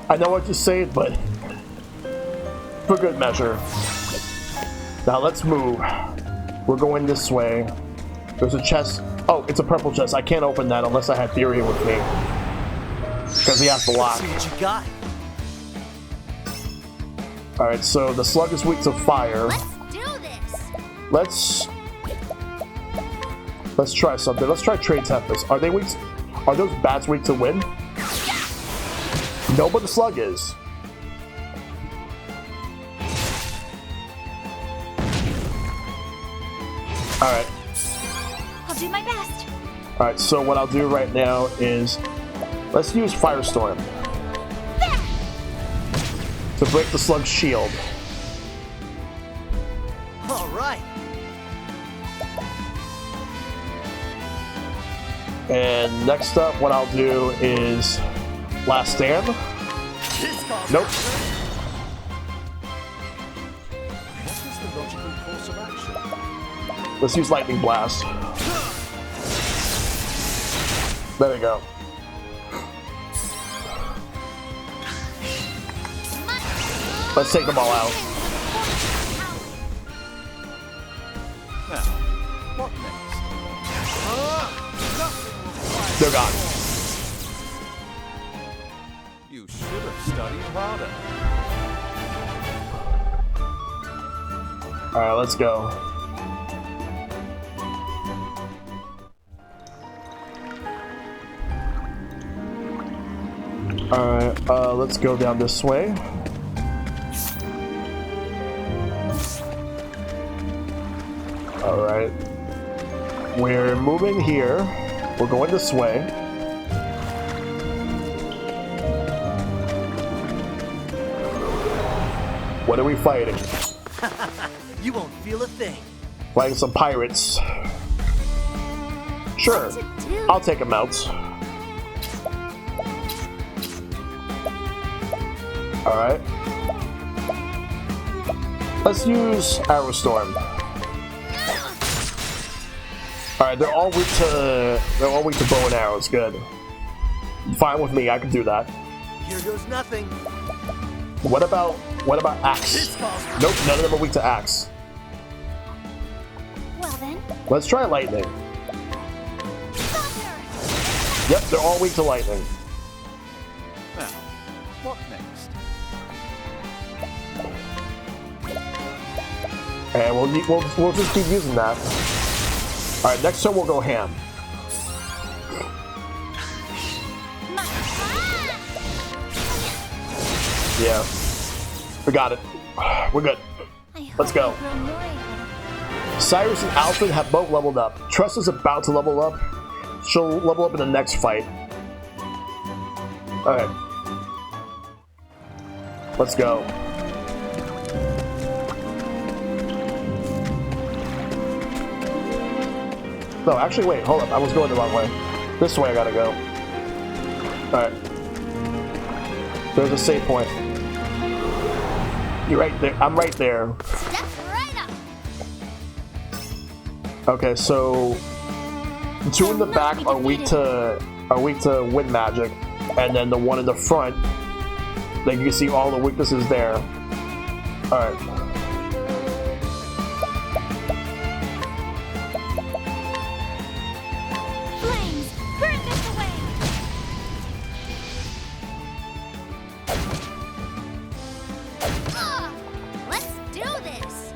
I know what to say, but for good measure. Now let's move. We're going this way. There's a chest. Oh, it's a purple chest. I can't open that unless I have Fury with me. Because he has to lock. See what you got. Alright, so the slug is weak to fire. Let's do this. Let's try something. Let's try Trade Tempest. Are those bats weak to wind? No, but the slug is. Alright. I'll do my best. Alright, so what I'll do right now is let's use Firestorm to break the slug's shield. All right. And next up, what I'll do is Last Stand. Nope. What is the logical course of action? Let's use Lightning Blast. There we go. Let's take them all out. Now, what next? They're gone. You should have studied harder. Alright, let's go. Alright, let's go down this way. Alright. We're moving here. We're going this way. What are we fighting? You won't feel a thing. Fighting some pirates. Sure. I'll take them out. Alright. Let's use Arrow Storm. Alright, they're all weak to bow and arrows. Good. Fine with me, I can do that. Here goes nothing. What about axe? Nope, none of them are weak to axe. Well then. Let's try lightning. Yep, they're all weak to lightning. Now, what next? And we'll just keep using that. Alright, next turn we'll go ham. Yeah. We got it. We're good. Let's go. Cyrus and Alfred have both leveled up. Tress is about to level up. She'll level up in the next fight. Alright. Let's go. No, actually, wait, hold up. I was going the wrong way. This way I gotta go. Alright. There's a save point. You're right there. I'm right there. Step right up. Okay, so the two in the back are weak to wind magic, and then the one in the front, like you can see all the weaknesses there. Alright. Flames, burn this away. Let's do this.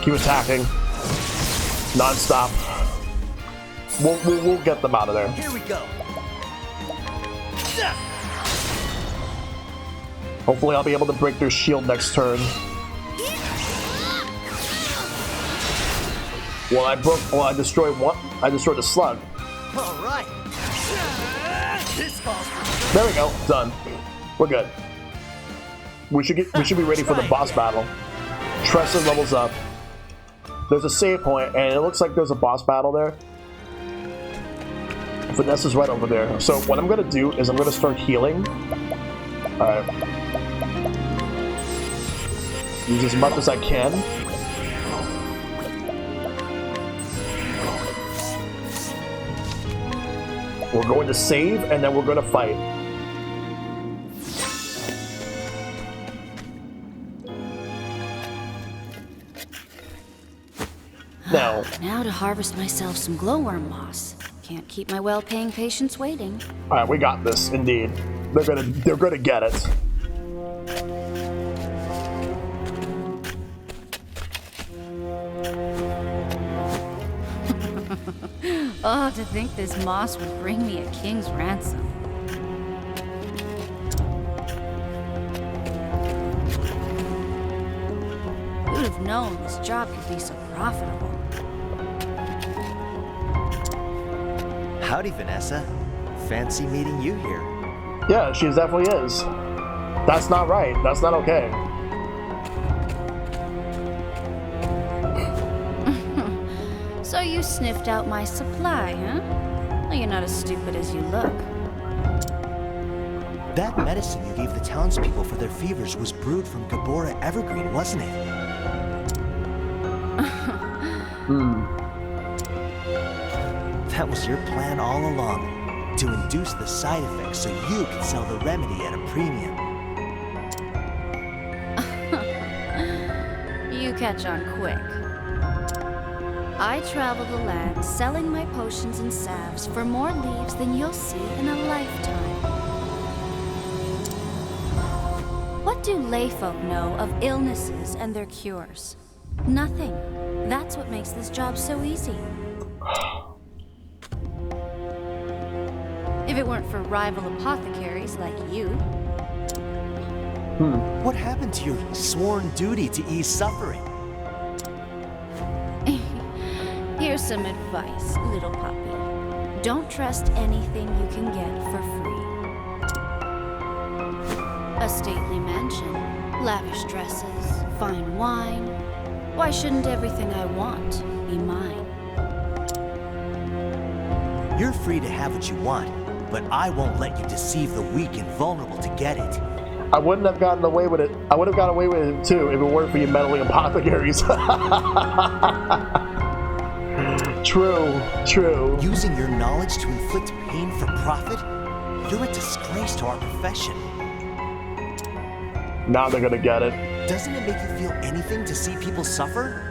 Keep attacking. Non-stop. We'll get them out of there. Here we go. Hopefully I'll be able to break their shield next turn. Well, I destroyed one. I destroyed the slug. All right. There we go. Done. We're good. We should be ready for the boss battle. Tressa levels up. There's a save point, and it looks like there's a boss battle there. Vanessa's right over there. So what I'm gonna do is I'm gonna start healing. Alright. Use as much as I can. We're going to save, and then we're going to fight. Now to harvest myself some glowworm moss. Can't keep my well-paying patients waiting. All right, we got this. Indeed, they're gonna get it. Oh, to think this moss would bring me a king's ransom. Who'd have known this job could be so profitable? Howdy, Vanessa. Fancy meeting you here. Yeah, she definitely is. That's not right. That's not okay. So you sniffed out my supply, huh? Well, you're not as stupid as you look. That medicine you gave the townspeople for their fevers was brewed from Gabora Evergreen, wasn't it? That was your plan all along, to induce the side effects so you could sell the remedy at a premium. You catch on quick. I travel the land selling my potions and salves for more leaves than you'll see in a lifetime. What do layfolk know of illnesses and their cures? Nothing. That's what makes this job so easy. If it weren't for rival apothecaries like you. What happened to your sworn duty to ease suffering? Here's some advice, little puppy. Don't trust anything you can get for free. A stately mansion, lavish dresses, fine wine. Why shouldn't everything I want be mine? You're free to have what you want, but I won't let you deceive the weak and vulnerable to get it. I wouldn't have gotten away with it. I would have gotten away with it too if it weren't for you meddling apothecaries. True, true. Using your knowledge to inflict pain for profit? You're a disgrace to our profession. Now they're gonna get it. Doesn't it make you feel anything to see people suffer?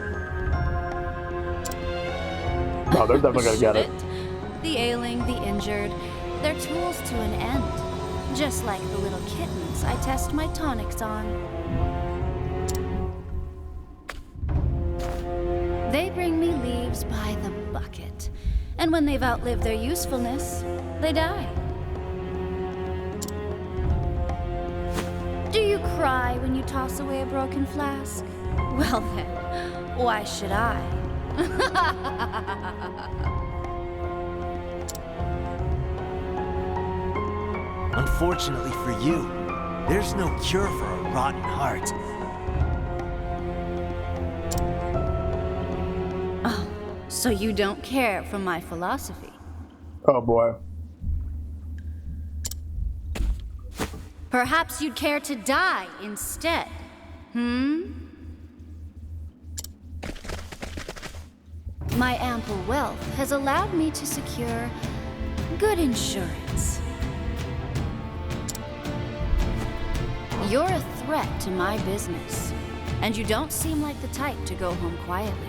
No, they're definitely gonna get it. The ailing, the injured, they're tools to an end. Just like the little kittens I test my tonics on. They bring me leaves by the bucket. And when they've outlived their usefulness, they die. Do you cry when you toss away a broken flask? Well then, why should I? Unfortunately for you, there's no cure for a rotten heart. Oh, so you don't care for my philosophy? Oh boy. Perhaps you'd care to die instead, My ample wealth has allowed me to secure good insurance. You're a threat to my business, and you don't seem like the type to go home quietly.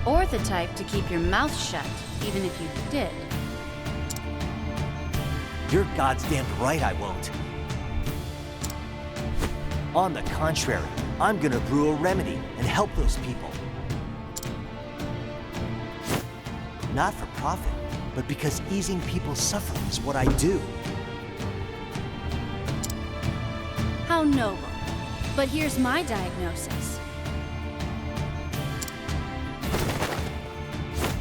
Or the type to keep your mouth shut, even if you did. You're goddamn right I won't. On the contrary, I'm gonna brew a remedy and help those people. Not for profit, but because easing people's suffering is what I do. How noble. But here's my diagnosis.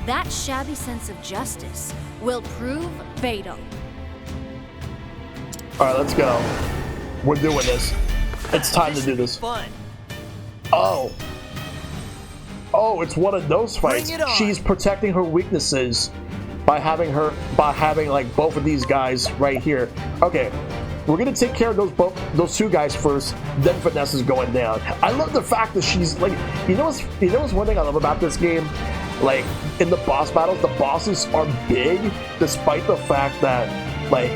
That shabby sense of justice will prove fatal. Alright, let's go. We're doing this. It's time to do this. Fun. Oh. Oh, it's one of those fights. Bring it on. She's protecting her weaknesses by having like both of these guys right here. Okay. We're gonna take care of those two guys first, then Vanessa's going down. I love the fact that she's like, you know what's one thing I love about this game? Like, in the boss battles, the bosses are big, despite the fact that, like,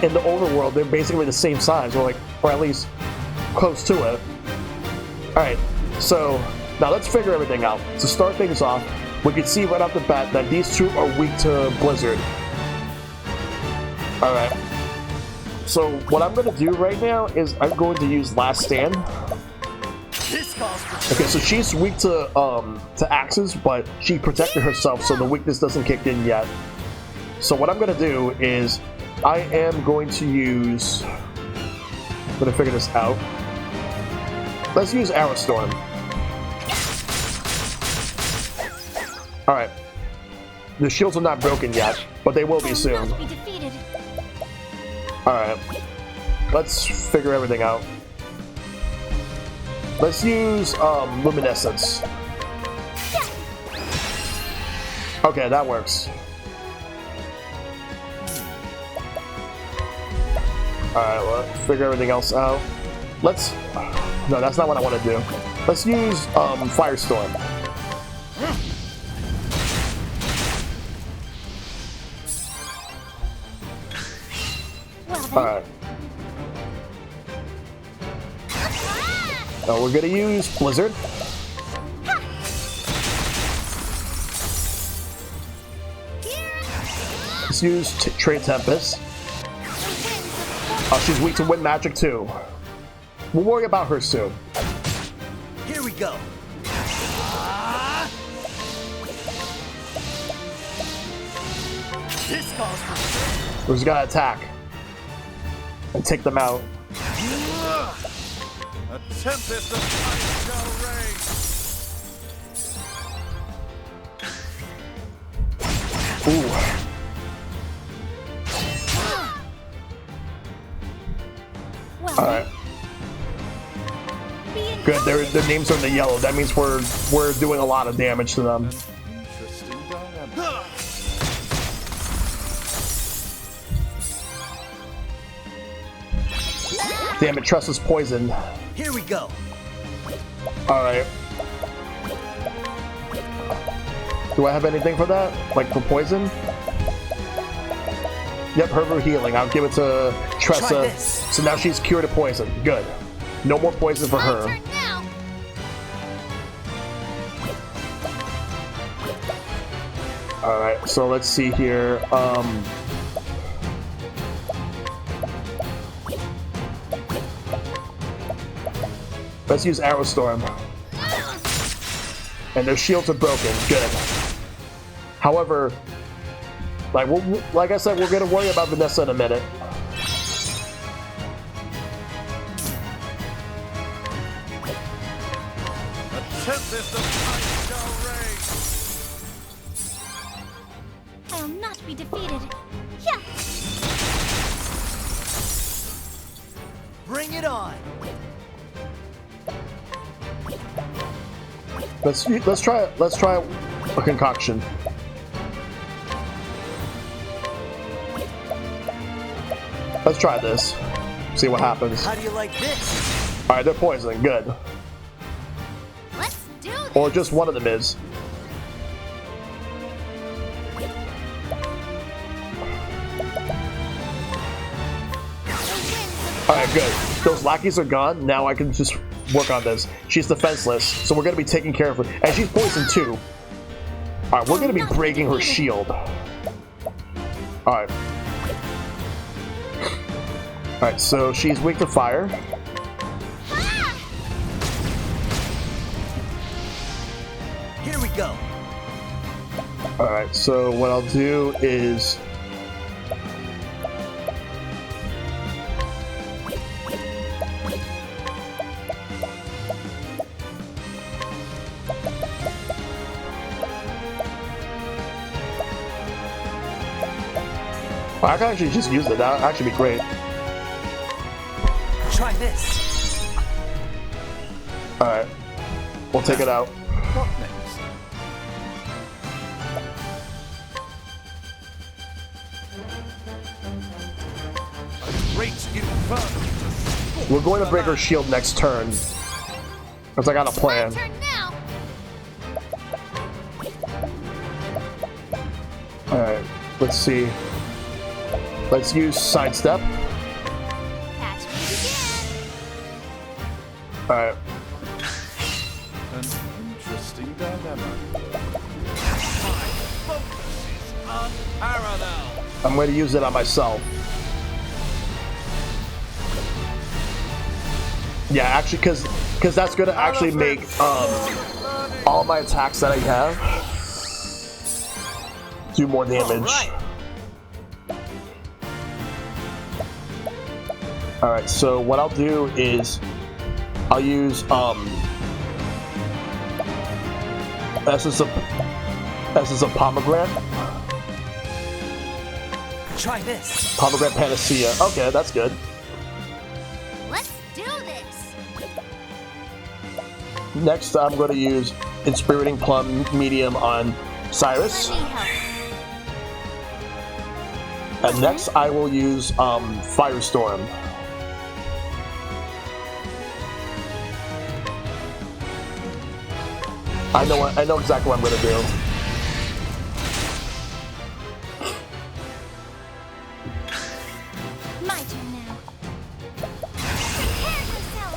in the overworld, they're basically the same size, or at least close to it. Alright, so now let's figure everything out. To start things off, we can see right off the bat that these two are weak to Blizzard. Alright. So what I'm going to do right now is I'm going to use Last Stand. Okay, so she's weak to axes, but she protected herself, so the weakness doesn't kick in yet. So what I'm going to do is I am going to use... I'm going to figure this out. Let's use Arrow Storm. Alright. The shields are not broken yet, but they will be soon. Alright. Let's figure everything out. Let's use Luminescence. Okay, that works. Alright, let's figure everything else out. Let's... No, that's not what I want to do. Let's use Firestorm. Alright. Now we're gonna use Blizzard. Let's use Trade Tempest. Oh, she's weak to Wind Magic too. We'll worry about her soon. Here we go. This calls for... We're just gonna attack and take them out. A tempest of ice shall reign. Ooh. Alright. Good, their names are in the yellow. That means we're doing a lot of damage to them. Interesting dilemma. Damn it, Tress is poisoned. Here we go. Alright. Do I have anything for that? Like for poison? Yep, Herbal Healing. I'll give it to Tressa. So now she's cured of poison. Good. No more poison for her. Turn now. Alright, so let's see here. Let's use Arrow Storm. And their shields are broken. Good. However, like I said, we're gonna worry about Vanessa in a minute. I'll not be defeated. Yeah. Bring it on. Let's try a concoction. Let's try this. See what happens. How do you like this? Alright, they're poisoning. Good. Let's do this. Or just one of them is. Alright, good. Those lackeys are gone. Now I can just work on this. She's defenseless, so we're going to be taking care of her. And she's poisoned too. Alright, we're going to be breaking her shield. Alright. Alright, so she's weak to fire. Here we go. Alright, so what I'll do is... I can actually just use it. That would actually be great. Try this. Alright. We'll take it out. What next? A great inferno. We're going to break her shield next turn. Because I got a plan. Turn now. Alright. Let's see. Let's use sidestep. Catch me again. Alright. An interesting dilemma. My focus is unparalleled. I'm going to use it on myself. Yeah, actually, because that's going to actually make all my attacks that I have do more damage. Alright, so what I'll do is I'll use Essence of Pomegranate. Try this. Pomegranate Panacea. Okay, that's good. Let's do this. Next, I'm going to use Inspiriting Plum Medium on Cyrus. I need help. And next, I will use Firestorm. I know exactly what I'm going to do. My turn now. Prepare yourself.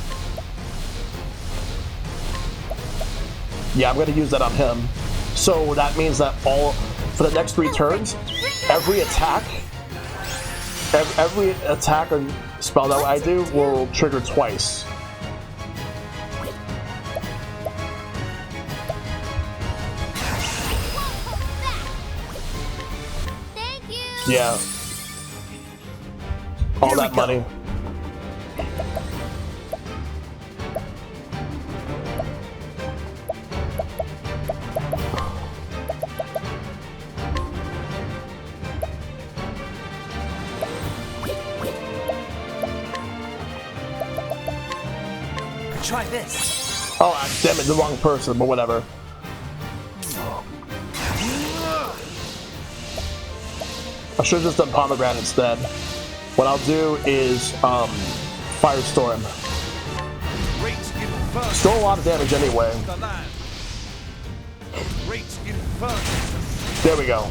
Yeah, I'm going to use that on him. So that means that for the next 3 turns, every attack or spell that I do will trigger twice. Thank you. Yeah. All that money. Try this. Oh, damn it, the wrong person, but whatever. I should have just done Pomegranate instead. What I'll do is Firestorm. Still a lot of damage anyway. There we go.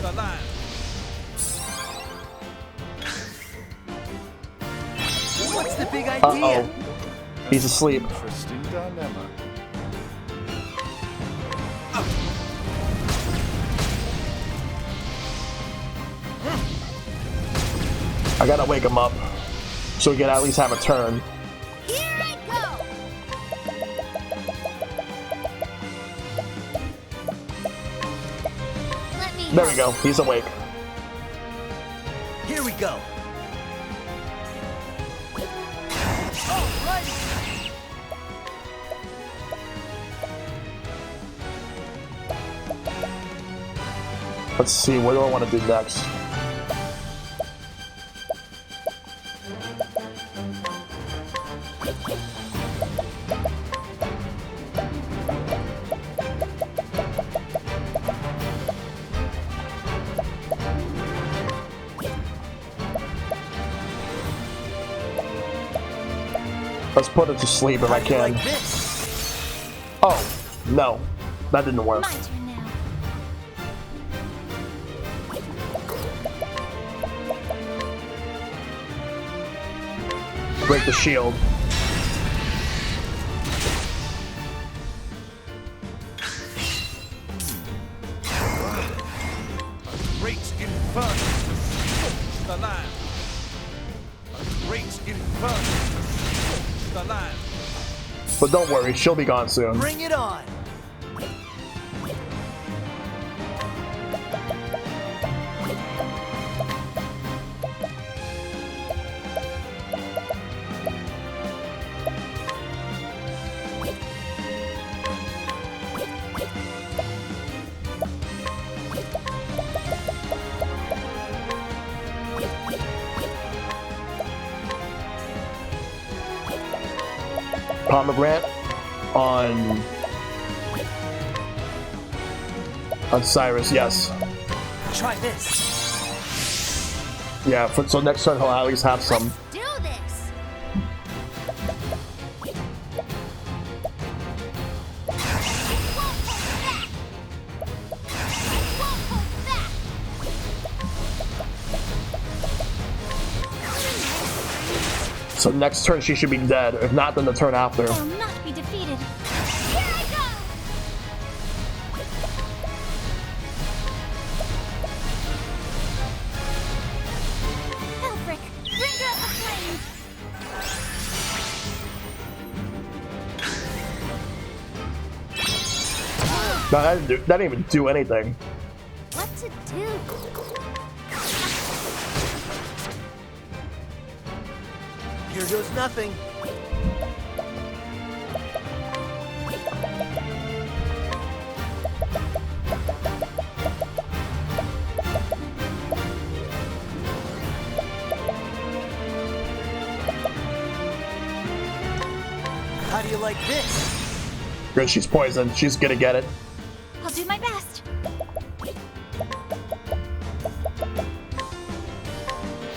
big idea. He's asleep. Interesting dilemma. I gotta wake him up so we can at least have a turn. Here I go! Let me There we go. He's awake. Here we go. Let's see, what do I want to do next? Let's put it to sleep if I can. Oh, no. That didn't work. My turn now. Break the shield. Great inferno to scorch the land. A great inferno to scorch the land. But don't worry, she'll be gone soon. Bring it on. Pomegranate on Cyrus, yes. Try this. Yeah, so next turn he'll at least have some. Do this! So next turn she should be dead. If not, then the turn after. I'll not be defeated. Here I go! Elfric, bringer of the flame! No, that didn't even do anything. What to do? Here goes nothing. How do you like this? Good, she's poisoned. She's gonna get it. I'll do my best.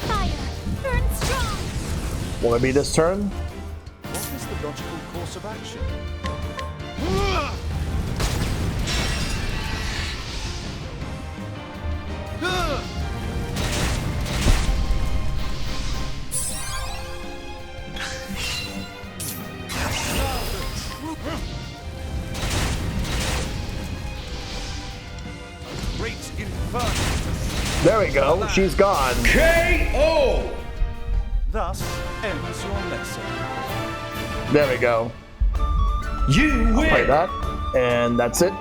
Fire, burn strong! Will it be this turn? What is the logical course of action? Great inferno. There we go. She's gone. KO! Thus ends your lesson. There we go. You win! Play that. And that's it.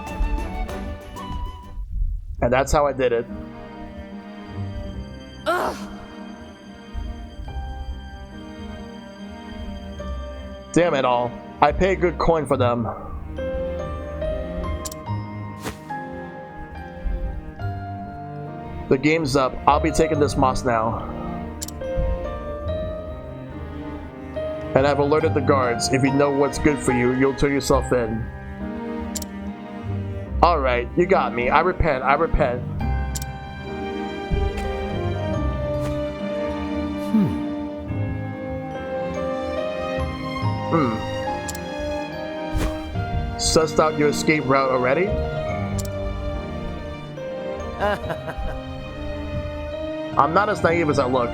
And that's how I did it. Ugh. Damn it all. I pay good coin for them. The game's up. I'll be taking this moss now. And I've alerted the guards. If you know what's good for you, you'll turn yourself in. Alright, you got me. I repent. I repent. Sussed out your escape route already? I'm not as naive as I look.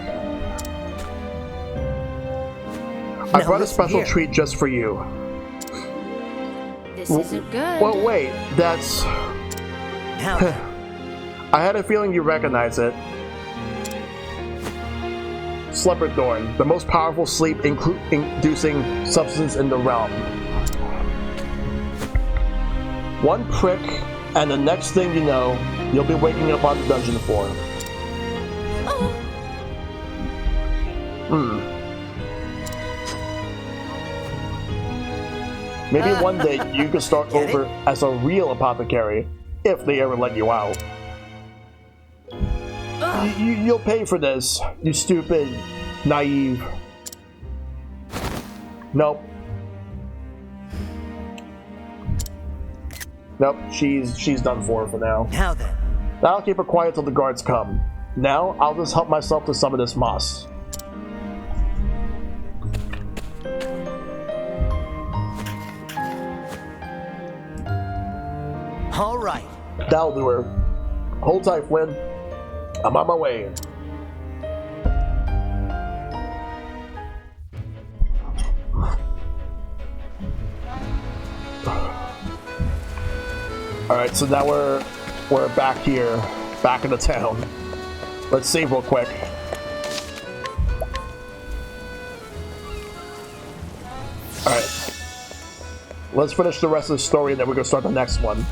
I brought a special treat just for you. This isn't good. Well, wait, that's... I had a feeling you recognize it. Sleeperdorn, the most powerful sleep-inducing substance in the realm. One prick, and the next thing you know, you'll be waking up on the dungeon floor. Maybe one day you could start over as a real apothecary, if they ever let you out. You'll pay for this, you stupid, naive. Nope. Nope, she's done for now. Now then. I'll keep her quiet till the guards come. Now, I'll just help myself to some of this moss. All right. That'll do her. Hold tight, Flynn. I'm on my way. Alright, so now we're back here, back in the town. Let's save real quick. Alright. Let's finish the rest of the story and then we're gonna start the next one.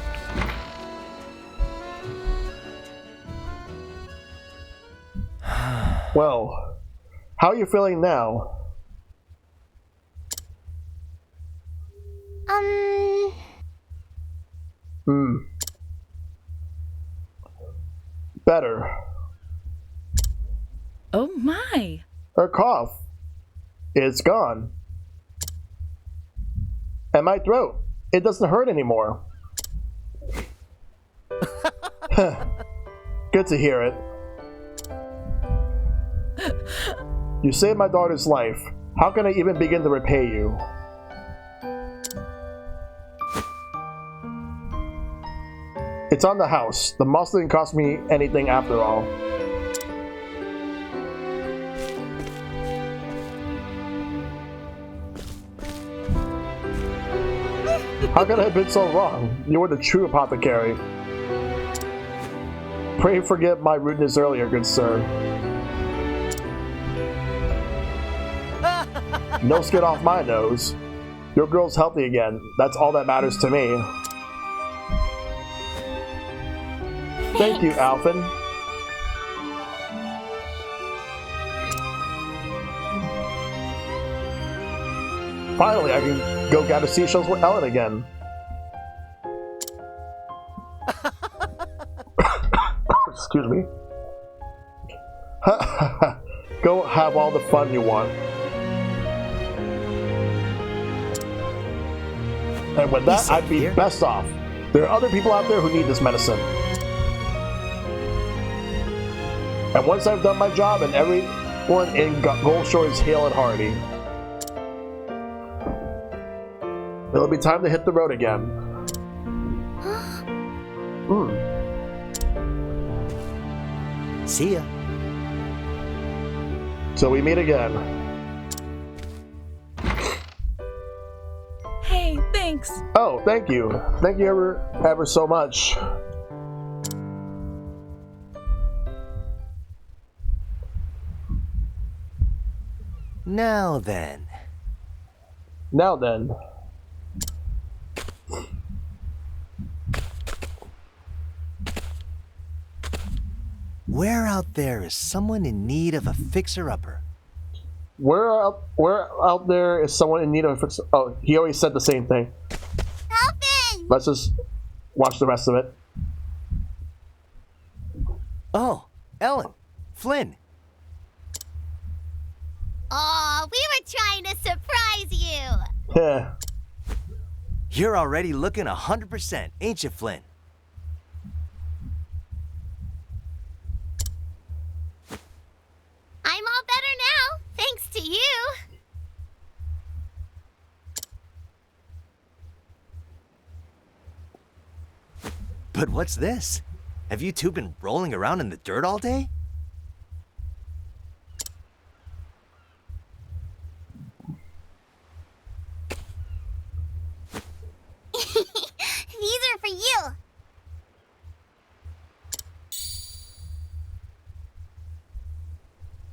Well, how are you feeling now? Better. Oh my. Her cough. It's gone. And my throat. It doesn't hurt anymore. Good to hear it. You saved my daughter's life. How can I even begin to repay you? It's on the house. The moss didn't cost me anything after all. How could I have been so wrong? You were the true apothecary. Pray forgive my rudeness earlier, good sir. No skin off my nose. Your girl's healthy again. That's all that matters to me. Thank you, Alphen. Finally, I can go gather seashells with Ellen again. Excuse me. Go have all the fun you want. And with that, I'd be best off. There are other people out there who need this medicine. And once I've done my job and everyone in Gold Shore is hale and hearty, it'll be time to hit the road again. See ya. So we meet again. Hey, thanks. Oh, thank you. Thank you ever so much. Now then. Now then. Where out there is someone in need of a fixer-upper? Where out there is someone in need of a fixer? Oh, he always said the same thing. Alphen! Let's just watch the rest of it. Oh, Ellen. Flynn. Aw, we were trying to surprise you! Yeah. You're already looking 100%, ain't you, Flynn? I'm all better now, thanks to you. But what's this? Have you two been rolling around in the dirt all day?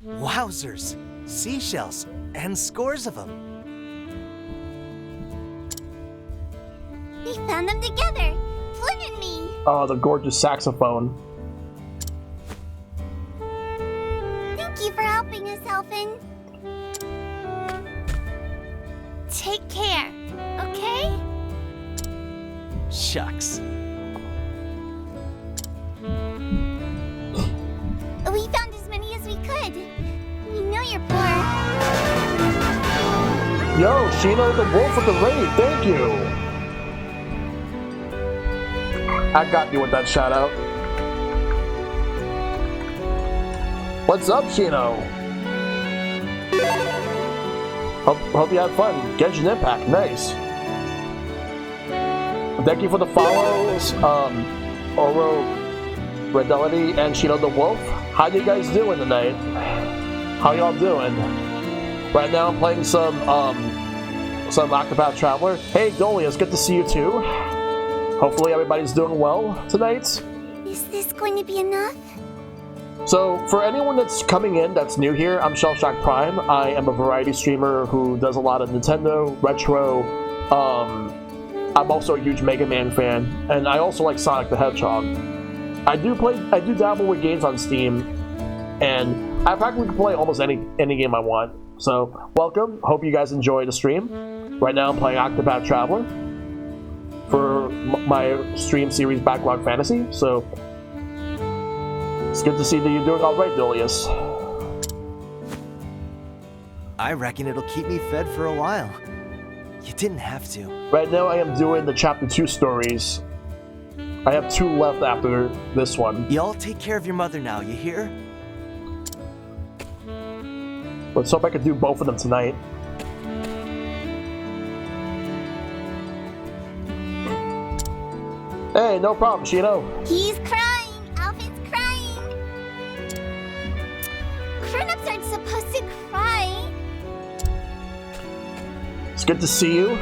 Wowzers! Seashells, and scores of them. We found them together. Flynn and me. Oh, the gorgeous saxophone. Thank you for helping us, Elfin. Take care, okay? Shucks. We found as many as we could. We know you're poor. Yo, Shino the Wolf with the raid, thank you! I got you with that shout out. What's up, Shino? Hope you had fun. Genshin Impact, nice. Thank you for the follows, Oro Redelity and Shino the Wolf. How you guys doing tonight? How y'all doing? Right now I'm playing some Octopath Traveler. Hey Dolius, good to see you too. Hopefully everybody's doing well tonight. Is this going to be enough? So, for anyone that's coming in that's new here, I'm ShellshockPrime. I am a variety streamer who does a lot of Nintendo, retro. I'm also a huge Mega Man fan, and I also like Sonic the Hedgehog. I do dabble with games on Steam, and I practically can play almost any game I want. So, welcome. Hope you guys enjoy the stream. Right now, I'm playing Octopath Traveler for my stream series Backlog Fantasy. So. It's good to see that you're doing all right, Dolius. I reckon it'll keep me fed for a while. You didn't have to. Right now I am doing the Chapter 2 stories. I have 2 left after this one. Y'all take care of your mother now, you hear? Let's hope I can do both of them tonight. Hey, no problem, Shino. He's crying. Grown-ups aren't supposed to cry. It's good to see you.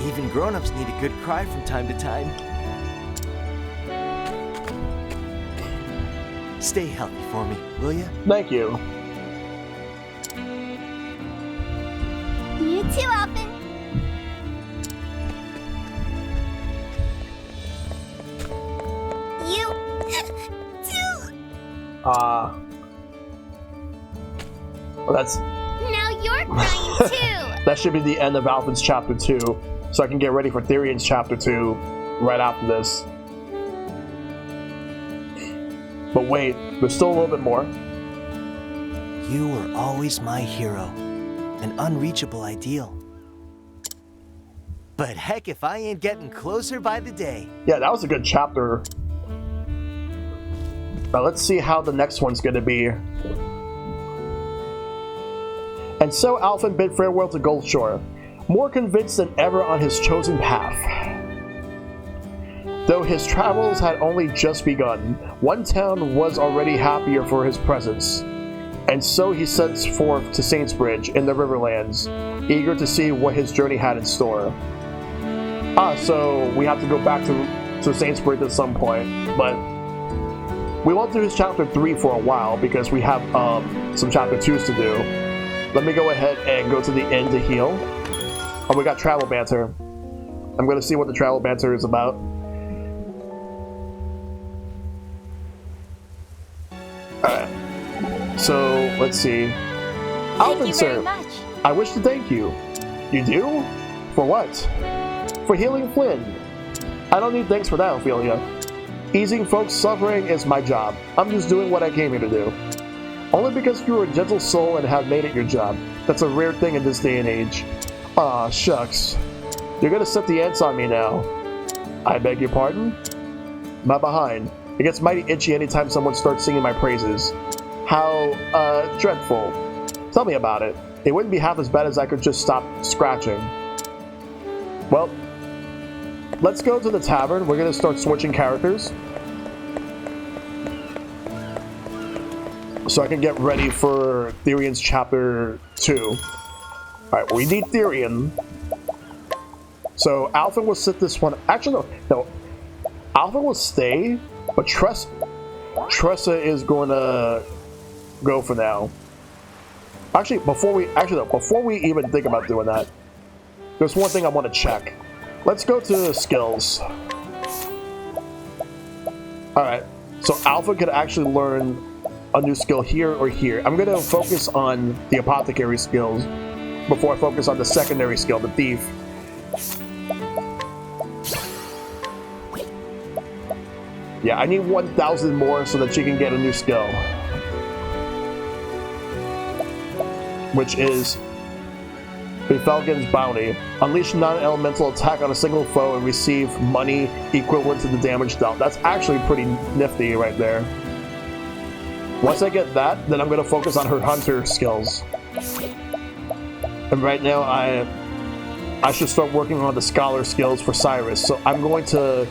Even grown-ups need a good cry from time to time. Stay healthy for me, will you? Thank you. You too, Elfin. You too. Well, that's... Now you're crying too! That should be the end of Alphin's Chapter 2, so I can get ready for Therian's Chapter 2 right after this. But wait, there's still a little bit more. You were always my hero, an unreachable ideal. But heck if I ain't getting closer by the day. Yeah, that was a good chapter. Now let's see how the next one's gonna be. And so Alfin bid farewell to Goldshore, more convinced than ever on his chosen path. Though his travels had only just begun, one town was already happier for his presence. And so he sets forth to Saintsbridge in the Riverlands, eager to see what his journey had in store. So we have to go back to Saintsbridge at some point, but we won't do his Chapter 3 for a while because we have some Chapter 2s to do. Let me go ahead and go to the inn to heal. Oh, we got travel banter. I'm gonna see what the travel banter is about. Alright. So, let's see. Thank you very much. I wish to thank you. You do? For what? For healing Flynn. I don't need thanks for that, Ophelia. Easing folks' suffering is my job. I'm just doing what I came here to do. Only because you're a gentle soul and have made it your job. That's a rare thing in this day and age. Aw, shucks. You're gonna set the ants on me now. I beg your pardon? My behind. It gets mighty itchy anytime someone starts singing my praises. How, dreadful. Tell me about it. It wouldn't be half as bad as I could just stop scratching. Well, let's go to the tavern. We're gonna start switching characters. So I can get ready for Therian's Chapter 2. Alright, we need Therian. So Alpha will sit this one. Actually, no. Alpha will stay, but Tressa is going to go for now. Actually, before we even think about doing that, there's one thing I want to check. Let's go to skills. Alright, so Alpha could actually learn a new skill here or here. I'm going to focus on the apothecary skills before I focus on the secondary skill, the thief. Yeah, I need 1,000 more so that she can get a new skill. Which is the Falcon's Bounty. Unleash non-elemental attack on a single foe and receive money equivalent to the damage dealt. That's actually pretty nifty right there. Once I get that, then I'm going to focus on her hunter skills. And right now I should start working on the scholar skills for Cyrus. So I'm going to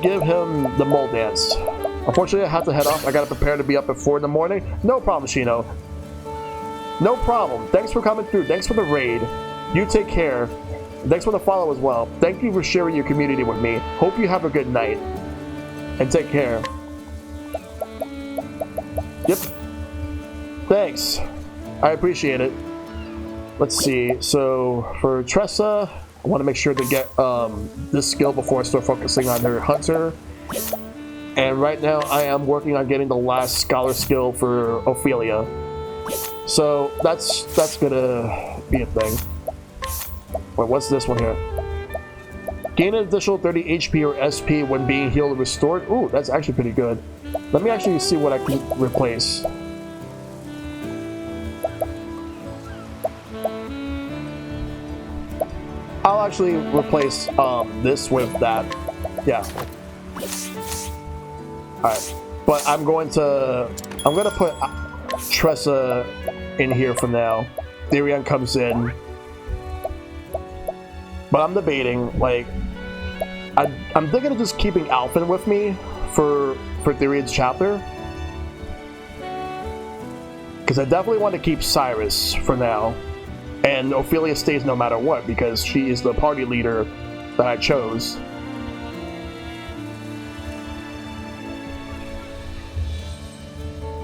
give him the mole dance. Unfortunately, I have to head off. I got to prepare to be up at 4 in the morning. No problem, Shino. No problem. Thanks for coming through. Thanks for the raid. You take care. Thanks for the follow as well. Thank you for sharing your community with me. Hope you have a good night. And take care. Yep. Thanks. I appreciate it. Let's see. So, for Tressa, I want to make sure to get this skill before I start focusing on her hunter. And right now, I am working on getting the last scholar skill for Ophelia. So that's gonna be a thing. Wait, what's this one here? Gain an additional 30 HP or SP when being healed or restored. Ooh, that's actually pretty good. Let me actually see what I can replace. I'll actually replace this with that. Yeah. Alright. But I'm gonna put Tressa in here for now. Therion comes in. But I'm debating, like, I'm thinking of just keeping Alphen with me for Therion's chapter. Because I definitely want to keep Cyrus for now. And Ophelia stays no matter what, because she is the party leader that I chose.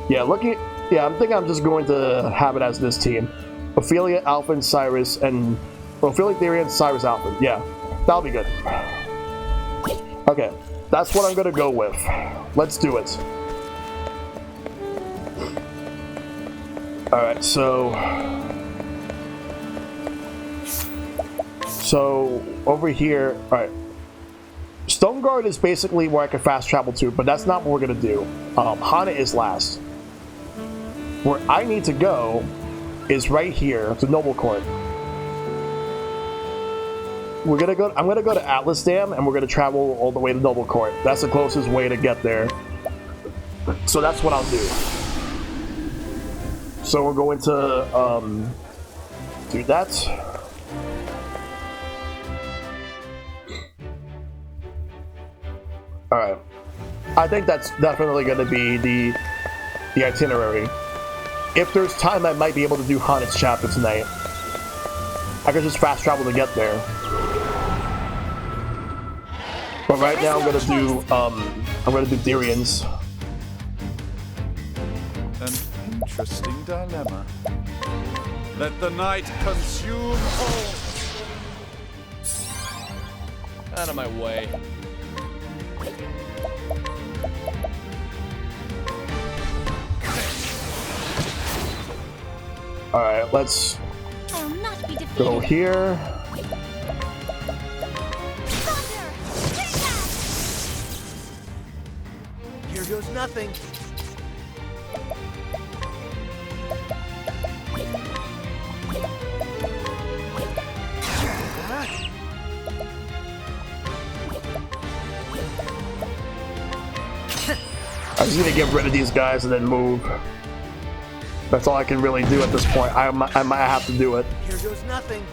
Yeah, I'm thinking I'm just going to have it as this team. Ophelia, Alphen, Cyrus, and Ophelia, Therion, Cyrus, Alphen. Yeah, that'll be good. Okay, that's what I'm gonna go with. Let's do it. Alright, so over here, alright. Stoneguard is basically where I can fast travel to, but that's not what we're gonna do. Hana is last. Where I need to go is right here to Noble Court. I'm gonna go to Atlas Dam and we're gonna travel all the way to Noble Court. That's the closest way to get there. So that's what I'll do. So we're going to do that. Alright. I think that's definitely gonna be the itinerary. If there's time, I might be able to do Hana's chapter tonight. I could just fast travel to get there. But right now, I'm gonna do Therion's. An interesting dilemma. Let the night consume all. Out of my way. Alright, let's go here. Here goes nothing. I just need to get rid of these guys and then move. That's all I can really do at this point. I might have to do it. Here goes nothing.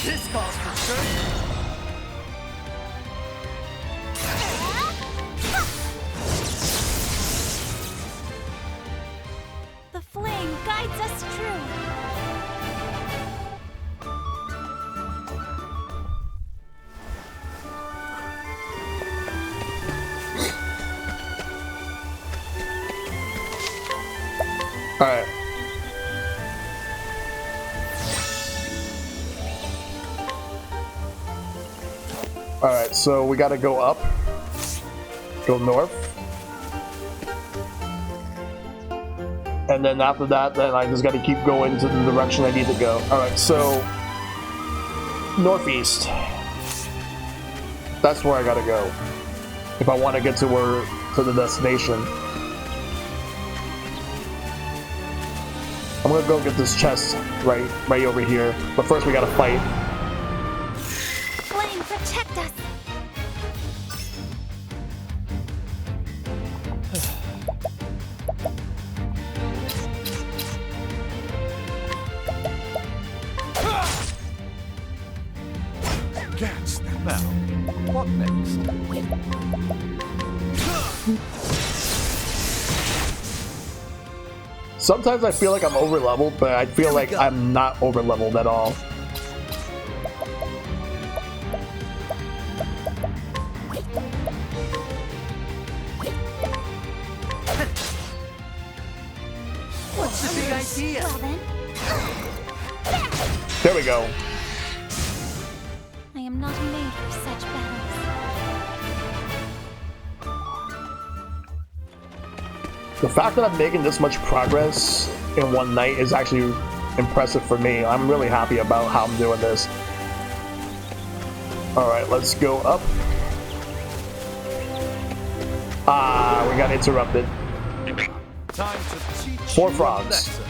This calls for certain. The flame guides us true. Alright. Alright, so we gotta go up. Go north. And then after that, then I just gotta keep going to the direction I need to go. Alright, so... northeast. That's where I gotta go. If I want to get to the destination. I'm gonna go get this chest right over here. But first we gotta fight. Flame, protect us! Gats, now, what next? Sometimes I feel like I'm over leveled, but I feel like I'm not over leveled at all. What's the big idea? Well then, There we go. I am not made for such battles. The fact that I'm making this much progress in one night is actually impressive for me. I'm really happy about how I'm doing this. Alright, let's go up. Ah, we got interrupted. Time to teach 4 you a frogs. lesson.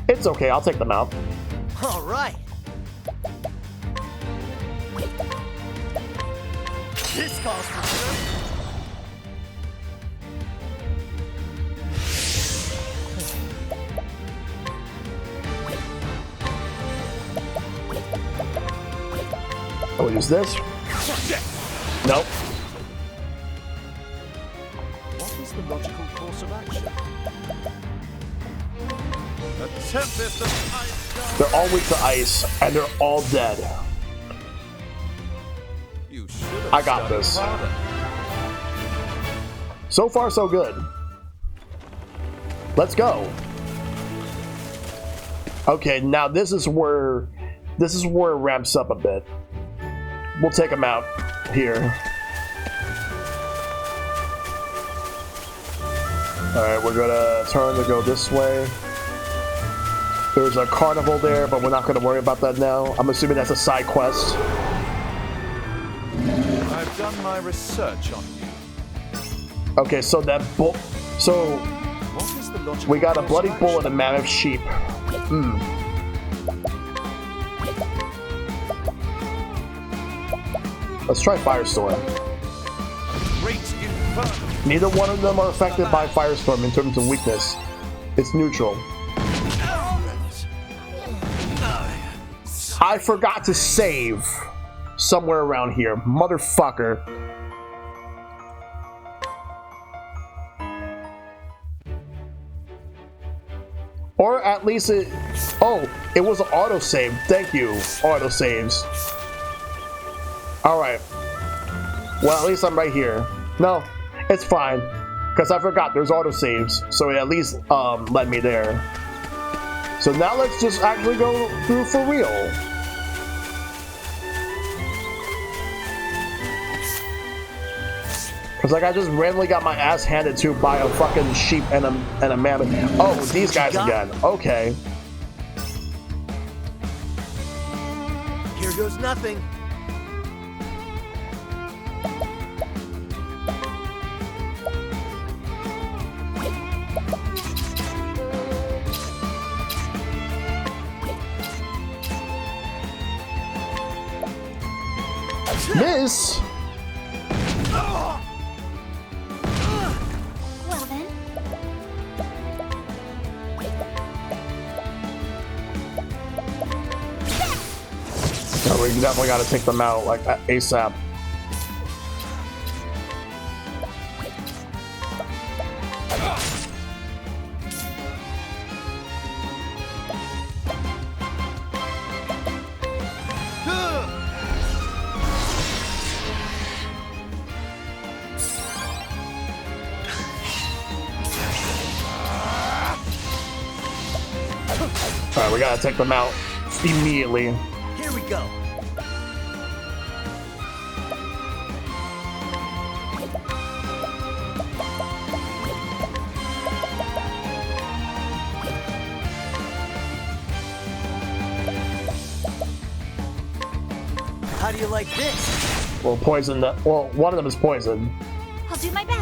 It's okay, I'll take them out. All right. This calls for sure. Oh, use this? Nope. What is the logical course of action? A tempest of ice. They're all weak to ice, and they're all dead. You should have I got studied this. harder. So far, so good. Let's go. Okay, now this is where it ramps up a bit. We'll take them out here. Alright, we're gonna turn to go this way. There's a carnival there, but we're not gonna worry about that now. I'm assuming that's a side quest. I've done my research on you. Okay, so that bull. So What is the logical we got a course bloody of bull action? and a mammoth sheep. Let's try Firestorm. Great inferno. Neither one of them are affected by Firestorm in terms of weakness. It's neutral. I forgot to save somewhere around here, motherfucker. Or at least it... Oh, it was an autosave. Thank you, autosaves. Alright. Well, at least I'm right here. No, it's fine. Because I forgot there's autosaves. So it at least led me there. So now let's just actually go through for real. Because like I just randomly got my ass handed to by a fucking sheep and a mammoth. Oh, these guys again. Okay. Here goes nothing. Miss. Well then, Oh, we definitely got to take them out like ASAP. Alright, we gotta take them out immediately. Here we go. How do you like this? Well, poison. Well, one of them is poison. I'll do my best.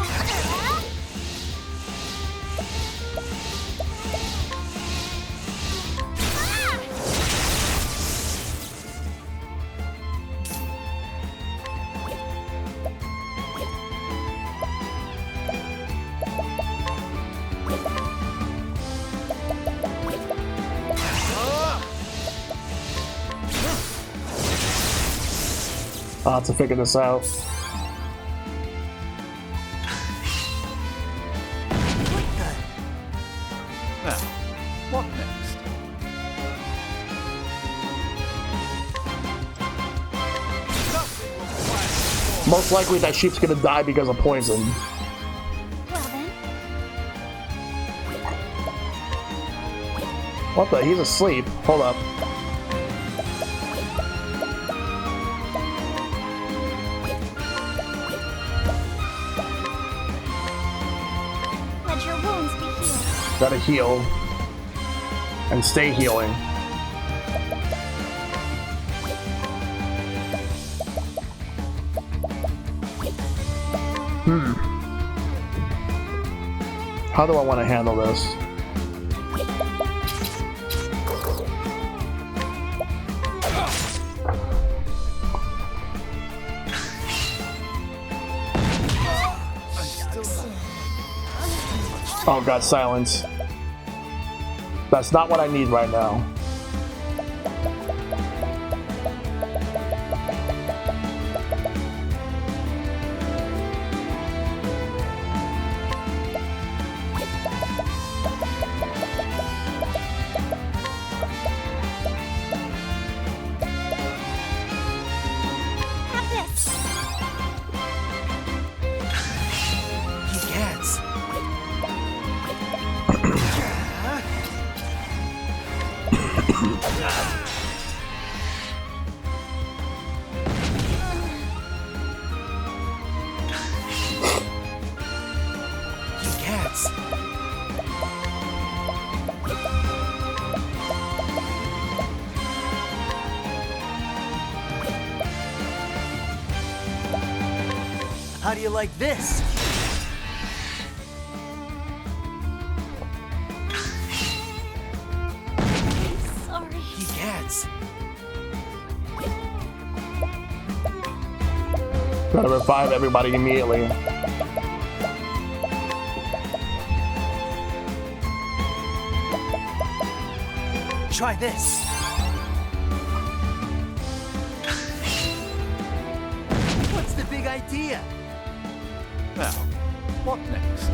I'll have to figure this out. Now, what next? Most likely that sheep's gonna die because of poison. Well then. What the? He's asleep. Hold up. Let your wounds be healed. Gotta heal. And stay healing. How do I want to handle this? Oh god, silence. That's not what I need right now. Have this. He gets. He gets. How do you like this? Sorry. He gets. Gotta revive everybody immediately. Try this. What's the big idea? Now, what next?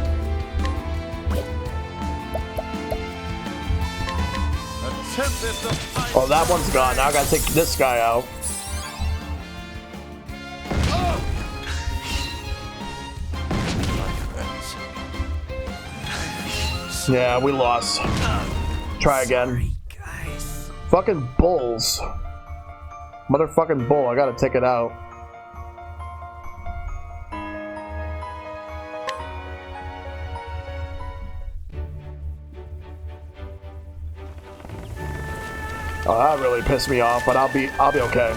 Attempt this to fight. Oh, that one's gone. Now I gotta take this guy out. Yeah, we lost. Try again. Sorry, guys. Fucking bulls. Motherfucking bull, I gotta take it out. Oh, that really pissed me off, but I'll be okay.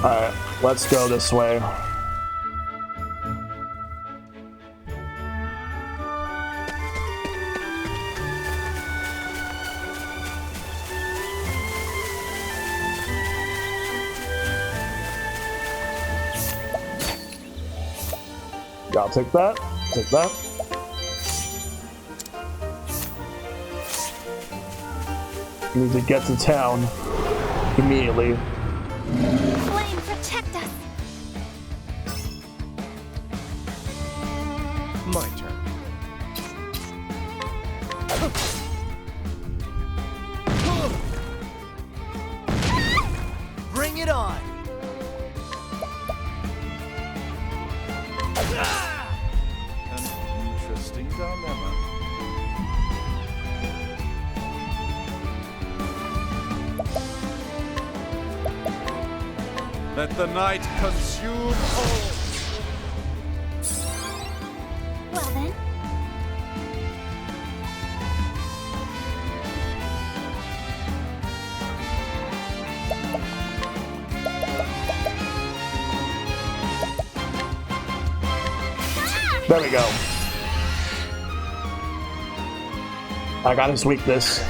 Alright, let's go this way. Yeah, I'll take that. Take that. Need to get to town immediately. Flame, protect us. My turn. Bring it on. An interesting dilemma. Let the night consume all. Well then. There we go. I got his weakness.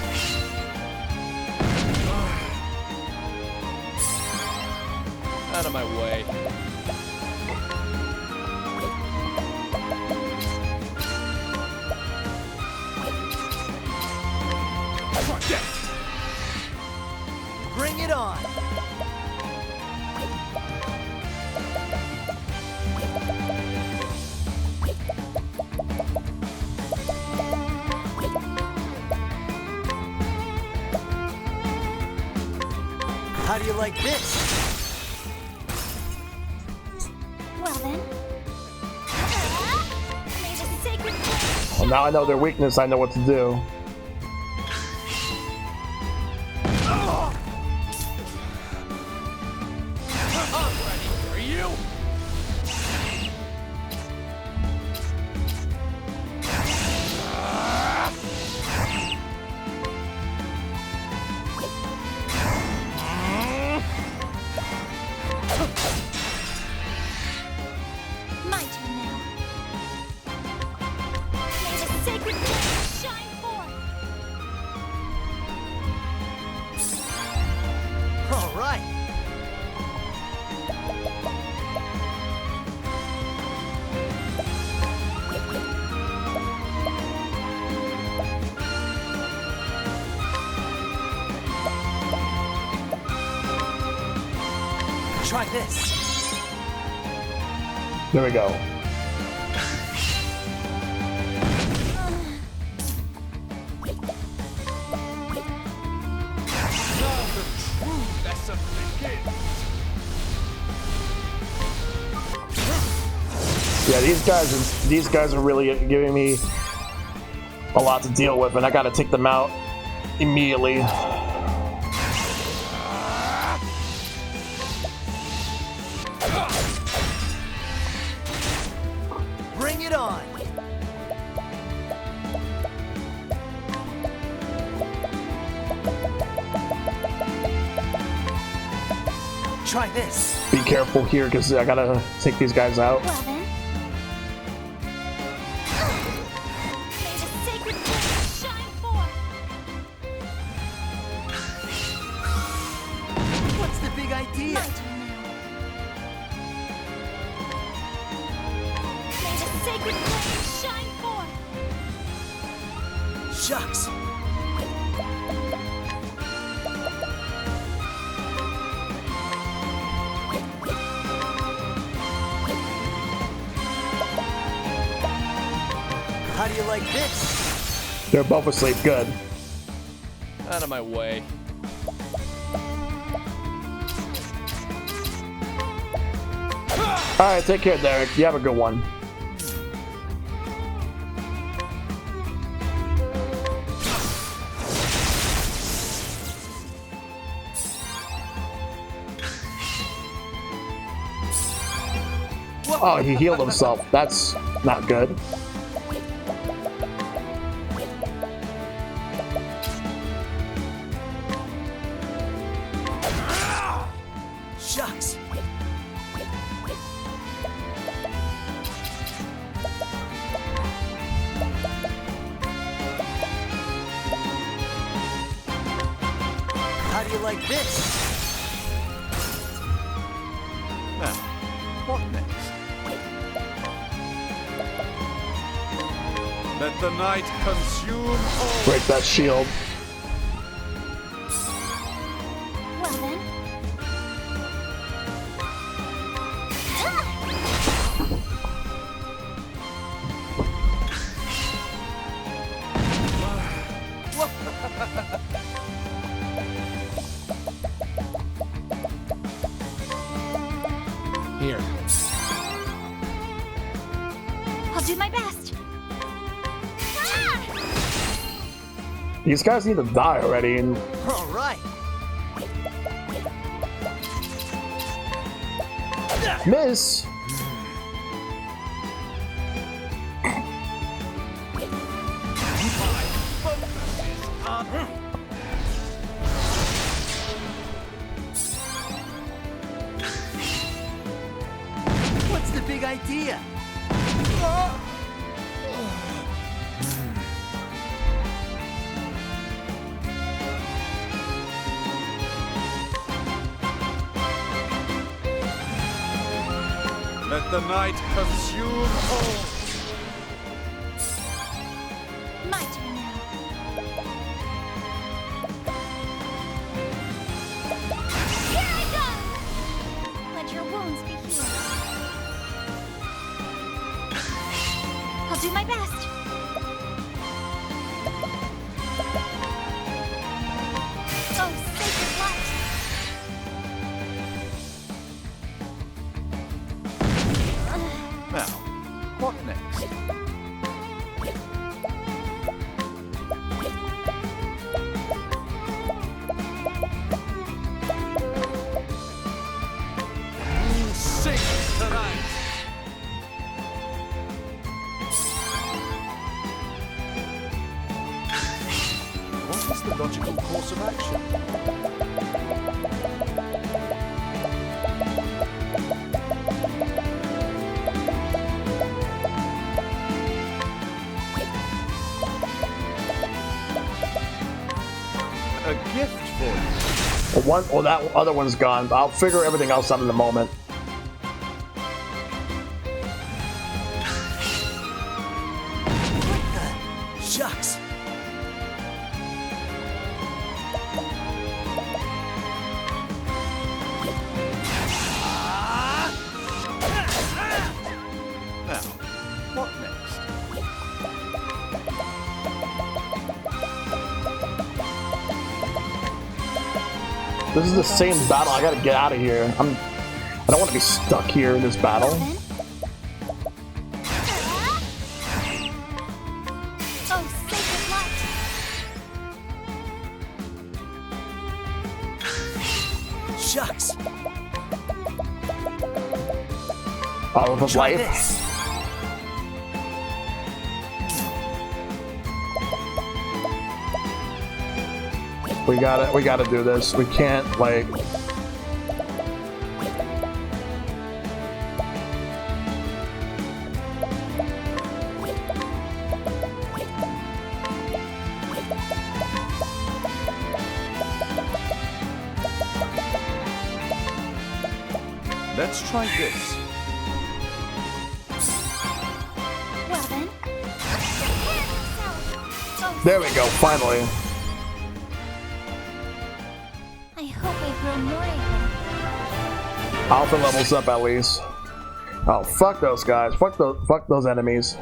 Out of my way. Bring it on. How do you like this? Well then. May the sacred flame Well, now I know their weakness, I know what to do. Are you? My turn now. May the sacred flame shine forth. All right. Try this. There we go. Yeah, these guys are really giving me a lot to deal with, and I gotta take them out immediately. Bring it on. Try this. Be careful here, because I gotta take these guys out. Well then. May the sacred flame shine forth. What's the big idea? My turn now. May the sacred flame shine forth. Shucks. How do you like this? They're both asleep. Good. Out of my way. All right, take care, Derek. You have a good one. Oh, he healed himself. That's not good. Shucks. How do you like this? Now, what next? Let the night consume all. Break that shield. Well then. Here. I'll do my best. These guys need to die already. And All right. Miss. What's the big idea? Let the night consume all. My turn now. Here I go! Let your wounds be healed. I'll do my best. Oh, sacred light! Now, what next? Sing tonight. What is the logical course of action? A gift for you. Well, that other one's gone. I'll figure everything else out in a moment. Shucks. Now, what next? This is the same battle. I gotta get out of here. I don't want to be stuck here in this battle. Oh, sacred light! Shucks. Olive of Try life. this. We gotta do this. We can't like. Let's try this. Well then. Oh, There we go. Finally. I hope I grow more able. Alpha levels up at least. Oh, fuck those guys. Fuck those enemies.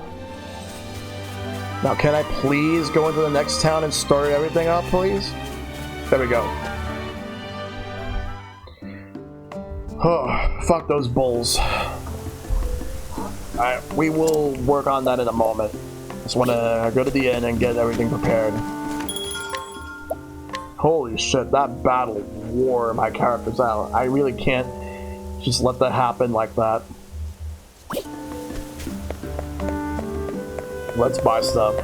Now, can I please go into the next town and start everything up, please? There we go. Oh, fuck those bulls. Alright, we will work on that in a moment. Just want to go to the inn and get everything prepared. Holy shit, that battle wore my characters out. I really can't just let that happen like that. Let's buy stuff.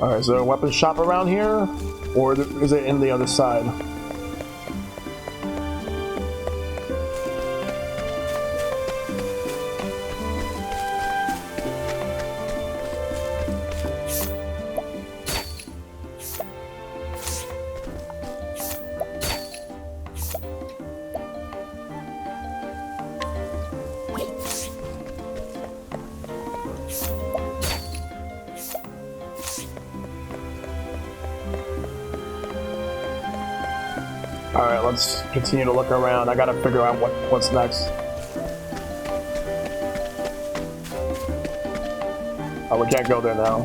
Alright, is there a weapon shop around here? Or is it in the other side? Alright, let's continue to look around. I gotta figure out what's next. Oh, we can't go there now.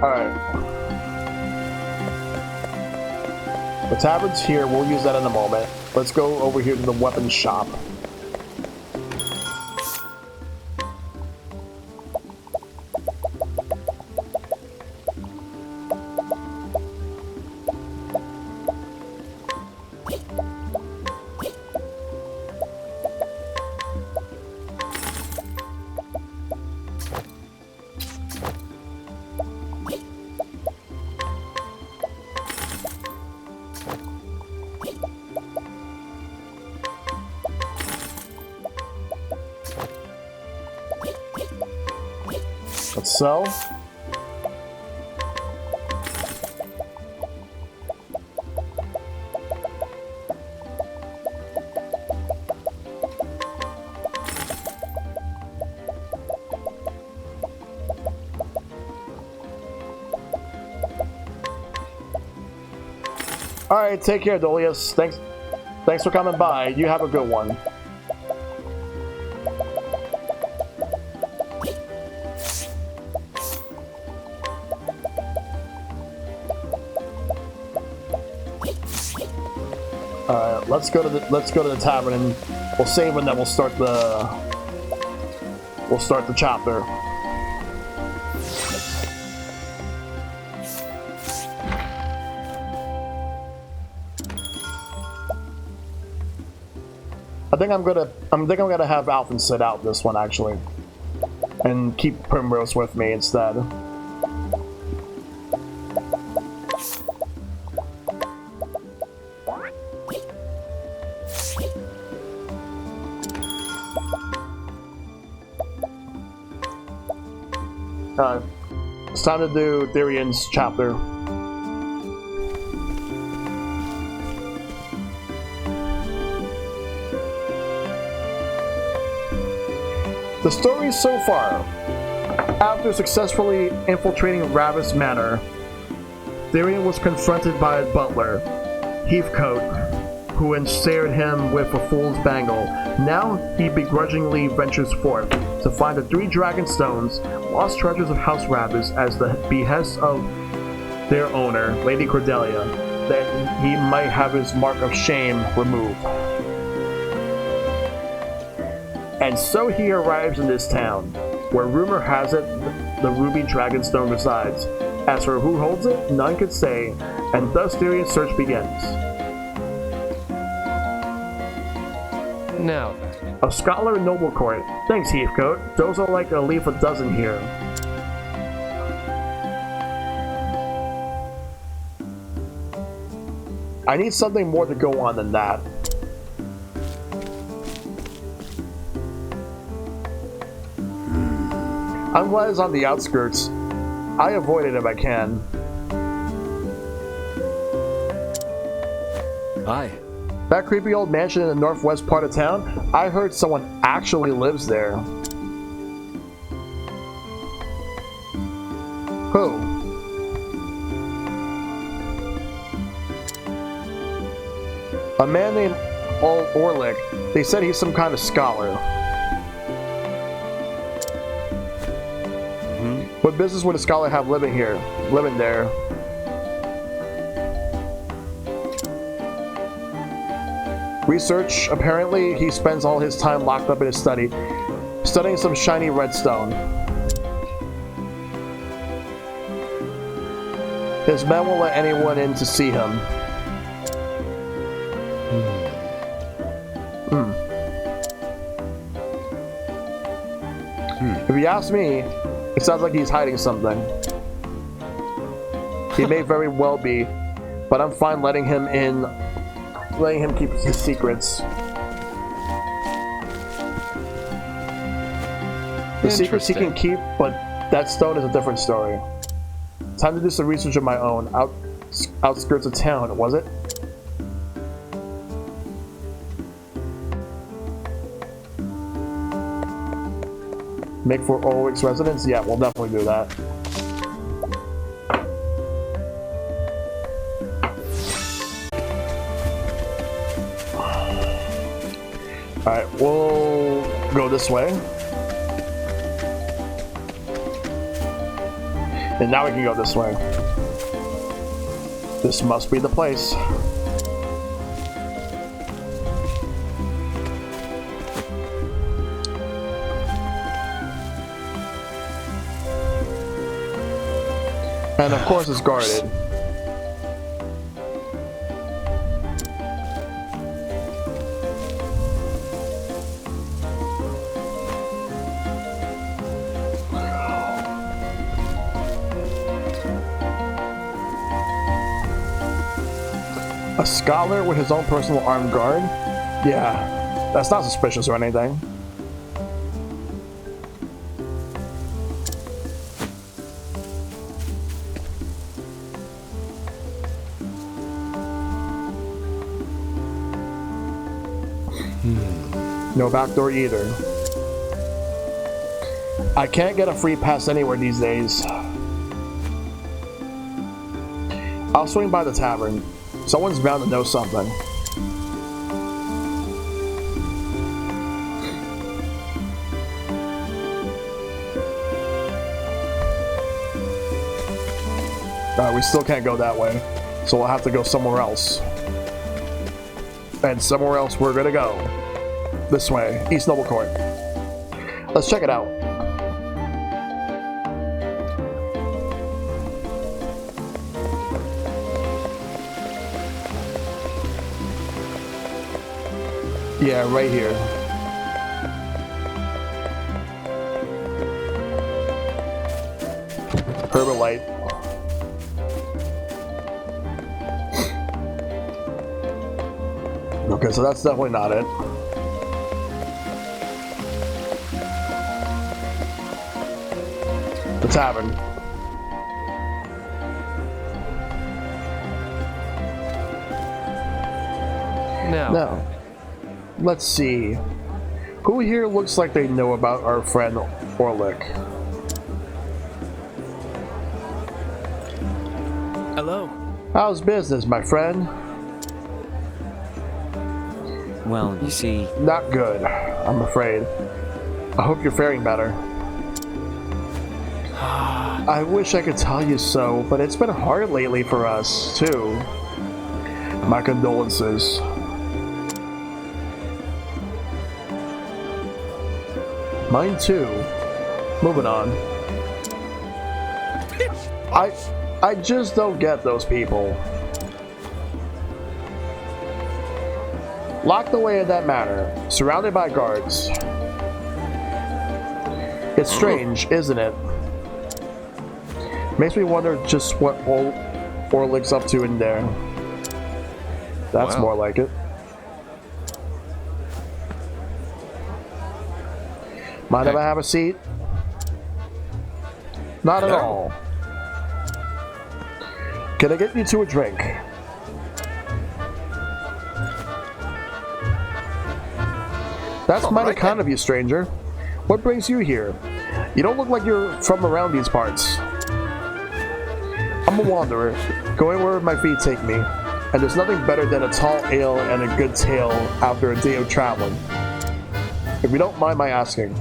Alright. The tavern's here, we'll use that in a moment. Let's go over here to the weapons shop. Let's sell. Alright, take care, Dolius. Thanks for coming by. You have a good one. Alright, let's go to the tavern and we'll save and then we'll start the chapter. I think I'm gonna have Alphen sit out this one actually, and keep Primrose with me instead. It's time to do Therian's chapter. The story so far. After successfully infiltrating Ravis Manor, Therian was confronted by a butler, Heathcote, who ensnared him with a fool's bangle. Now he begrudgingly ventures forth to find the 3 dragon stones, lost treasures of House Ravis, as the behest of their owner, Lady Cordelia, that he might have his mark of shame removed. And so he arrives in this town, where rumor has it the ruby dragonstone resides. As for who holds it, none could say, and thus Therian's search begins. Now, a scholar in noble court. Thanks, Heathcote. Those are like a leaf a dozen here. I need something more to go on than that. I'm glad it's on the outskirts. I avoid it if I can. Hi. That creepy old mansion in the northwest part of town? I heard someone actually lives there. Who? A man named Orlick. They said he's some kind of scholar. What business would a scholar have living there? Research. Apparently, he spends all his time locked up in his study, studying some shiny redstone. His men won't let anyone in to see him. If you ask me, it sounds like he's hiding something. He may very well be, but I'm fine letting him in, letting him keep his secrets. The secrets he can keep, but that stone is a different story. Time to do some research of my own. Outskirts of town, was it? Make for Ulrich's residence? Yeah, we'll definitely do that. Alright, we'll go this way. And now we can go this way. This must be the place. And of course it's guarded. A scholar with his own personal armed guard? Yeah, that's not suspicious or anything. No backdoor either. I can't get a free pass anywhere these days. I'll swing by the tavern. Someone's bound to know something. We still can't go that way, so we'll have to go somewhere else. And somewhere else we're gonna go. This way, East Noble Court. Let's check it out. Yeah, right here. Herbalite. Okay, so that's definitely not it. The tavern. Now, let's see. Who here looks like they know about our friend Orlick? Hello. How's business, my friend? Well, you see... Not good, I'm afraid. I hope you're faring better. I wish I could tell you so, but it's been hard lately for us, too. My condolences. Mine too. Moving on. I just don't get those people. Locked away in that manor, surrounded by guards. It's strange, isn't it? Makes me wonder just what Orlick's up to in there. That's more like it. Mind if I have a seat? Not at all. Can I get you to a drink? That's mighty kind of you, stranger. What brings you here? You don't look like you're from around these parts. I'm a wanderer, going where my feet take me, and there's nothing better than a tall ale and a good tale after a day of traveling. If you don't mind my asking,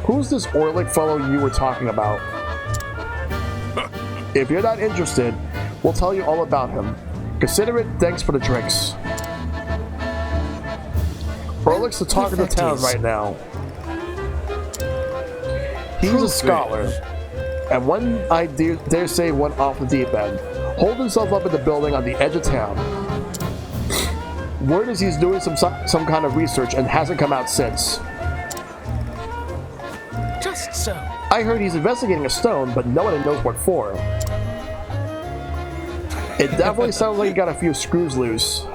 who's this Orlick fellow you were talking about? If you're not interested, we'll tell you all about him. Consider it thanks for the drinks. Orlick's the talk of the town right now. He's a scholar, and one I dare say went off the deep end. Holed himself up in the building on the edge of town. Word is he's doing some kind of research and hasn't come out since. Just so. I heard he's investigating a stone, but no one knows what for. It definitely sounds like he got a few screws loose.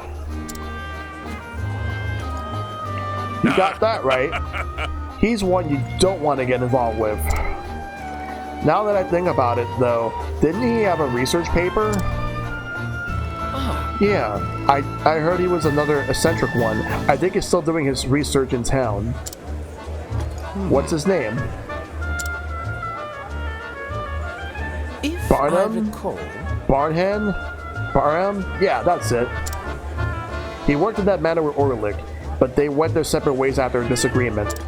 You got that right. He's one you don't want to get involved with. Now that I think about it, though, didn't he have a research paper? Yeah, I heard he was another eccentric one. I think he's still doing his research in town. What's his name? Barnum? Barnham? Barham? Yeah, that's it. He worked in that manor with Orlick, but they went their separate ways after a disagreement.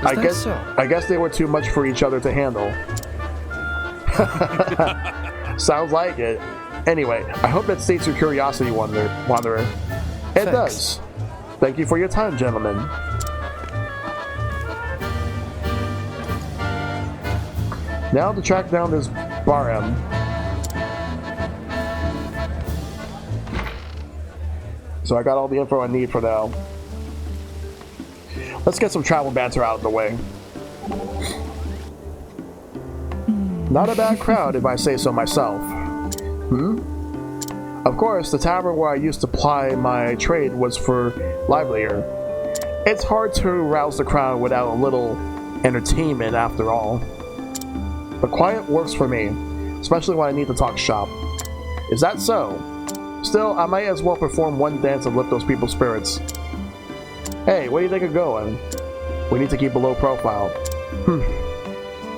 I guess they were too much for each other to handle. Sounds like it. Anyway, I hope that states your curiosity, Wanderer. It does. Thank you for your time, gentlemen. Now to track down this Barham. So I got all the info I need for now. Let's get some travel banter out of the way. Not a bad crowd if I say so myself. Of course, the tavern where I used to ply my trade was for livelier. It's hard to rouse the crowd without a little entertainment after all. But quiet works for me, especially when I need to talk shop. Is that so? Still, I might as well perform one dance and lift those people's spirits. Hey, where do you think of going? We need to keep a low profile.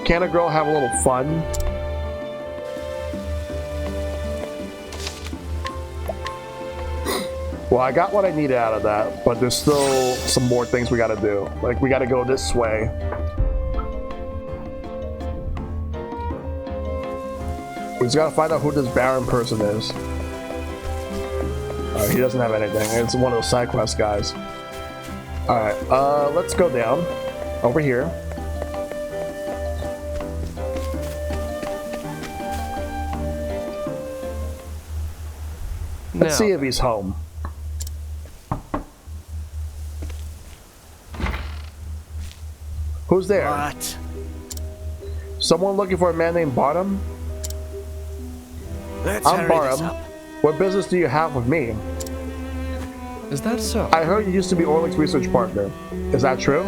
Can't a girl have a little fun? Well, I got what I needed out of that, but there's still some more things we gotta do. Like, we gotta go this way. We just gotta find out who this Baron person is. He doesn't have anything. It's one of those side quest guys. Alright, let's go down. Over here. Let's see if he's home. Who's there? What? Someone looking for a man named Barham? I'm Barham. What business do you have with me? Is that so? I heard you used to be Orlick's research partner. Is that true?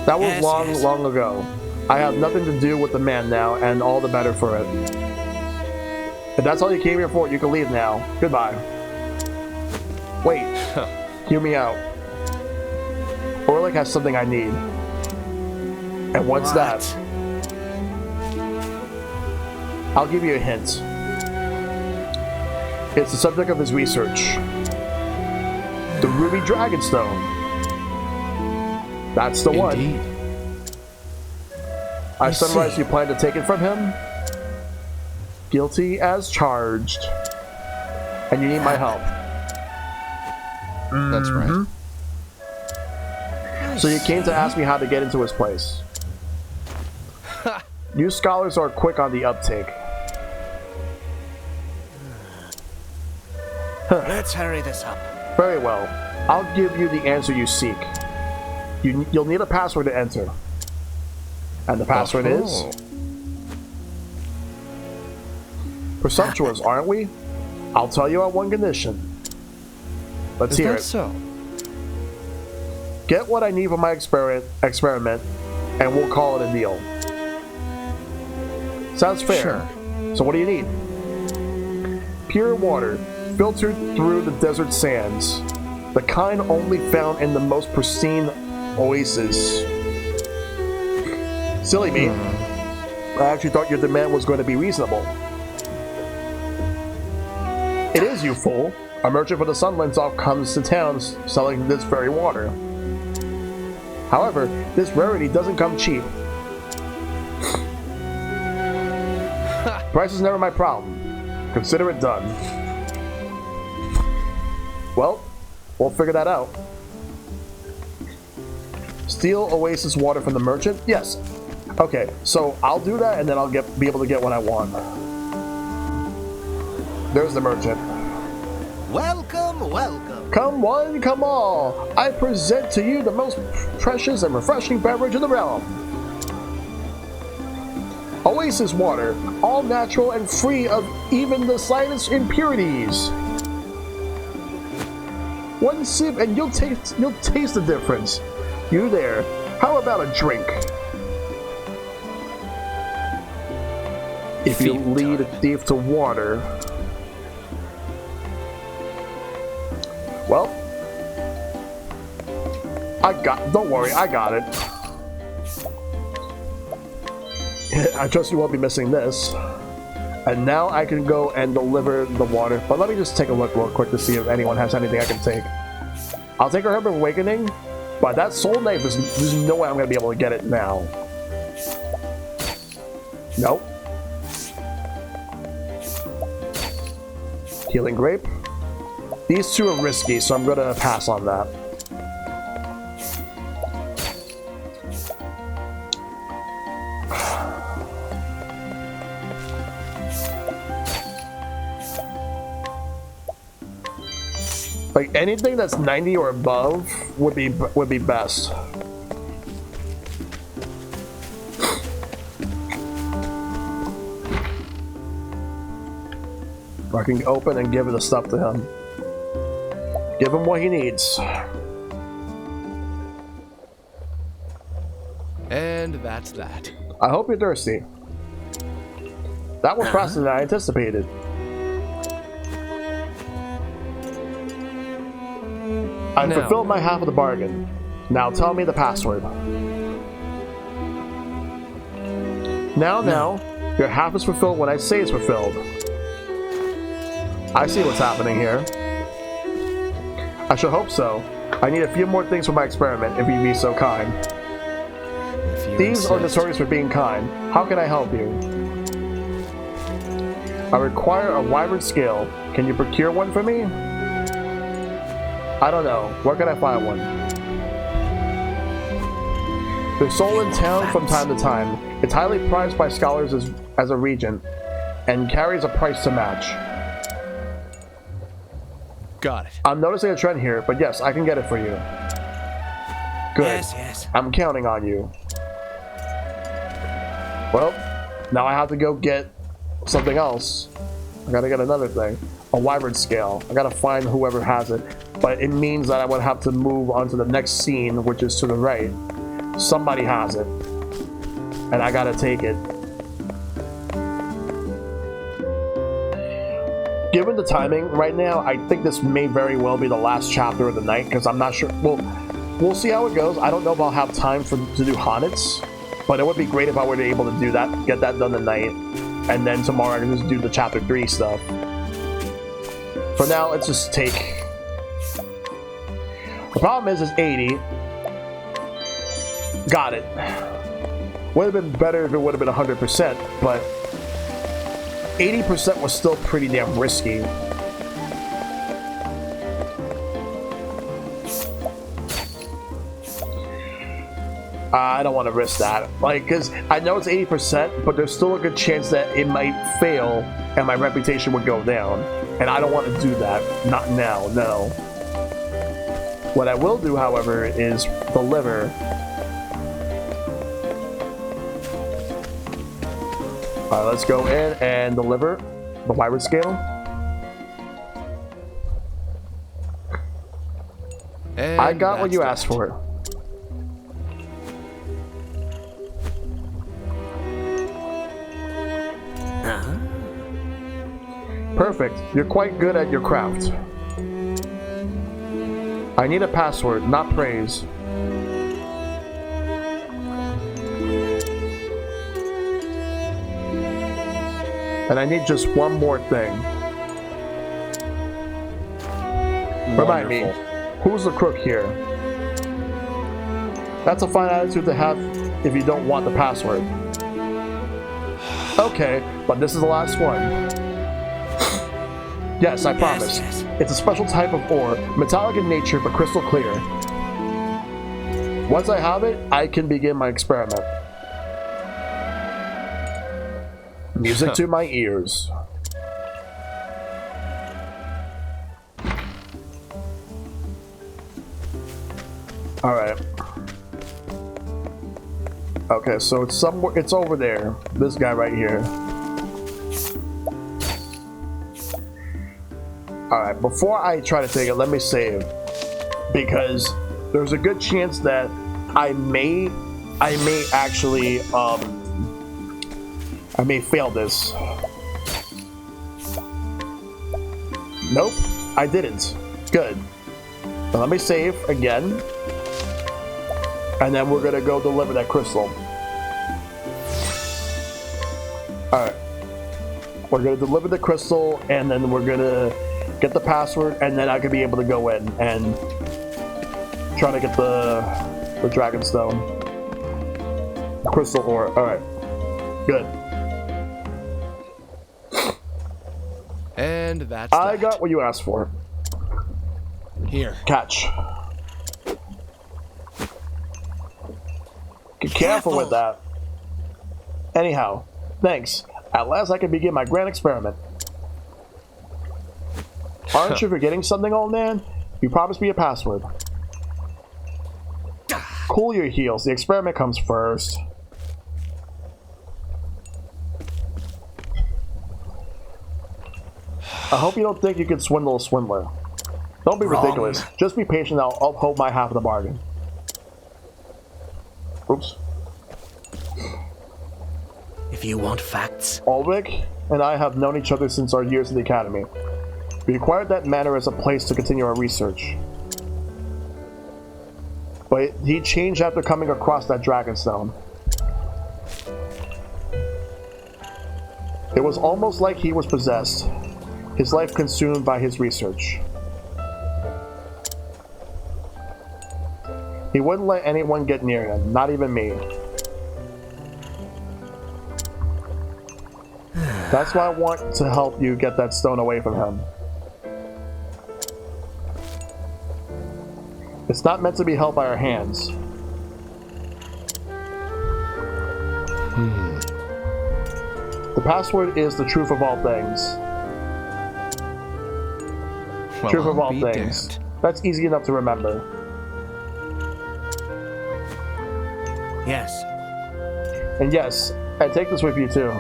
That was long ago. I have nothing to do with the man now, and all the better for it. If that's all you came here for, you can leave now. Goodbye. Wait. Hear me out. Orlick has something I need. And what's that? I'll give you a hint. It's the subject of his research. The Ruby Dragonstone. That's the one. I summarize you plan to take it from him. Guilty as charged. And you need my help. That's right. So you came to ask me how to get into his place. New scholars are quick on the uptake. Let's hurry this up. Very well. I'll give you the answer you seek. You'll need a password to enter. And the password is... Presumptuous, aren't we? I'll tell you on one condition. Let's hear it. So? Get what I need for my experiment, and we'll call it a deal. Sounds fair. Sure. So what do you need? Pure water, filtered through the desert sands. The kind only found in the most pristine oasis. Silly me. I actually thought your demand was going to be reasonable. It is, you fool. A merchant for the Sunlands off comes to town selling this very water. However, this rarity doesn't come cheap. Price is never my problem. Consider it done. Well, we'll figure that out. Steal Oasis water from the merchant? Yes. Okay, so I'll do that and then I'll be able to get what I want. There's the merchant. Welcome, welcome. Come one, come all. I present to you the most precious and refreshing beverage in the realm. Oasis water, all natural and free of even the slightest impurities. One sip and you'll taste the difference. You there, how about a drink? If you lead a thief to water... Well... don't worry, I got it. I trust you won't be missing this. And now I can go and deliver the water. But let me just take a look real quick to see if anyone has anything I can take. I'll take a Herb of Awakening, but that soul knife there's no way I'm going to be able to get it now. Nope. Healing Grape. These two are risky, so I'm going to pass on that. Like anything that's 90 or above would be best. I can open and give the stuff to him. Give him what he needs. And that's that. I hope you're thirsty. That was faster than I anticipated. I fulfilled my half of the bargain. Now tell me the password. Now, your half is fulfilled when I say it's fulfilled. I see what's happening here. I should hope so. I need a few more things for my experiment, if you'd be so kind. Thieves are notorious for being kind. How can I help you? I require a wyvern scale. Can you procure one for me? I don't know. Where can I find one? They're sold in town from time to time. It's highly prized by scholars as a regent, and carries a price to match. Got it. I'm noticing a trend here, but yes, I can get it for you. Good. Yes. I'm counting on you. Well, now I have to go get something else. I gotta get another thing. A wyvern scale. I gotta find whoever has it. But it means that I would have to move on to the next scene, which is to the right. Somebody has it. And I gotta take it. Given the timing right now, I think this may very well be the last chapter of the night, because I'm not sure. Well, we'll see how it goes. I don't know if I'll have time to do Honit's, but it would be great if I were to be able to do that, get that done tonight, and then tomorrow I can just do the chapter 3 stuff. For now, let's just take... The problem is it's 80. Got it. Would have been better if it would have been 100%, but 80% was still pretty damn risky. I don't want to risk that, like, because I know it's 80%, but there's still a good chance that it might fail and my reputation would go down, and I don't want to do that. Not now, no. What I will do, however, is deliver. Alright, let's go in and deliver the wyvern scale. And I got what you asked for. Perfect. You're quite good at your craft. I need a password, not praise. And I need just one more thing. Remind me, who's the crook here? That's a fine attitude to have if you don't want the password. Okay, but this is the last one. Yes, I promise. Yes. It's a special type of ore, metallic in nature but crystal clear. Once I have it, I can begin my experiment. Music to my ears. Alright. Okay, so it's somewhere, it's over there. This guy right here. Alright, before I try to take it, let me save. Because there's a good chance that I may actually, I may fail this. Nope, I didn't. Good. Now let me save again. And then we're gonna go deliver that crystal. Alright. We're gonna deliver the crystal, and then we're gonna get the password, and then I could be able to go in and try to get the Dragonstone. Crystal ore. Alright. Good. And that's I got what you asked for. Here. Catch. Be careful with that. Anyhow, thanks. At last I can begin my grand experiment. Aren't you forgetting something, old man? You promised me a password. Cool your heels. The experiment comes first. I hope you don't think you can swindle a swindler. Don't be ridiculous. Just be patient. I'll uphold my half of the bargain. Oops. If you want facts, Ulrich and I have known each other since our years in the academy. We acquired that manor as a place to continue our research. But he changed after coming across that Dragonstone. It was almost like he was possessed. His life consumed by his research. He wouldn't let anyone get near him, not even me. That's why I want to help you get that stone away from him. It's not meant to be held by our hands. The password is the truth of all things. Well, Truth of I'll all be things. damned. That's easy enough to remember. yes. And yes, I take this with you too.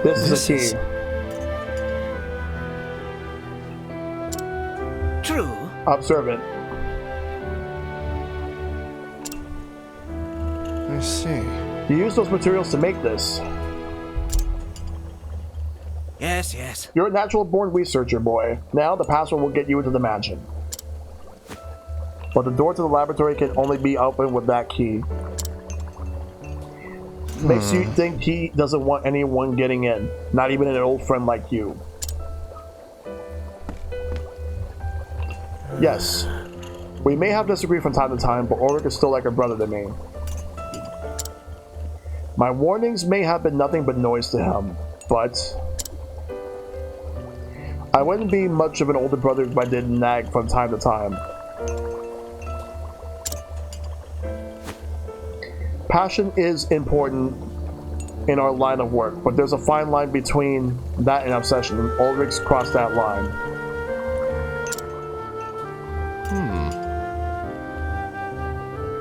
This is the key. True. Observant. I see. You use those materials to make this. Yes, yes. You're a natural-born researcher, boy. Now the password will get you into the mansion. But the door to the laboratory can only be opened with that key. Makes you think he doesn't want anyone getting in, not even an old friend like you. Yes, we may have disagreed from time to time, but Ulrich is still like a brother to me. My warnings may have been nothing but noise to him, but I wouldn't be much of an older brother if I didn't nag from time to time. Passion is important in our line of work, but there's a fine line between that and obsession, and Ulrich's crossed that line.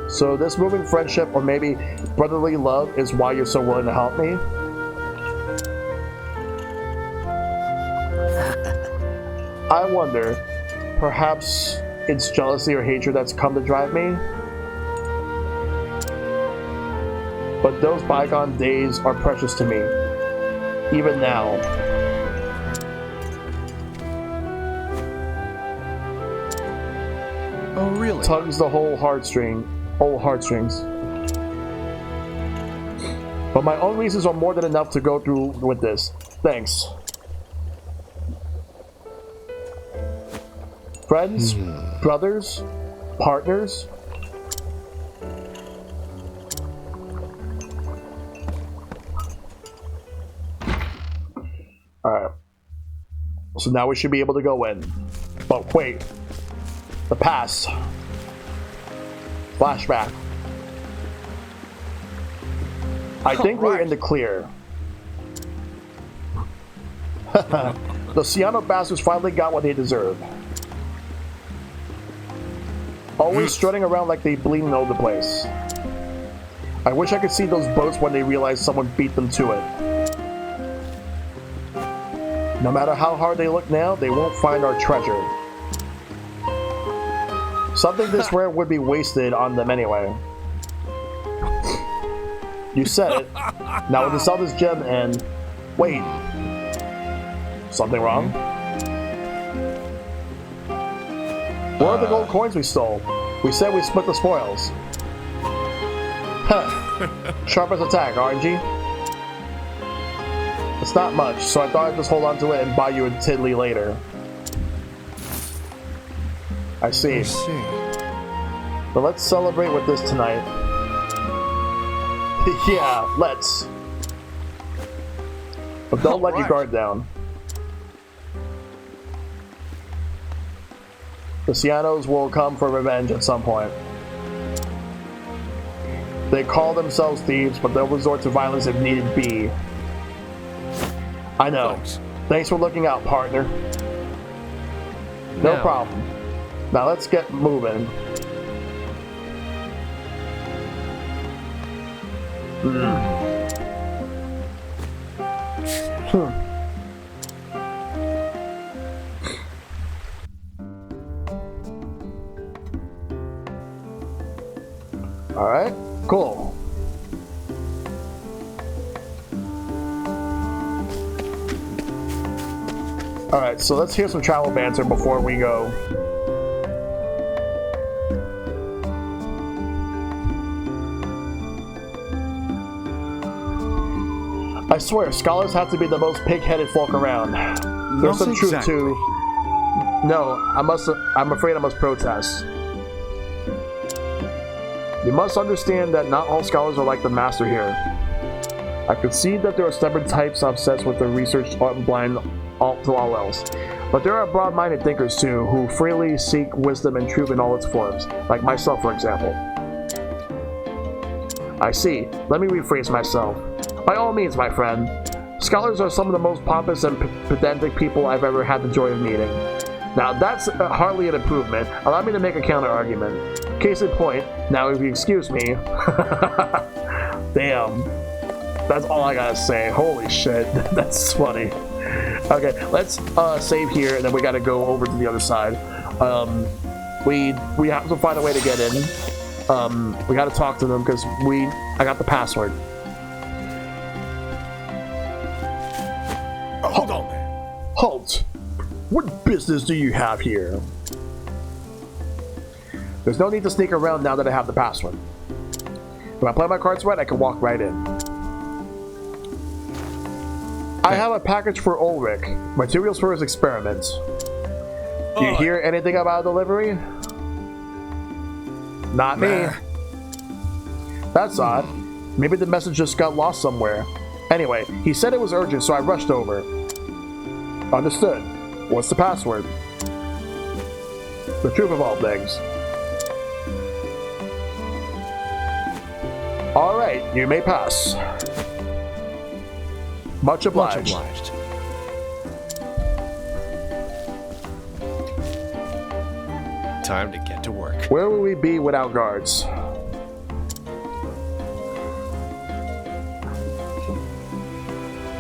So this moving friendship, or maybe brotherly love, is why you're so willing to help me? I wonder, perhaps it's jealousy or hatred that's come to drive me? But those bygone days are precious to me, even now. Oh, really? Tugs the whole heartstrings. But my own reasons are more than enough to go through with this. Thanks. Friends, brothers, partners. Alright. So now we should be able to go in. But wait. The past. Flashback. I think we're in the clear. The Ciano bastards finally got what they deserved. Always strutting around like they bleeding all over the place. I wish I could see those boats when they realize someone beat them to it. No matter how hard they look now, they won't find our treasure. Something this rare would be wasted on them anyway. You said it. Now we can sell this gem and... Wait. Something wrong? Where are the gold coins we stole? We said we split the spoils. Huh. Sharp as a tack, RNG. It's not much, so I thought I'd just hold on to it and buy you a tiddly later. I see. But let's celebrate with this tonight. Yeah, let's. But don't let your guard down. The Cianos will come for revenge at some point. They call themselves thieves, but they'll resort to violence if needed be. I know. Thanks for looking out, partner. No problem. Now let's get moving. Alright, cool. Alright, so let's hear some travel banter before we go. I swear, scholars have to be the most pig-headed folk around. There's some truth to... No, I'm afraid I must protest. You must understand that not all scholars are like the master here. I concede that there are stubborn types obsessed with the research and blind to all else. But there are broad-minded thinkers too, who freely seek wisdom and truth in all its forms, like myself for example. I see. Let me rephrase myself. By all means, my friend. Scholars are some of the most pompous and pedantic people I've ever had the joy of meeting. Now that's hardly an improvement. Allow me to make a counter-argument. Case in point, now if you excuse me. Damn. That's all I gotta say. Holy shit. That's funny. Okay, let's save here, and then we gotta go over to the other side. We have to find a way to get in. We gotta talk to them, because I got the password. Hold on there. Halt! What business do you have here? There's no need to sneak around now that I have the password. If I play my cards right, I can walk right in. I have a package for Ulrich. Materials for his experiments. Do you hear anything about a delivery? Not me. That's odd. Maybe the message just got lost somewhere. Anyway, he said it was urgent, so I rushed over. Understood. What's the password? The truth of all things. Alright, you may pass. Much obliged. Time to get to work. Where will we be without guards?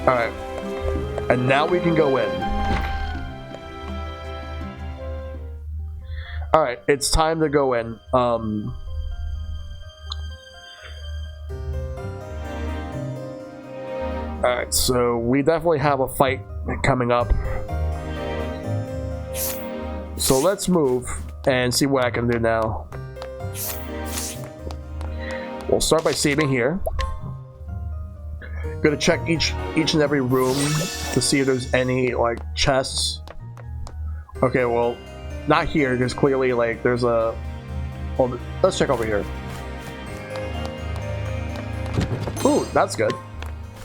Alright. And now we can go in. Alright, it's time to go in. Alright, so we definitely have a fight coming up. So let's move and see what I can do now. We'll start by saving here. Gonna check each and every room to see if there's any like chests. Okay, well, not here because clearly like there's a. Well, let's check over here. Ooh, that's good.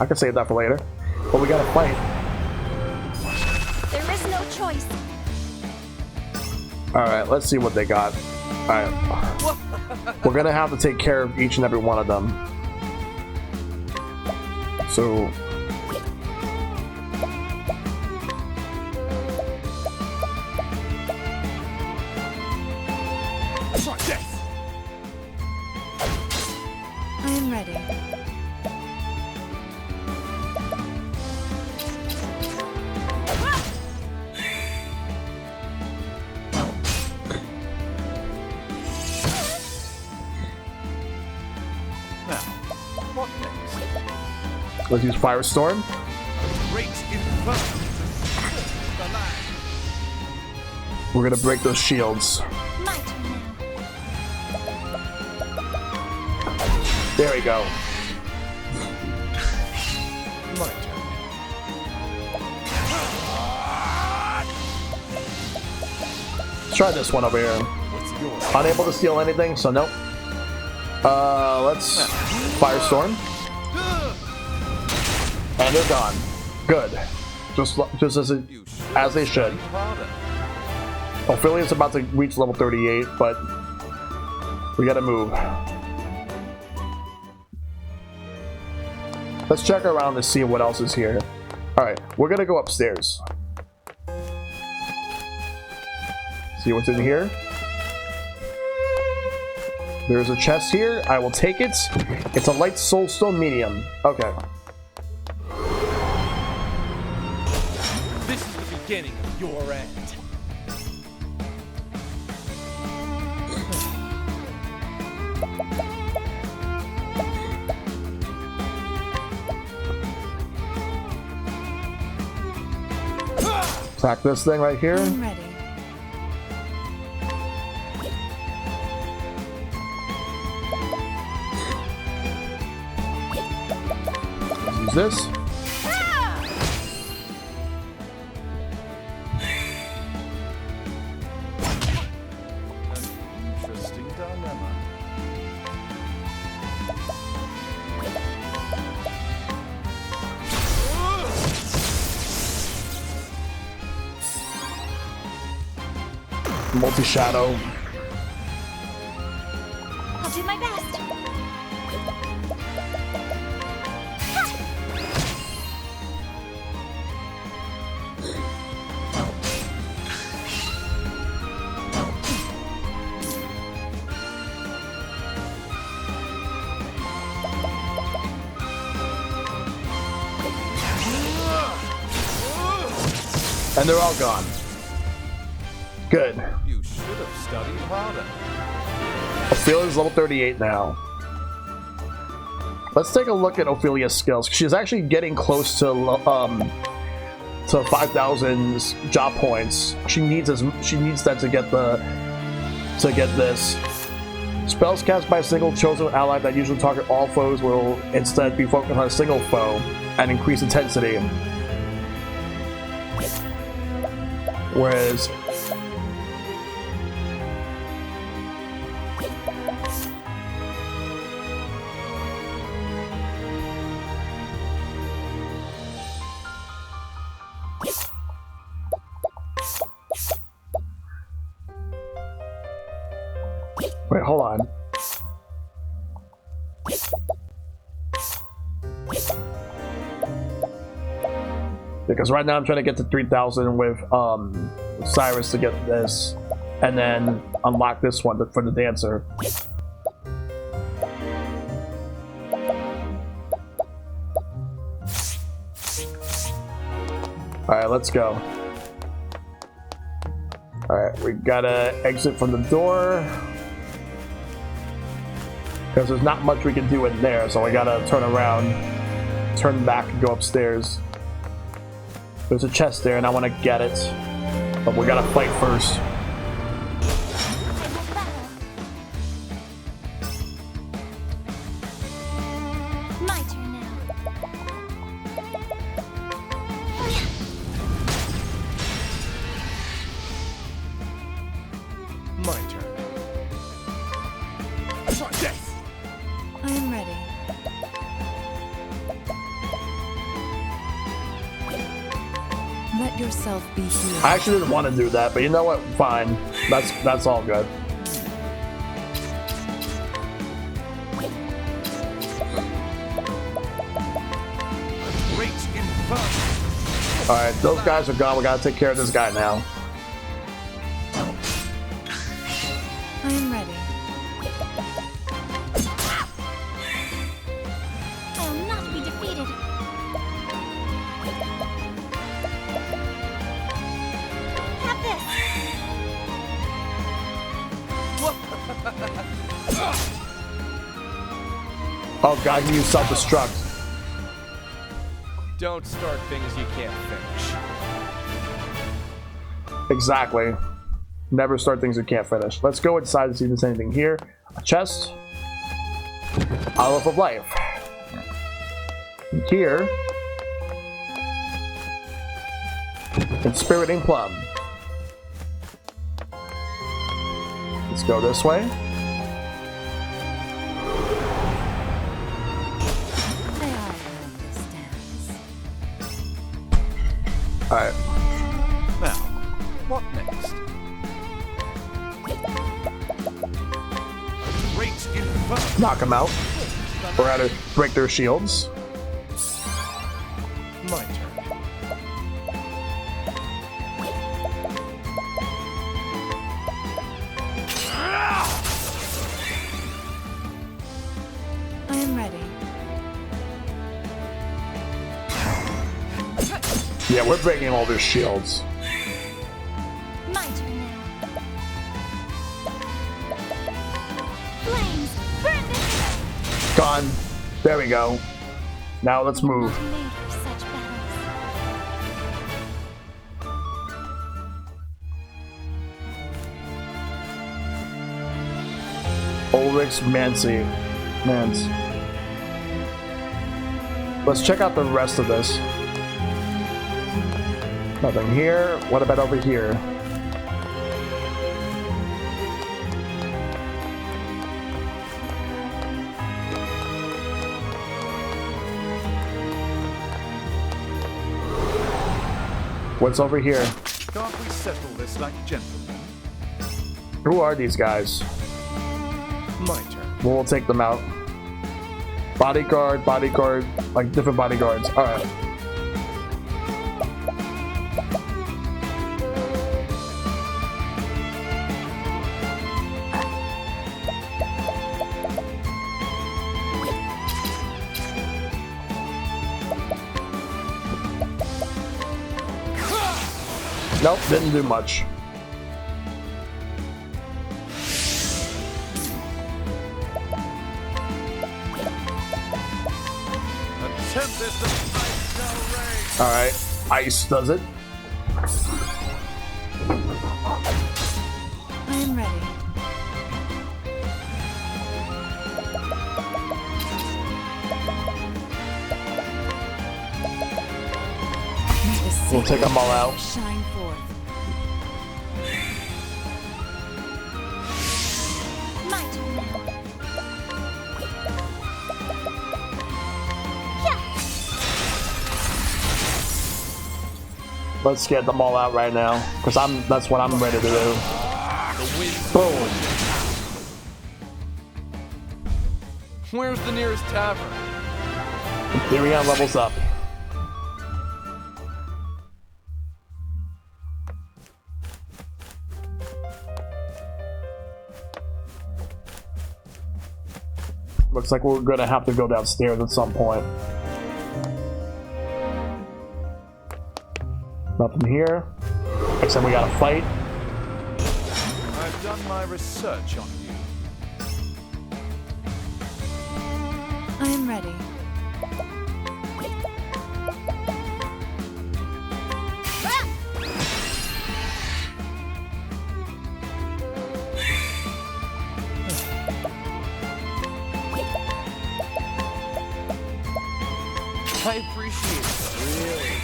I can save that for later. But we gotta fight. There is no choice. Alright, let's see what they got. Alright. We're gonna have to take care of each and every one of them. So... I am ready. Let's use Firestorm. We're gonna break those shields. My turn now. There we go. My turn. Let's try this one over here. Unable to steal anything, so nope. Let's Firestorm. And they're gone. Good. Just as they should. Ophelia's about to reach level 38, but we gotta move. Let's check around to see what else is here. Alright, we're gonna go upstairs. See what's in here. There's a chest here. I will take it. It's a light soulstone medium. Okay. This is the beginning of your end. Attack this thing right here. I'm ready. Use this. Interesting dilemma. Multi-shadow. I'll do my best. And they're all gone. Good. You should have studied harder. Ophelia's level 38 now. Let's take a look at Ophelia's skills. She's actually getting close to 5,000 job points. She needs that to get this. Spells cast by a single chosen ally that usually target all foes will instead be focused on a single foe and increase intensity. Whereas wait, hold on. Because right now I'm trying to get to 3,000 with Cyrus to get this, and then unlock this one for the dancer. Alright, let's go. Alright, we gotta exit from the door. Because there's not much we can do in there, so we gotta turn around, turn back, and go upstairs. There's a chest there, and I want to get it. But we gotta fight first. My turn now. My turn. Try this. I am ready. Let yourself be healed. I actually didn't want to do that, but you know what? Fine. That's all good. Alright, those guys are gone. We gotta take care of this guy now. I am ready. I will not be defeated. Have this. Oh god, you use self-destruct. Don't start things you can't finish. Exactly. Never start things you can't finish. Let's go inside to see if there's anything here. A chest. Olive of Life. And here. Inspiriting Plum. Let's go this way. Alright. Now, what next? Knock them out. We're gonna break their shields. My turn. I am ready. Yeah, we're breaking all their shields. My turn now. Flames, burn this way. Gone. There we go. Now let's move. Not made for such battles. Ulrich's Mance. Let's check out the rest of this. Nothing here. What about over here? What's over here? Can't we settle this like gentlemen? Who are these guys? My turn. We'll take them out. Bodyguard, like different bodyguards. Alright. Nope, didn't do much. Alright, ice does it. I am ready. We'll take them all out. Shine forth. My turn now. Yeah. Let's get them all out right now, because that's what I'm ready to do. Boom. Where's the nearest tavern? Tyrion levels up. Looks like we're gonna have to go downstairs at some point. Nothing here. Except we gotta fight. I've done my research on you. I am ready. I appreciate it, really.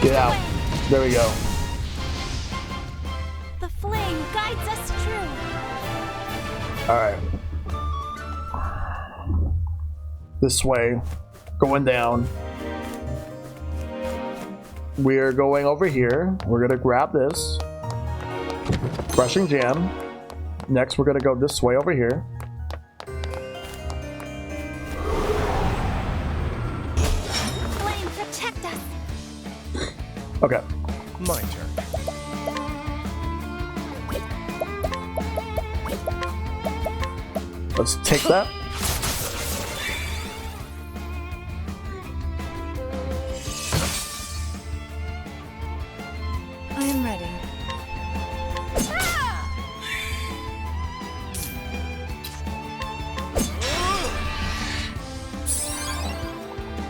Get out. There we go. The flame guides us true. Alright. This way. Going down. We're going over here. We're gonna grab this. Brushing jam. Next, we're gonna go this way over here. Flame, protect us. Okay. My turn. Let's take that. I am ready.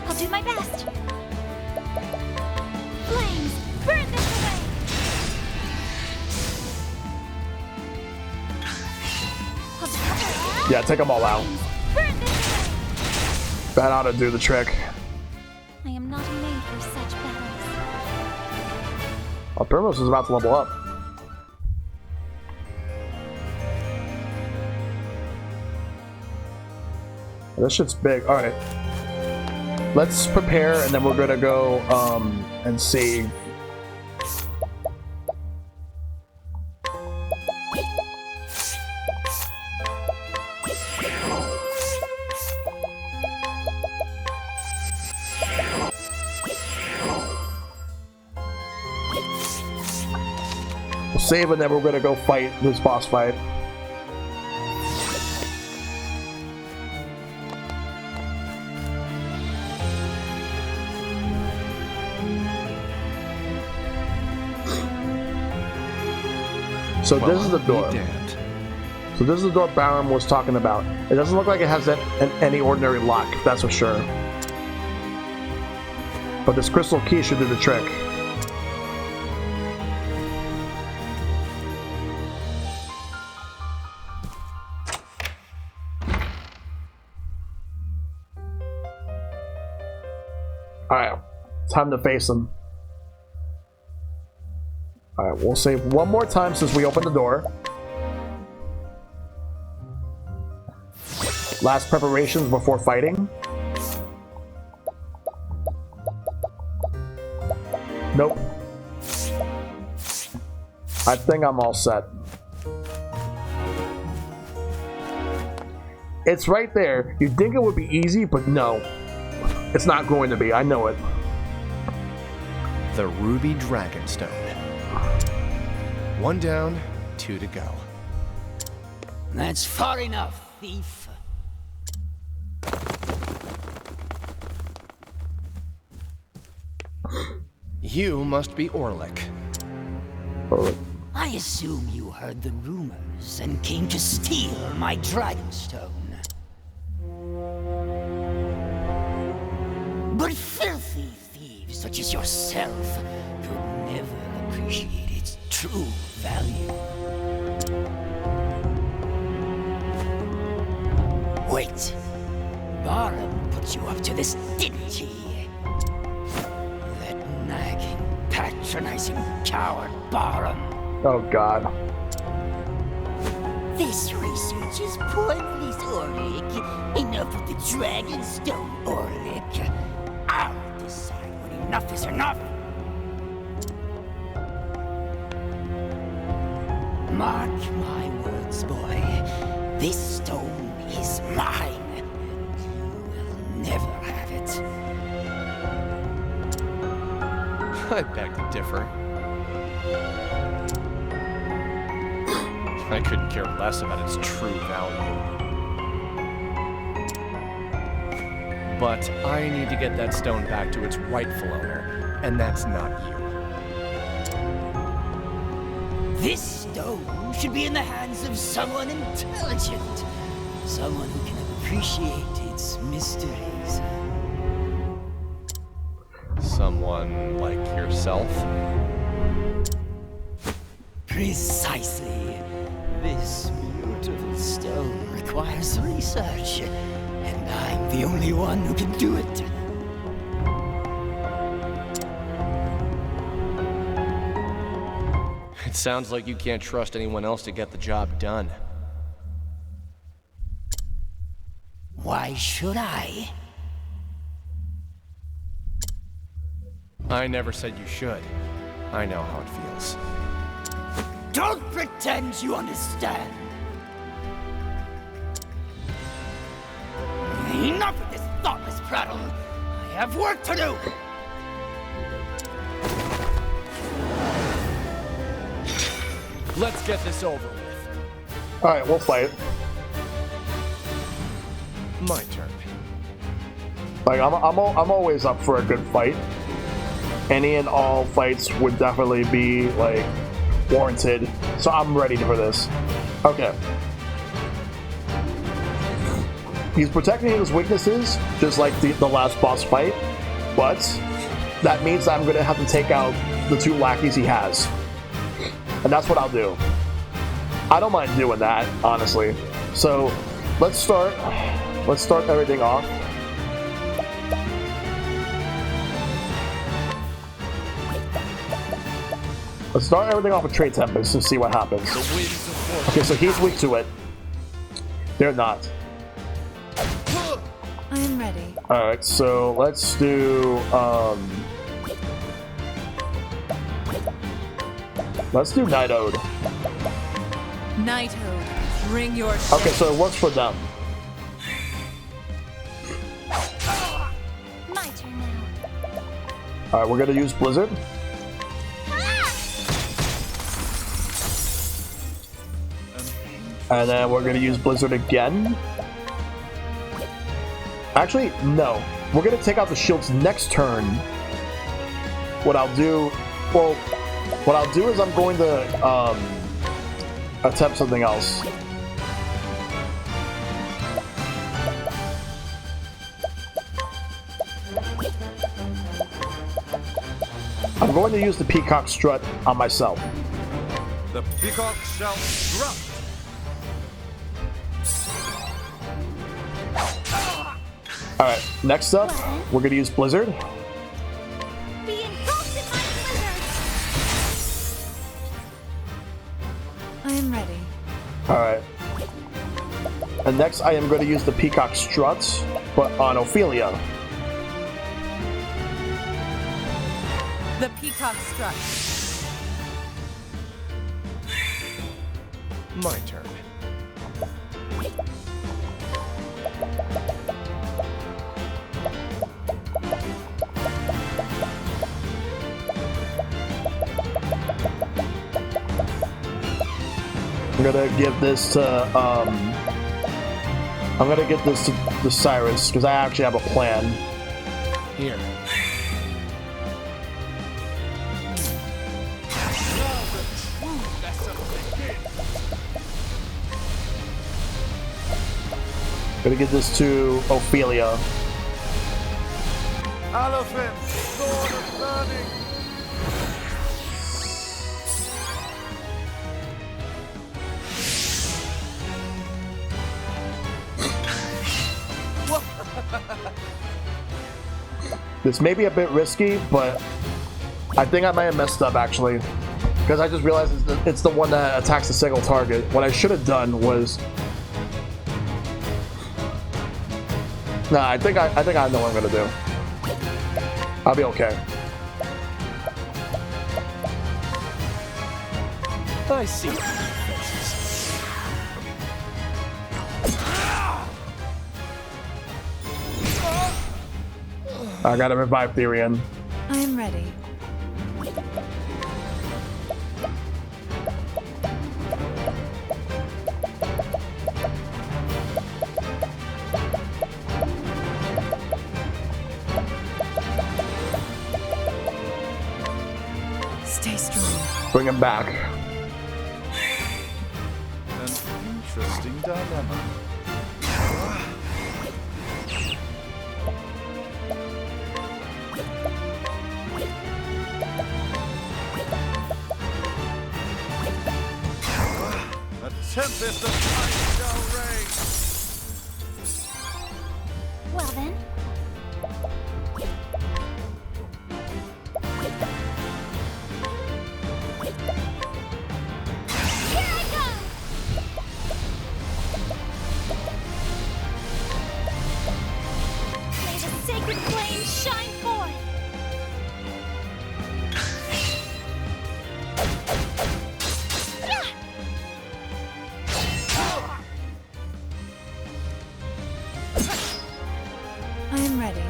I'll do my best. Flames, burn this away. Yeah, take them all out. Burn this away. That ought to do the trick. I am not made for such battles. Oh, Primrose is about to level up. This shit's big. All right. Let's prepare, and then we're gonna go and save. We'll save, and then we're gonna go fight this boss fight. So Well, this is the door. So this is the door Baron was talking about. It doesn't look like it has any ordinary lock, that's for sure. But this crystal key should do the trick. Alright, time to face him. Alright, we'll save one more time since we opened the door. Last preparations before fighting. Nope. I think I'm all set. It's right there. You'd think it would be easy, but no. It's not going to be. I know it. The Ruby Dragonstone. 1 down, 2 to go. That's far enough, thief. You must be Orlick. I assume you heard the rumors and came to steal my Dragonstone. But filthy thieves such as yourself could never appreciate its true value. Wait. Barum put you up to this, didn't he? That nagging, patronizing coward Barum. Oh god. This research is pointless, Orlick. Enough of the Dragonstone, Orlick. I'll decide when enough is enough. Mark my words, boy. This stone is mine. You will never have it. I beg to differ. I couldn't care less about its true value. But I need to get that stone back to its rightful owner, and that's not you. This stone should be in the hands of someone intelligent. Someone who can appreciate its mysteries. Someone like yourself? Precisely. This beautiful stone requires research, and I'm the only one who can do it. It sounds like you can't trust anyone else to get the job done. Why should I? I never said you should. I know how it feels. Don't pretend you understand. Enough of this thoughtless prattle. I have work to do. Let's get this over with. Alright, we'll fight. My turn. Like, I'm always up for a good fight. Any and all fights would definitely be, like, warranted. So I'm ready for this. Okay. He's protecting his weaknesses, just like the last boss fight. But that means that I'm going to have to take out the 2 lackeys he has. And that's what I'll do. I don't mind doing that, honestly. So, let's start everything off. Let's start everything off with Trade Tempest and see what happens. Okay, so he's weak to it. They're not. ready. Alright, so let's do Night Ode. Night Ode, bring your Okay, so it works for them. My turn now. Alright, we're gonna use Blizzard. And then we're gonna use Blizzard again. Actually, no. We're gonna take out the shields next turn. What I'll do is I'm going to attempt something else. I'm going to use the Peacock Strut on myself. The peacock shall strut. Alright, next up, we're going to use Blizzard. Be engulfed in my blizzard! I am ready. Alright. And next I am going to use the Peacock Strut, but on Ophelia. The Peacock Strut. My turn. I'm gonna give this to Cyrus because I actually have a plan. Here. Gonna give this to Ophelia. Elephant, sword of learning. This may be a bit risky, but I think I might have messed up actually, because I just realized it's the one that attacks a single target. What I should have done was, nah, I think I know what I'm gonna do. I'll be okay. I see. I gotta revive Therian. I am ready. Stay strong. Bring him back. An interesting dilemma. A tempest of ice shall rage. Well then. Here I go! May the sacred flame shine forth! I am ready.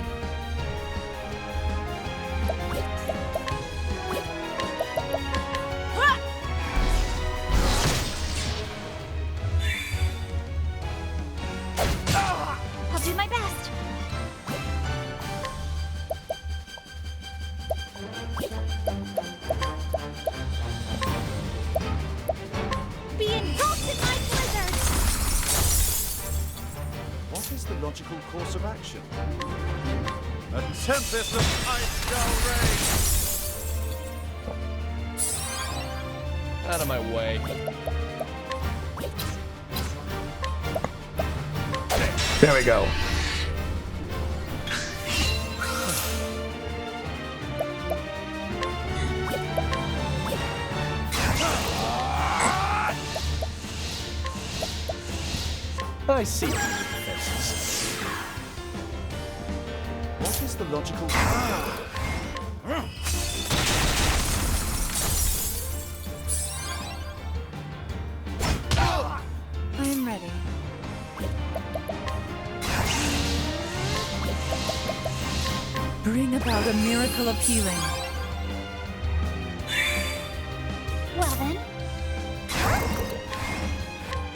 I'll do my best. Be engulfed in my blizzard! What is the logical course of action? A tempest of ice shall rage. Out of my way. There we go. I see. is the logical... I am ready. Bring about a miracle of healing. Well then.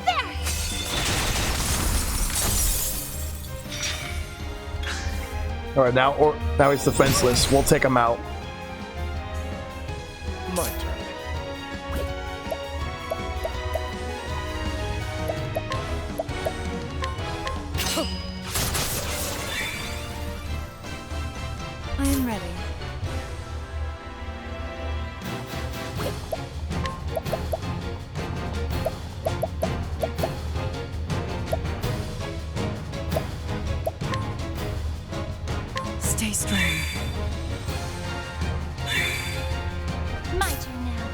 There! Alright, now he's defenseless. We'll take him out. My turn. I am ready. Stay strong. My turn now.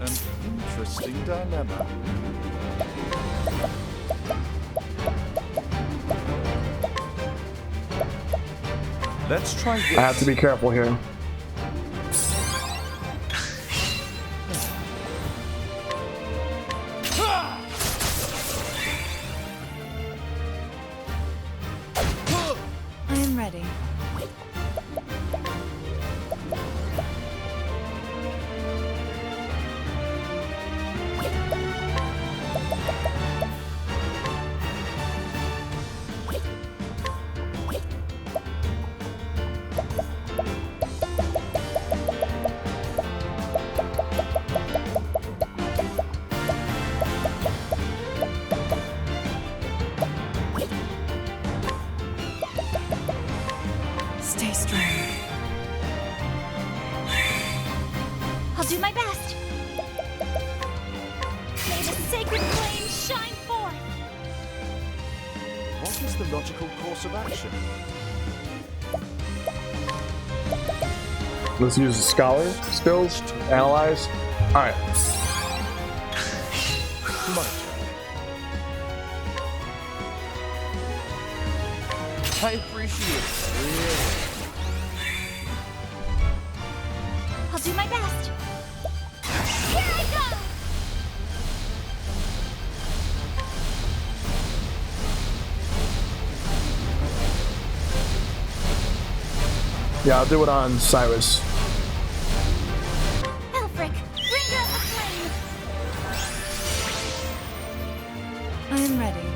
An interesting dilemma. Let's try this. I have to be careful here. I am ready. Stay strong. I'll do my best. May the sacred flame shine forth. What is the logical course of action? Let's use the scholar skills. Analyze. Alright. My turn. I appreciate it. Really. I'll do my best. Here I go! Yeah, I'll do it on Cyrus. Elfric, bring out the flame! I am ready.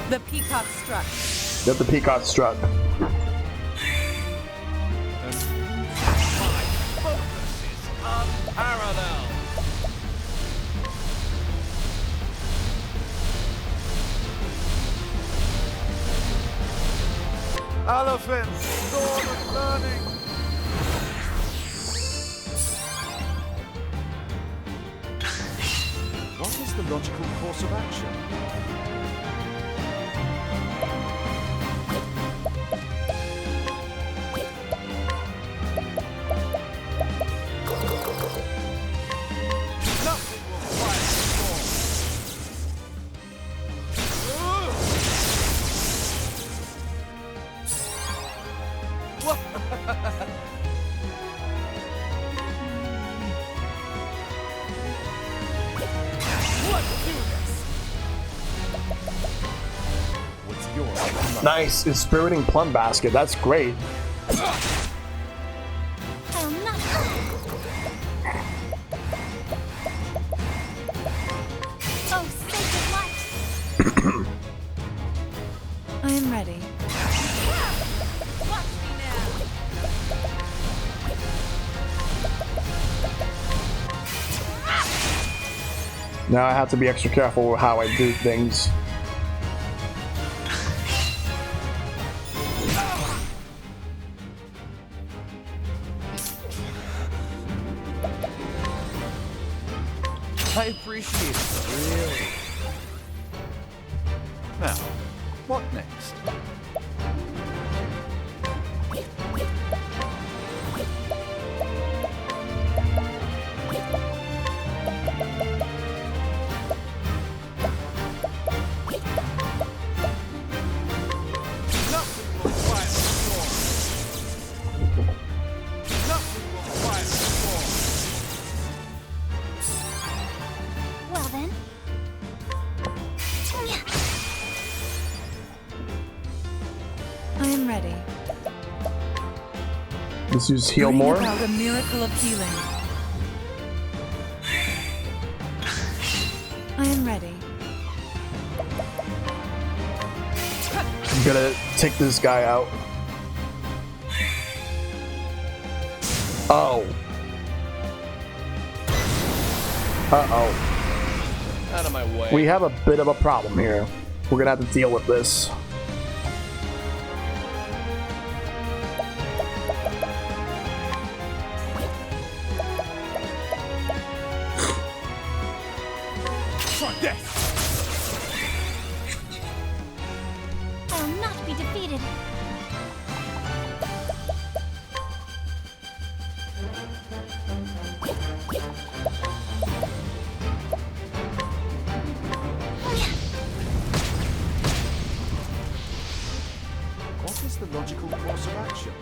The peacock struck. Get the peacock struck. Unparalleled. Elephant, sword of learning. What is the logical course of action? Nothing will quiet What's yours? Nice. Inspiriting plum basket. That's great. I'll not. Oh, sacred light! I am ready. Watch me now! Now I have to be extra careful with how I do things. I appreciate it. Really. Now, what next? Well then. I am ready. Let's use heal Bring more. about a miracle of healing. I am ready. I'm gonna take this guy out. Oh. Uh-oh. Out of my way. We have a bit of a problem here. We're gonna have to deal with this. I'll not be defeated. What is the logical course of action?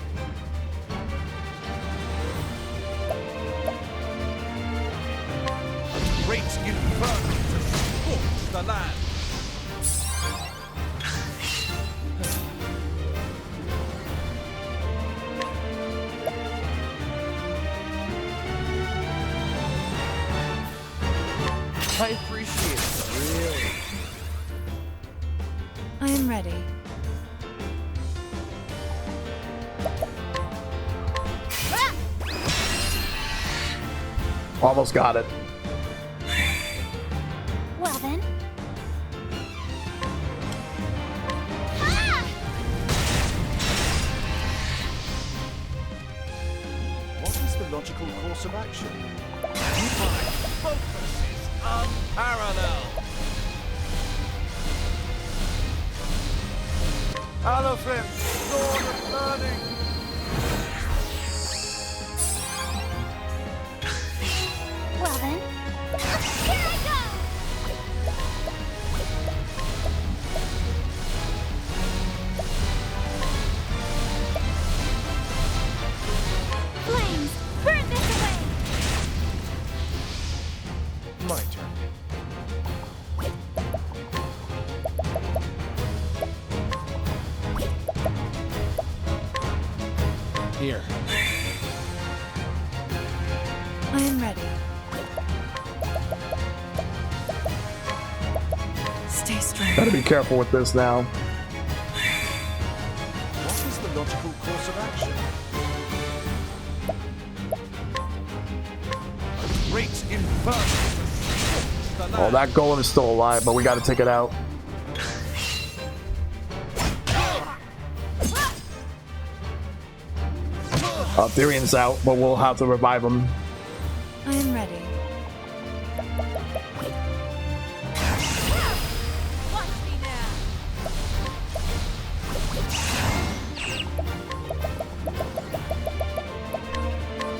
A great inferno to scorch the land. I appreciate it, really. I am ready. Almost got it. Well then. What is the logical course of action? My focus is unparalleled. Elephant, sword of learning. Well then. Here I go! Flames, burn this away! My turn. Here. I am ready. Stay strong. Gotta be careful with this now. What is the logical course of action? A great inferno to scorch the land. Oh, that golem is still alive, but we gotta take it out. Therian's out, but we'll have to revive him. I am ready. Watch me now.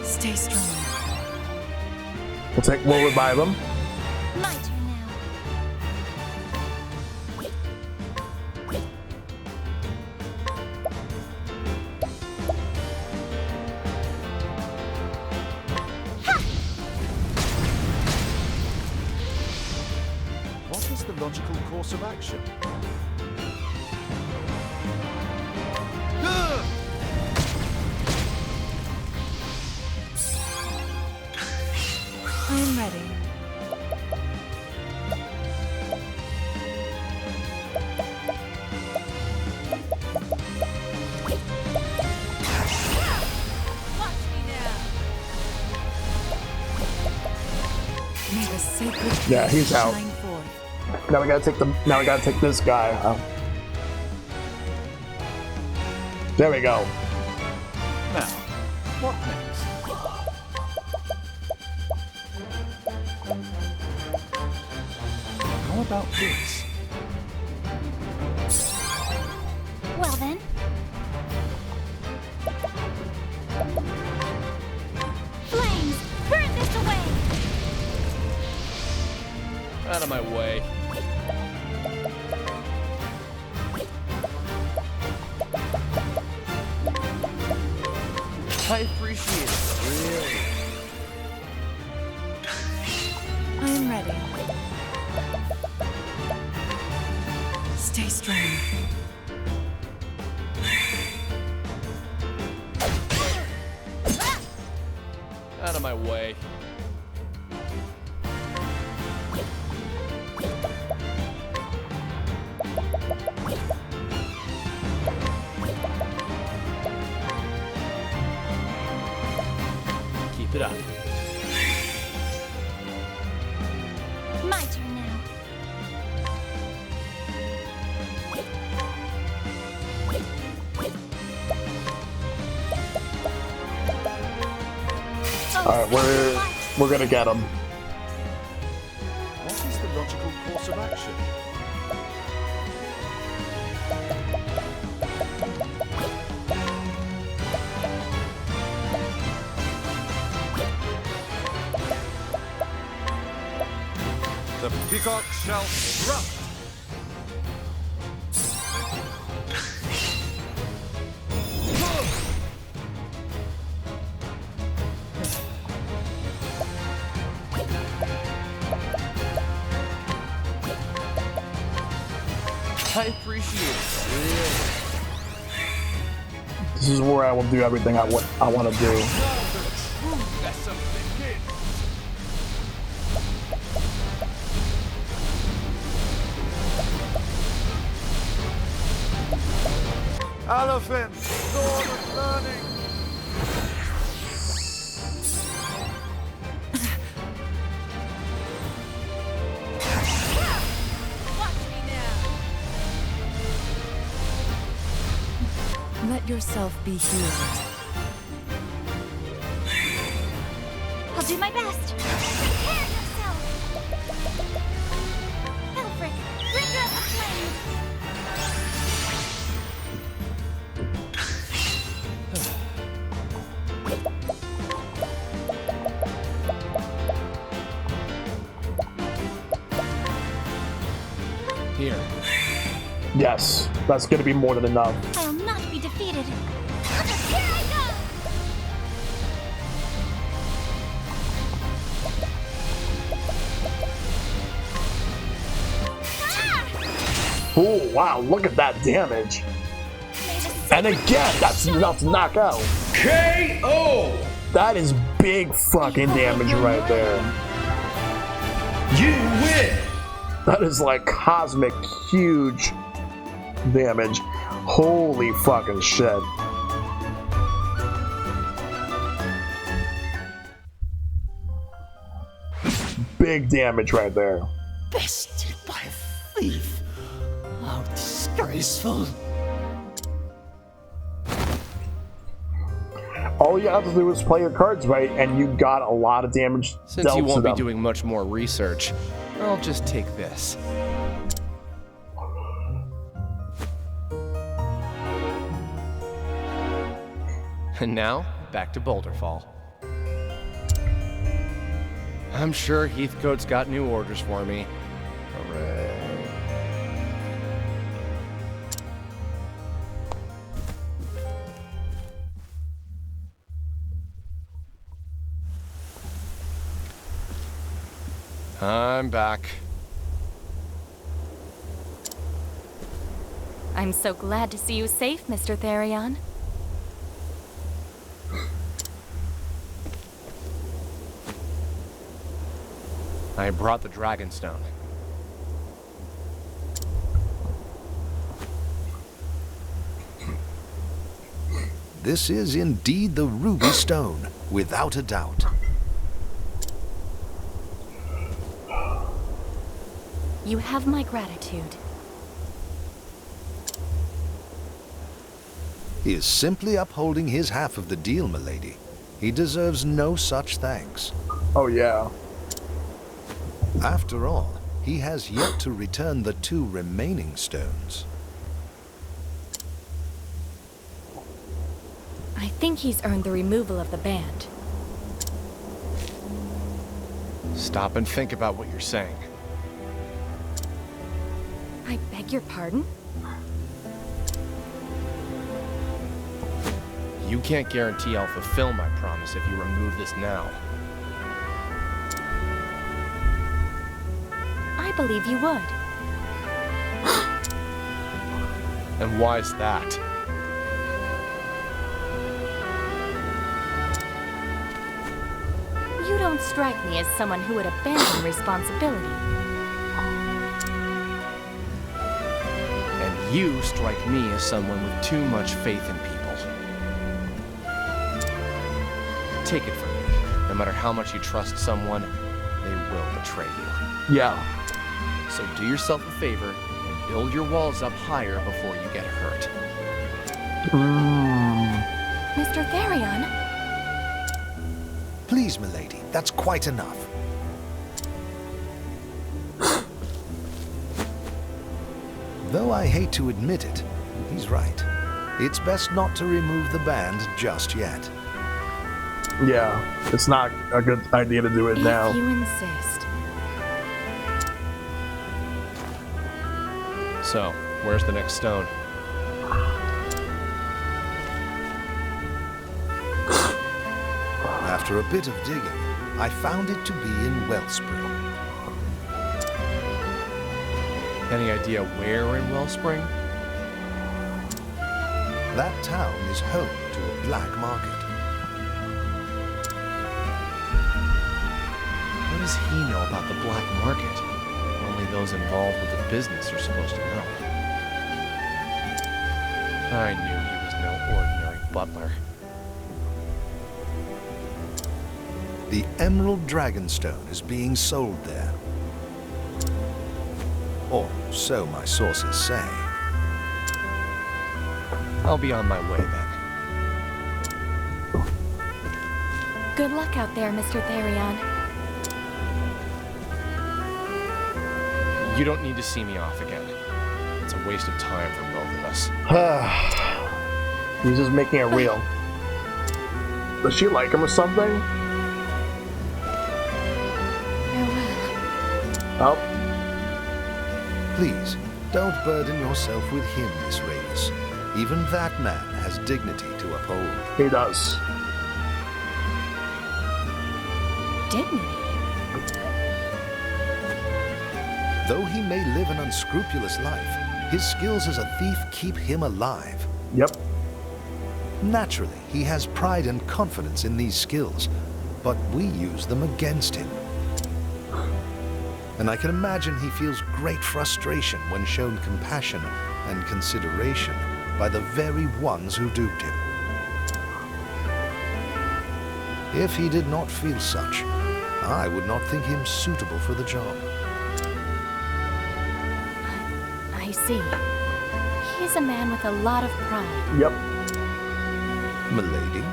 Stay strong. We'll revive him. My turn now. What is the logical course of action? I am ready. Watch me now. May the sacred Yeah, he's out. shine forth. Now we gotta take this guy out. There we go. Now, what next? How about this? Flames, burn this away! Out of my way. I appreciate it, really. I am ready. Stay strong. Out of my way. Keep it up. My turn now. Alright, we're gonna get him. What is the logical course of action? The peacock shall strut! I appreciate it, really. This is where I will do everything I want to do. Elephant, sword of learning! Let yourself be healed. I'll do my best. Prepare yourself. Elfric, bringer of flame. Here. Yes, that's gonna be more than enough. I'll not be defeated. Here I go! Oh wow, look at that damage. And again, that's enough to knock out. KO! That is big fucking damage right there. You win! That is like cosmic huge damage. Holy fucking shit. Big damage right there. Bested by a thief. How disgraceful. All you have to do is play your cards right, and you got a lot of damage. Since you won't be doing much more research, I'll just take this. And now, back to Boulderfall. I'm sure Heathcote's got new orders for me. Hooray. I'm back. I'm so glad to see you safe, Mr. Therion. I brought the Dragonstone. This is indeed the Ruby Stone, without a doubt. You have my gratitude. He is simply upholding his half of the deal, milady. He deserves no such thanks. Oh, yeah. After all, he has yet to return the 2 remaining stones. I think he's earned the removal of the band. Stop and think about what you're saying. I beg your pardon? You can't guarantee I'll fulfill my promise if you remove this now. I believe you would. And why's that? You don't strike me as someone who would abandon responsibility. And you strike me as someone with too much faith in people. Take it from me, no matter how much you trust someone, they will betray you. Yeah. So do yourself a favor and build your walls up higher before you get hurt. Mr. Therion? Please, milady, that's quite enough. Though I hate to admit it, he's right. It's best not to remove the band just yet. Yeah, it's not a good idea to do it now. If you insist. So, where's the next stone? After a bit of digging, I found it to be in Wellspring. Any idea where in Wellspring? That town is home to a black market. What does he know about the black market? Only those involved with the business are supposed to know. I knew he was no ordinary butler. The Emerald Dragonstone is being sold there. Or so my sources say. I'll be on my way then. Good luck out there, Mr. Therion. You don't need to see me off again. It's a waste of time for both of us. He's just making it real. Does she like him or something? Oh. Please, don't burden yourself with him, Miss Reyes. Even that man has dignity to uphold. He does. Dignity? Though he may live an unscrupulous life, his skills as a thief keep him alive. Yep. Naturally, he has pride and confidence in these skills, but we use them against him. And I can imagine he feels great frustration when shown compassion and consideration by the very ones who duped him. If he did not feel such, I would not think him suitable for the job. I see. He is a man with a lot of pride. Yep. Milady?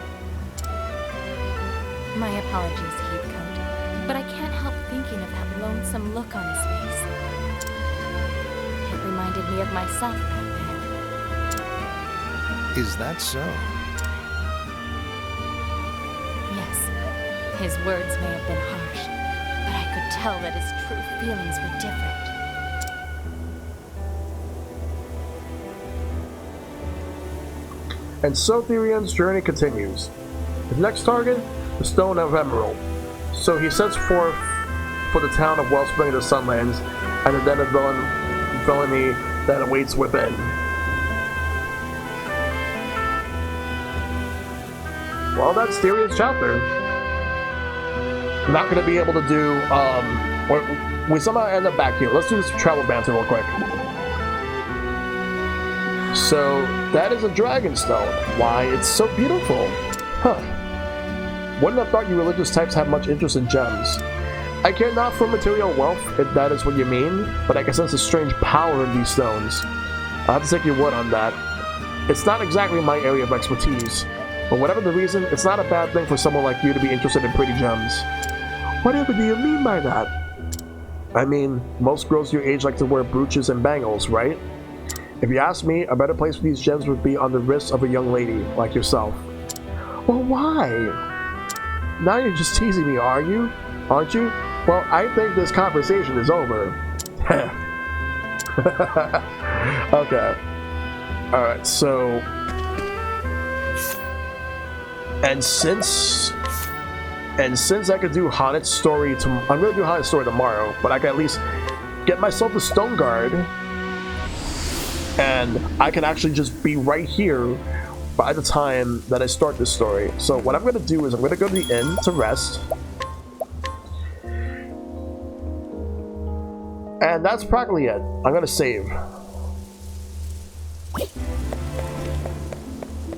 My apologies, Heathcote, but I can't help thinking of that lonesome look on his face. It reminded me of myself back then. Is that so? Yes, his words may have been harsh, but I could tell that his true feelings were different. And so Therion's journey continues. His next target, the Stone of Emerald. So he sets forth for the town of Wellspring of the Sunlands and the den of villainy that awaits within. Well, that's Therion's chapter. I'm not going to be able to do, we somehow end up back here. Let's do this travel banter real quick. So, that is a Dragonstone. Why, it's so beautiful. Huh. Wouldn't have thought you religious types have much interest in gems. I care not for material wealth, if that is what you mean, but I can sense a strange power in these stones. I'll have to take your word on that. It's not exactly my area of expertise, but whatever the reason, it's not a bad thing for someone like you to be interested in pretty gems. Whatever do you mean by that? I mean, most girls your age like to wear brooches and bangles, right? If you ask me, a better place for these gems would be on the wrists of a young lady like yourself. Well, why? Now you're just teasing me, are you? Aren't you? Well, I think this conversation is over. Okay. Alright, so... And since I could do Hanet's story I'm gonna do Hanet's story tomorrow, but I can at least get myself a Stone Guard, and I can actually just be right here by the time that I start this story. So what I'm gonna do is I'm gonna go to the inn to rest, and that's practically it. I'm gonna save.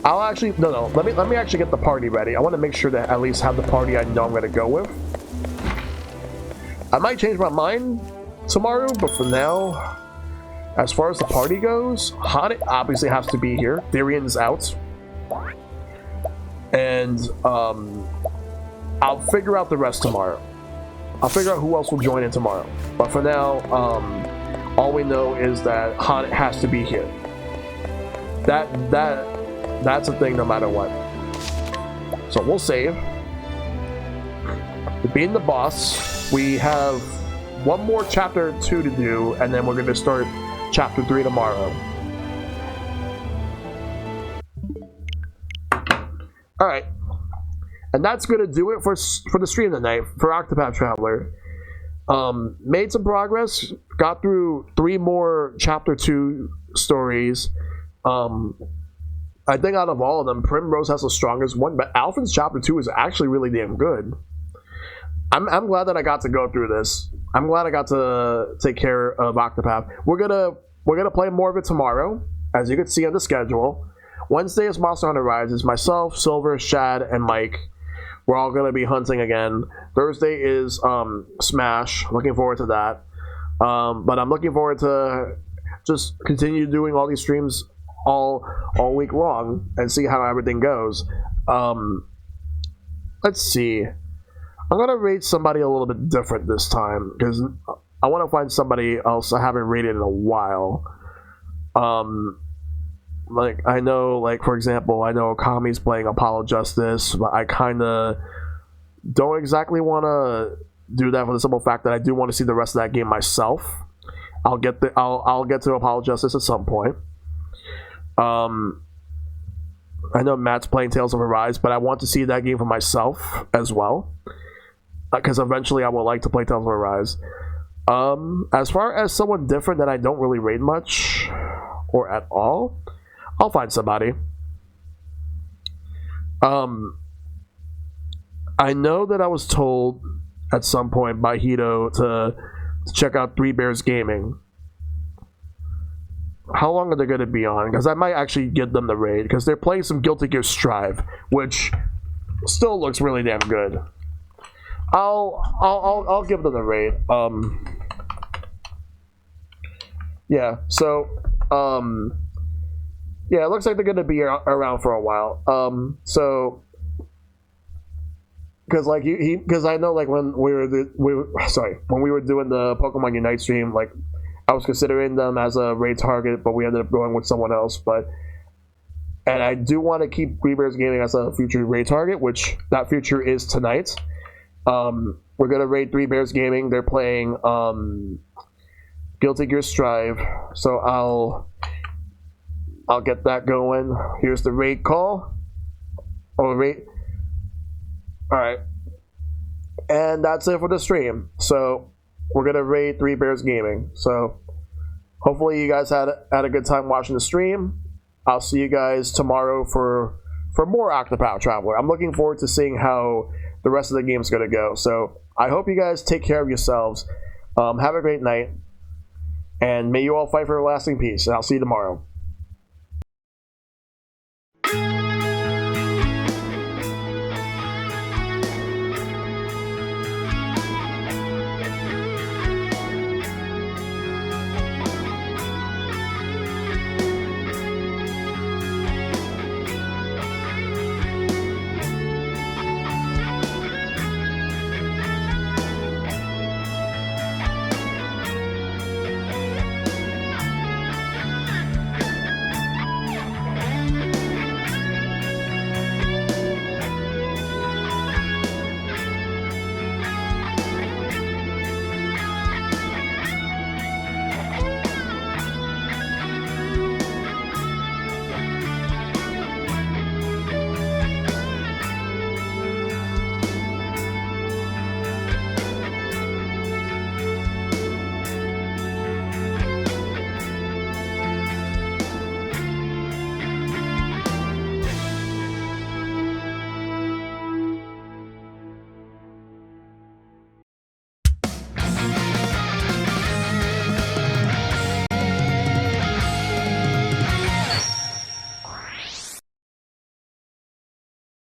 I'll actually no. Let me actually get the party ready. I want to make sure that I at least have the party I know I'm gonna go with. I might change my mind tomorrow, but for now, as far as the party goes, Hanet obviously has to be here. Therian's out, and I'll figure out the rest tomorrow. I'll figure out who else will join in tomorrow. But for now, all we know is that Hanet has to be here. That's a thing no matter what. So we'll save. Being the boss, we have one more chapter 2 to do, and then we're going to start chapter 3 tomorrow. Alright. And that's going to do it for the stream tonight, for Octopath Traveler. Made some progress, got through 3 more chapter 2 stories. I think out of all of them, Primrose has the strongest one, but Alphen's chapter 2 is actually really damn good. I'm glad that I got to go through this. I'm glad I got to take care of Octopath. We're gonna play more of it tomorrow, as you can see on the schedule. Wednesday is Monster Hunter Rises. Myself, Silver, Shad, and Mike. We're all gonna be hunting again. Thursday is Smash. Looking forward to that. But I'm looking forward to just continue doing all these streams all week long and see how everything goes. Let's see. I'm gonna rate somebody a little bit different this time because I want to find somebody else I haven't rated in a while. Like I know, like for example, I know Okami's playing Apollo Justice, but I kind of don't exactly want to do that for the simple fact that I do want to see the rest of that game myself. I'll get to Apollo Justice at some point. I know Matt's playing Tales of Arise, but I want to see that game for myself as well, because eventually I would like to play Tales of Arise. As far as someone different that I don't really rate much or at all, I'll find somebody. I know that I was told at some point by Hito to check out Three Bears Gaming. How long are they going to be on? Because I might actually get them the raid, because they're playing some Guilty Gear Strive, which still looks really damn good. I'll give them the raid. Yeah. So yeah, it looks like they're going to be around for a while. So because like because I know like when we were doing the Pokemon Unite stream, like I was considering them as a raid target, but we ended up going with someone else. And I do want to keep Three Bears Gaming as a future raid target, which that future is tonight. We're gonna raid Three Bears Gaming. They're playing Guilty Gear Strive, so I'll get that going. Here's the raid call. All right, and that's it for the stream. So we're gonna raid Three Bears Gaming. So hopefully you guys had a good time watching the stream. I'll see you guys tomorrow for more Octopath Traveler. I'm looking forward to seeing how the rest of the game is gonna go. So I hope you guys take care of yourselves. Have a great night, and may you all fight for lasting peace. And I'll see you tomorrow.